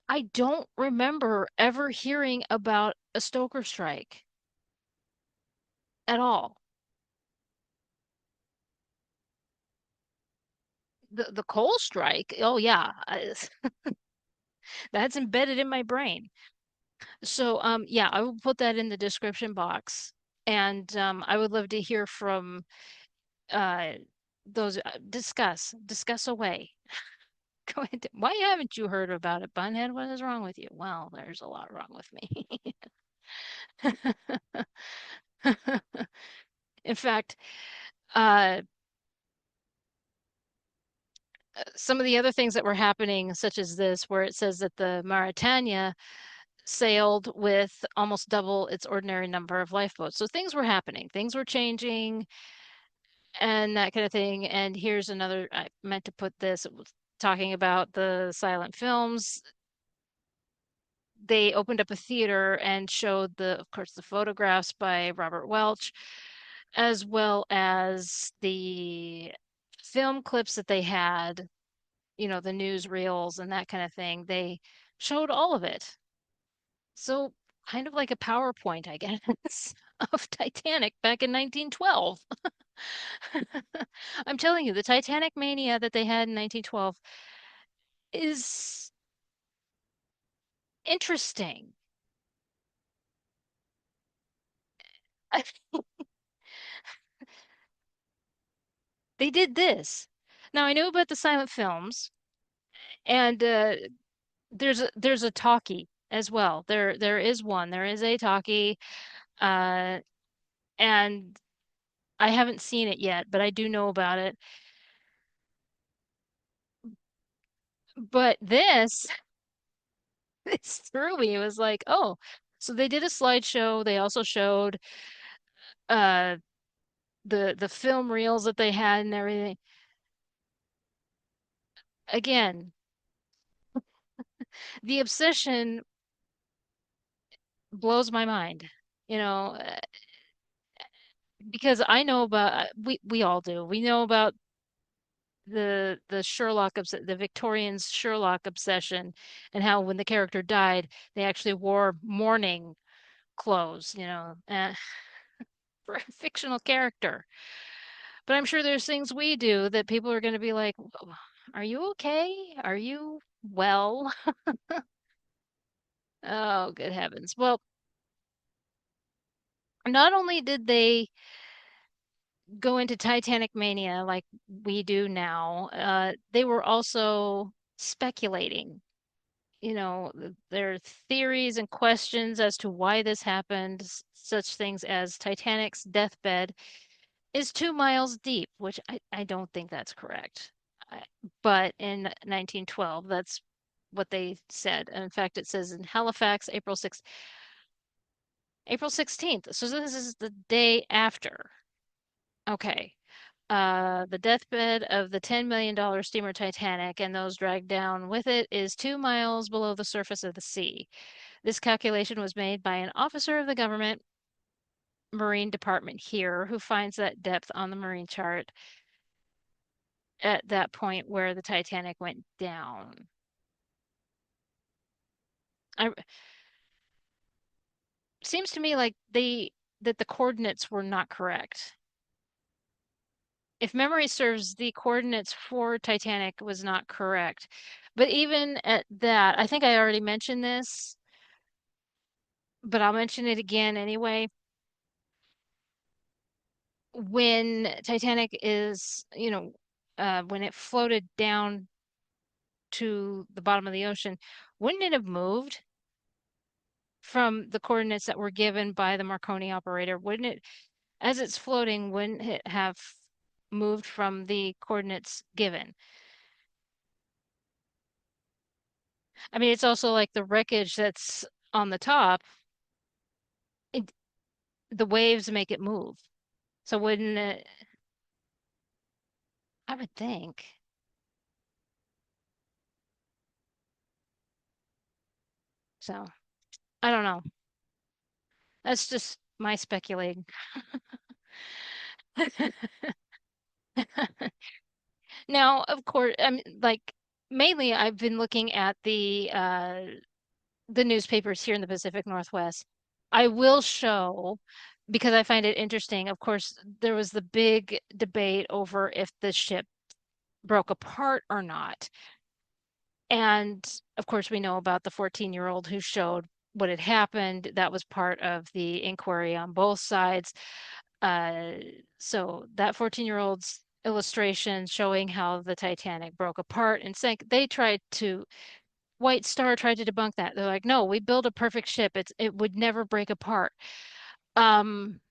I don't remember ever hearing about a Stoker strike at all. The coal strike, oh yeah, that's embedded in my brain. So yeah, I will put that in the description box, and I would love to hear from uh those discuss away. Go ahead. Why haven't you heard about it, Bunhead? What is wrong with you? Well, there's a lot wrong with me. In fact, uh, some of the other things that were happening, such as this, where it says that the Mauritania sailed with almost double its ordinary number of lifeboats. So things were happening, things were changing, and that kind of thing. And here's another, I meant to put this, it was talking about the silent films. They opened up a theater and showed of course, the photographs by Robert Welch, as well as the film clips that they had, the newsreels and that kind of thing. They showed all of it. So kind of like a PowerPoint, I guess, of Titanic back in 1912. I'm telling you, the Titanic mania that they had in 1912 is interesting. They did this. Now I know about the silent films, and there's a talkie as well. There is one. There is a talkie, uh, and I haven't seen it yet, but I do know about it. But this, this threw me. It was like, oh, so they did a slideshow. They also showed uh the film reels that they had and everything. Again, the obsession blows my mind. You know, because I know about we all do. We know about the Sherlock the Victorians Sherlock obsession and how when the character died, they actually wore mourning clothes, for a fictional character. But I'm sure there's things we do that people are going to be like, "Are you okay? Are you well?" Oh, good heavens. Well, not only did they go into Titanic mania like we do now, they were also speculating. There are theories and questions as to why this happened, such things as Titanic's deathbed is 2 miles deep, which I don't think that's correct. I, but in 1912, that's what they said. And in fact, it says in Halifax, April 16th. So this is the day after. Okay. The deathbed of the $10 million steamer Titanic and those dragged down with it is 2 miles below the surface of the sea. This calculation was made by an officer of the government Marine Department here who finds that depth on the marine chart at that point where the Titanic went down. I seems to me like the coordinates were not correct. If memory serves, the coordinates for Titanic was not correct. But even at that, I think I already mentioned this, but I'll mention it again anyway. When Titanic is, when it floated down to the bottom of the ocean, wouldn't it have moved from the coordinates that were given by the Marconi operator? Wouldn't it, as it's floating, wouldn't it have moved from the coordinates given? I mean, it's also like the wreckage that's on the top, it, the waves make it move. So wouldn't it, I would think. So I don't know. That's just my speculating. Now, of course, I mean, like mainly I've been looking at the newspapers here in the Pacific Northwest. I will show because I find it interesting. Of course, there was the big debate over if the ship broke apart or not. And of course, we know about the 14-year-old who showed what had happened. That was part of the inquiry on both sides. Uh, so that 14-year-old's illustration showing how the Titanic broke apart and sank, White Star tried to debunk that. They're like, no, we built a perfect ship. It would never break apart. Um,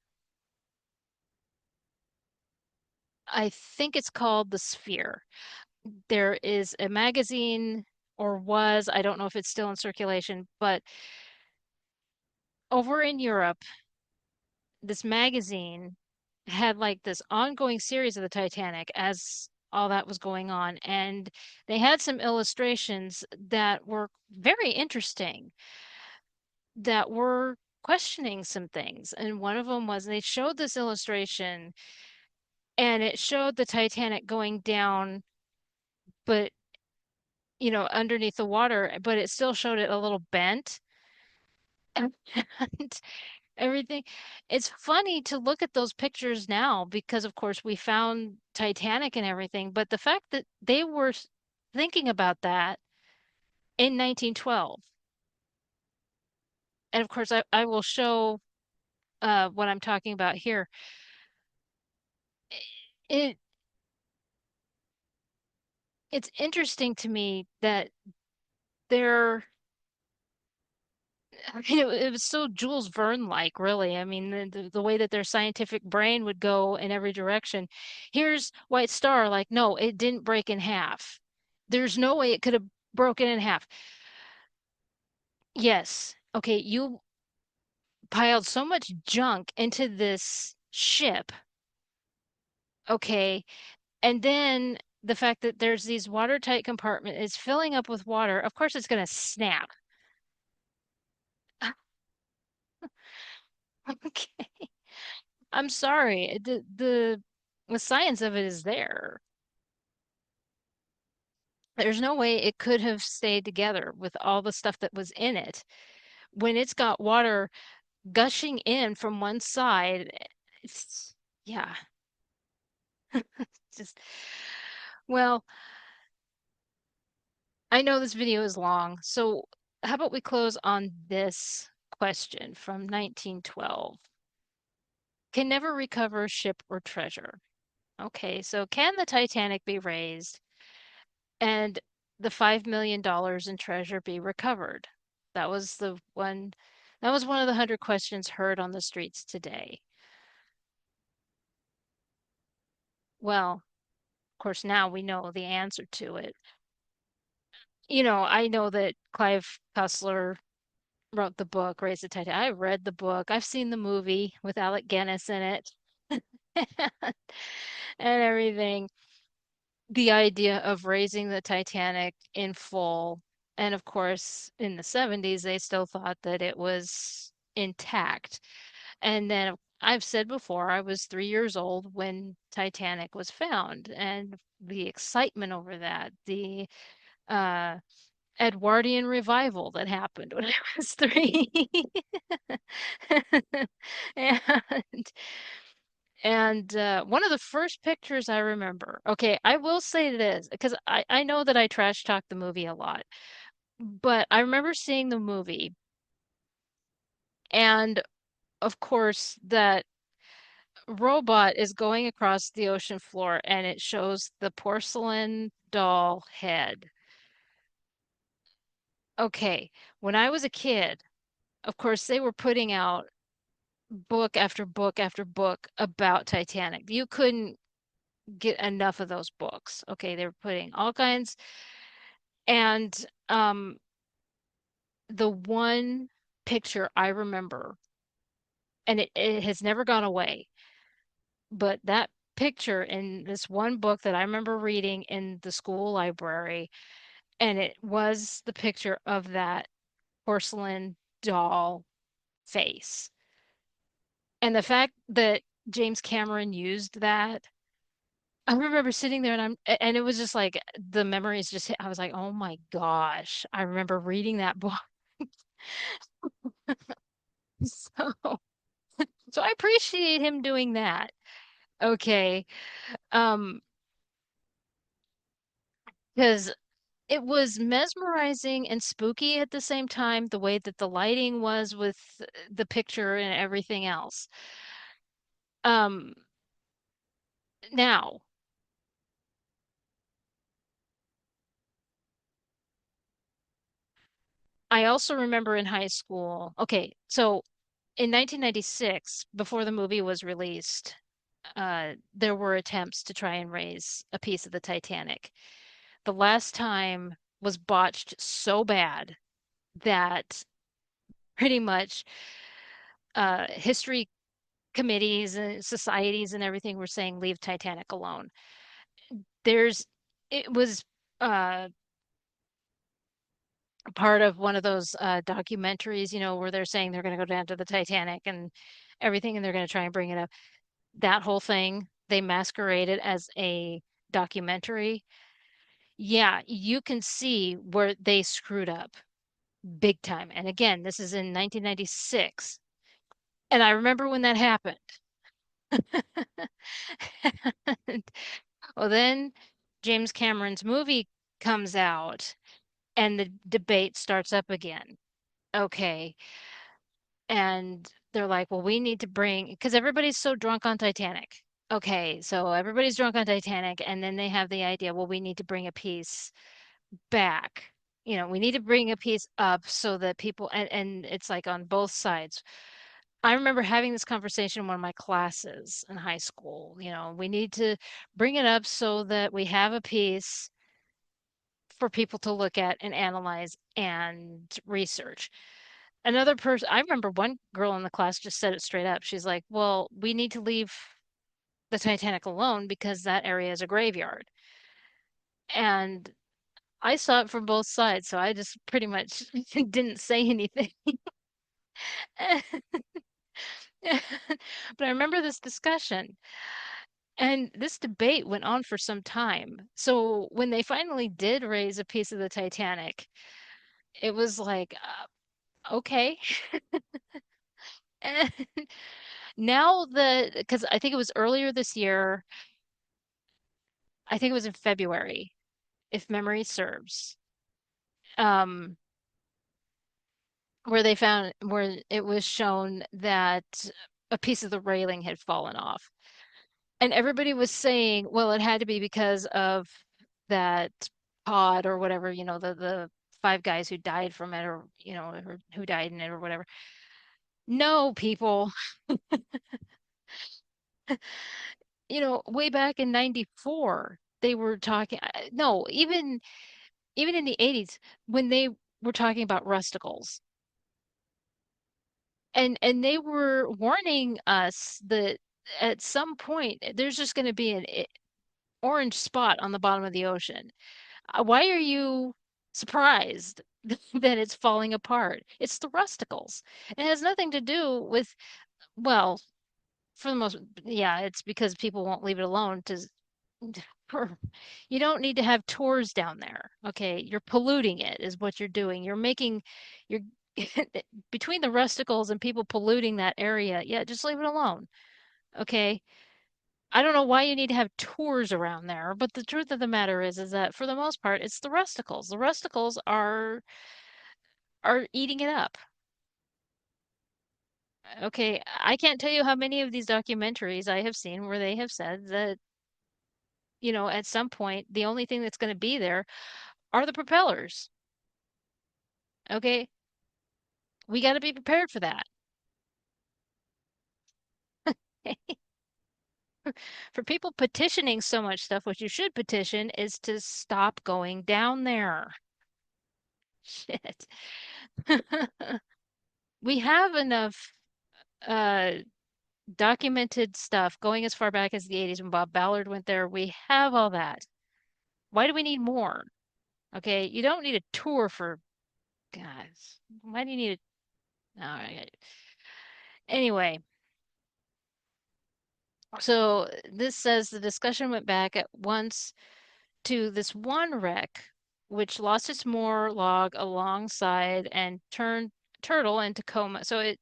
I think it's called The Sphere. There is a magazine or was, I don't know if it's still in circulation, but over in Europe, this magazine had like this ongoing series of the Titanic as all that was going on. And they had some illustrations that were very interesting, that were questioning some things. And one of them was they showed this illustration and it showed the Titanic going down, but underneath the water, but it still showed it a little bent and everything. It's funny to look at those pictures now because, of course, we found Titanic and everything, but the fact that they were thinking about that in 1912, and of course, I will show what I'm talking about here. It it's interesting to me that they're I mean, it was so Jules Verne-like, really. I mean, the way that their scientific brain would go in every direction. Here's White Star, like, no, it didn't break in half. There's no way it could have broken in half. Yes. Okay, you piled so much junk into this ship. Okay. And then the fact that there's these watertight compartment is filling up with water. Of course, it's going to snap. Okay. I'm sorry. The science of it is there. There's no way it could have stayed together with all the stuff that was in it. When it's got water gushing in from one side, it's, yeah, just, well, I know this video is long, so how about we close on this question from 1912? Can never recover ship or treasure. Okay, so can the Titanic be raised and the $5 million in treasure be recovered? That was the one, that was one of the 100 questions heard on the streets today. Well, of course, now we know the answer to it. I know that Clive Cussler wrote the book, Raise the Titanic. I read the book. I've seen the movie with Alec Guinness in it and everything. The idea of raising the Titanic in full. And of course, in the 70s, they still thought that it was intact. And then I've said before, I was 3 years old when Titanic was found, and the excitement over that, the uh, Edwardian revival that happened when I was three. And one of the first pictures I remember, okay, I will say this because I know that I trash talk the movie a lot, but I remember seeing the movie, and of course, that robot is going across the ocean floor and it shows the porcelain doll head. Okay, when I was a kid, of course, they were putting out book after book after book about Titanic. You couldn't get enough of those books. Okay, they were putting all kinds. And the one picture I remember, and it has never gone away, but that picture in this one book that I remember reading in the school library, and it was the picture of that porcelain doll face. And the fact that James Cameron used that, I remember sitting there and it was just like the memories just hit. I was like, oh my gosh, I remember reading that book. So, so I appreciate him doing that. Okay. Um, because it was mesmerizing and spooky at the same time, the way that the lighting was with the picture and everything else. Um, now, I also remember in high school, okay, so in 1996, before the movie was released, there were attempts to try and raise a piece of the Titanic. The last time was botched so bad that pretty much history committees and societies and everything were saying leave Titanic alone. There's it was uh part of one of those documentaries, where they're saying they're going to go down to the Titanic and everything and they're going to try and bring it up. That whole thing, they masquerade it as a documentary. Yeah, you can see where they screwed up big time. And again, this is in 1996. And I remember when that happened. And, well, then James Cameron's movie comes out and the debate starts up again. Okay. And they're like, well, we need to bring, because everybody's so drunk on Titanic. Okay. So everybody's drunk on Titanic. And then they have the idea, well, we need to bring a piece back. we need to bring a piece up so that people, and it's like on both sides. I remember having this conversation in one of my classes in high school. We need to bring it up so that we have a piece for people to look at and analyze and research. Another person, I remember one girl in the class just said it straight up. She's like, well, we need to leave the Titanic alone because that area is a graveyard. And I saw it from both sides, so I just pretty much didn't say anything. But I remember this discussion, and this debate went on for some time. So when they finally did raise a piece of the Titanic, it was like, okay. And now that, because I think it was earlier this year, I think it was in February, if memory serves, um, where it was shown that a piece of the railing had fallen off. And everybody was saying, well, it had to be because of that pod or whatever, the five guys who died from it or, or who died in it or whatever. No, people, way back in 94, they were talking, no, even in the 80s when they were talking about rusticles. And they were warning us that at some point there's just going to be an orange spot on the bottom of the ocean. Why are you surprised that it's falling apart? It's the rusticles. It has nothing to do with, well, for the most, yeah, it's because people won't leave it alone to, for, you don't need to have tours down there. Okay. You're polluting it, is what you're doing. You're, between the rusticles and people polluting that area, yeah, just leave it alone. Okay. I don't know why you need to have tours around there, but the truth of the matter is that for the most part, it's the rusticles. The rusticles are eating it up. Okay, I can't tell you how many of these documentaries I have seen where they have said that, at some point, the only thing that's going to be there are the propellers. Okay, we got to be prepared for that. For people petitioning so much stuff, what you should petition is to stop going down there. Shit. We have enough uh documented stuff going as far back as the 80s when Bob Ballard went there. We have all that. Why do we need more? Okay, you don't need a tour for guys. Why do you need a all right. Anyway, so this says the discussion went back at once to this one wreck, which lost its moor log alongside and turned turtle in Tacoma. So it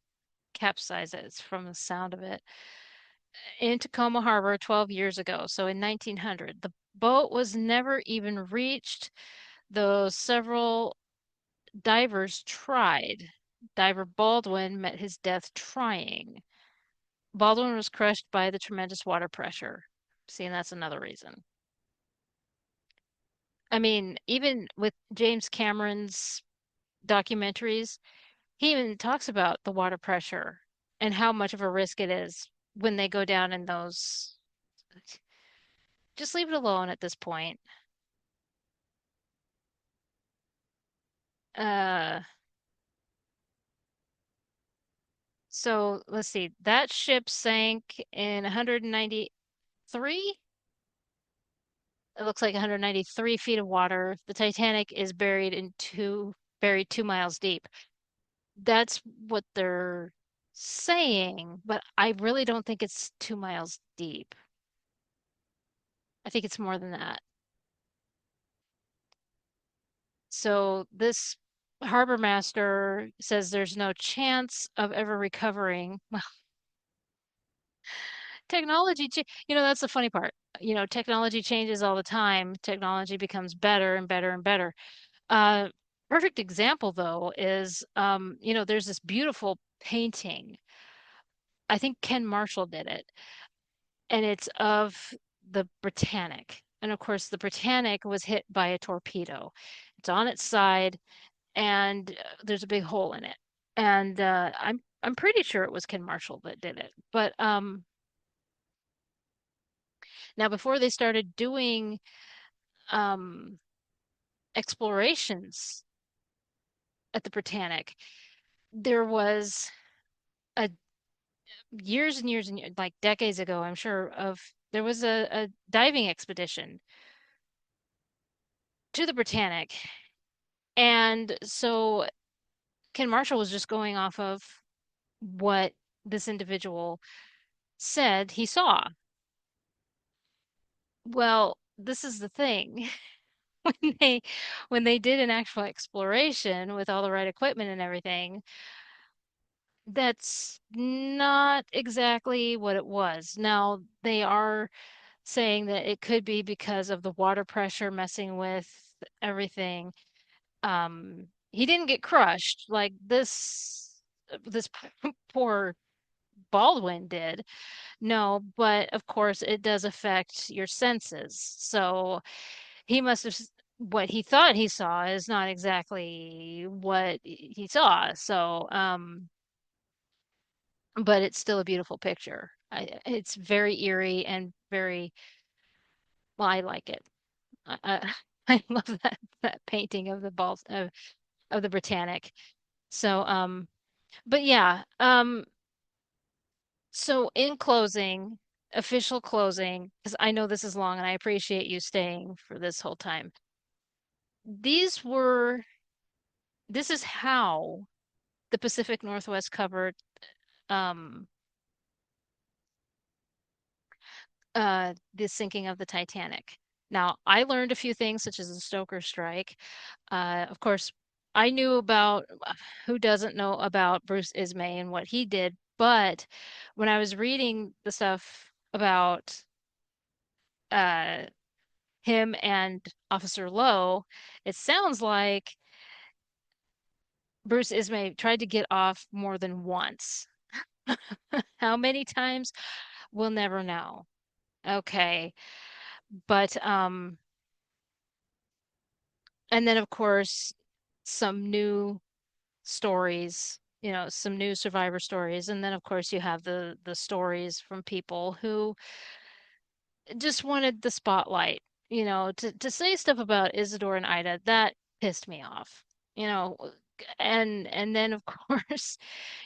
capsizes from the sound of it in Tacoma Harbor 12 years ago. So in 1900, the boat was never even reached, though several divers tried. Diver Baldwin met his death trying. Baldwin was crushed by the tremendous water pressure. See, and that's another reason. I mean, even with James Cameron's documentaries, he even talks about the water pressure and how much of a risk it is when they go down in those. Just leave it alone at this point. Uh, so let's see. That ship sank in 193. It looks like 193 feet of water. The Titanic is buried 2 miles deep. That's what they're saying, but I really don't think it's 2 miles deep. I think it's more than that. So this harbor master says there's no chance of ever recovering. Well, that's the funny part. Technology changes all the time. Technology becomes better and better and better. Uh, Perfect example though is, there's this beautiful painting. I think Ken Marshall did it, and it's of the Britannic. And of course, the Britannic was hit by a torpedo. It's on its side, and there's a big hole in it. And I'm pretty sure it was Ken Marshall that did it. But now before they started doing um, explorations at the Britannic, there was a years and years and years, like decades ago, I'm sure of there was a diving expedition to the Britannic. And so Ken Marshall was just going off of what this individual said he saw. Well, this is the thing. When they did an actual exploration with all the right equipment and everything, that's not exactly what it was. Now, they are saying that it could be because of the water pressure messing with everything. He didn't get crushed like this poor Baldwin did. No, but of course it does affect your senses. So he must have what he thought he saw is not exactly what he saw. So but it's still a beautiful picture. It's very eerie and very well, I like it. I love that painting of the balls of the Britannic. So but yeah, so in closing, official closing, because I know this is long and I appreciate you staying for this whole time. These were this is how the Pacific Northwest covered um the sinking of the Titanic. Now, I learned a few things such as the Stoker strike. Of course, I knew about who doesn't know about Bruce Ismay and what he did, but when I was reading the stuff about uh him and Officer Lowe, it sounds like Bruce Ismay tried to get off more than once. How many times? We'll never know. Okay. But and then of course some new stories, some new survivor stories. And then of course you have the stories from people who just wanted the spotlight, to say stuff about Isidore and Ida, that pissed me off. You know, and then of course,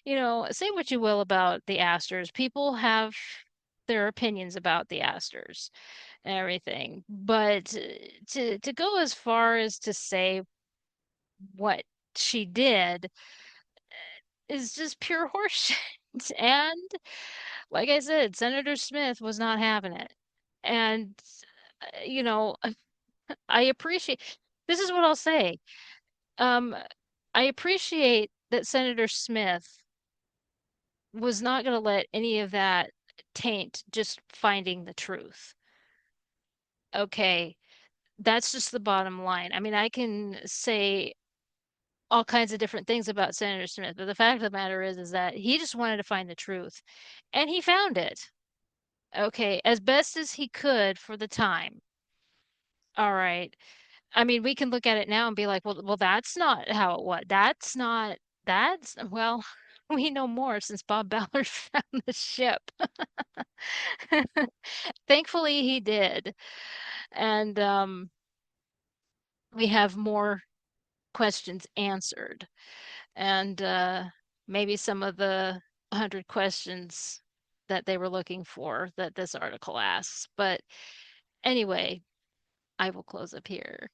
say what you will about the Astors. People have their opinions about the Astors and everything. But to go as far as to say what she did is just pure horseshit. And like I said, Senator Smith was not having it. And you know, I appreciate this is what I'll say. Um, I appreciate that Senator Smith was not going to let any of that taint just finding the truth. Okay, that's just the bottom line. I mean, I can say all kinds of different things about Senator Smith, but the fact of the matter is that he just wanted to find the truth, and he found it. Okay, as best as he could for the time. All right. I mean, we can look at it now and be like, well, that's not how it was. Well, we know more since Bob Ballard found the ship. Thankfully, he did. And we have more questions answered. And maybe some of the 100 questions that they were looking for that this article asks. But anyway, I will close up here.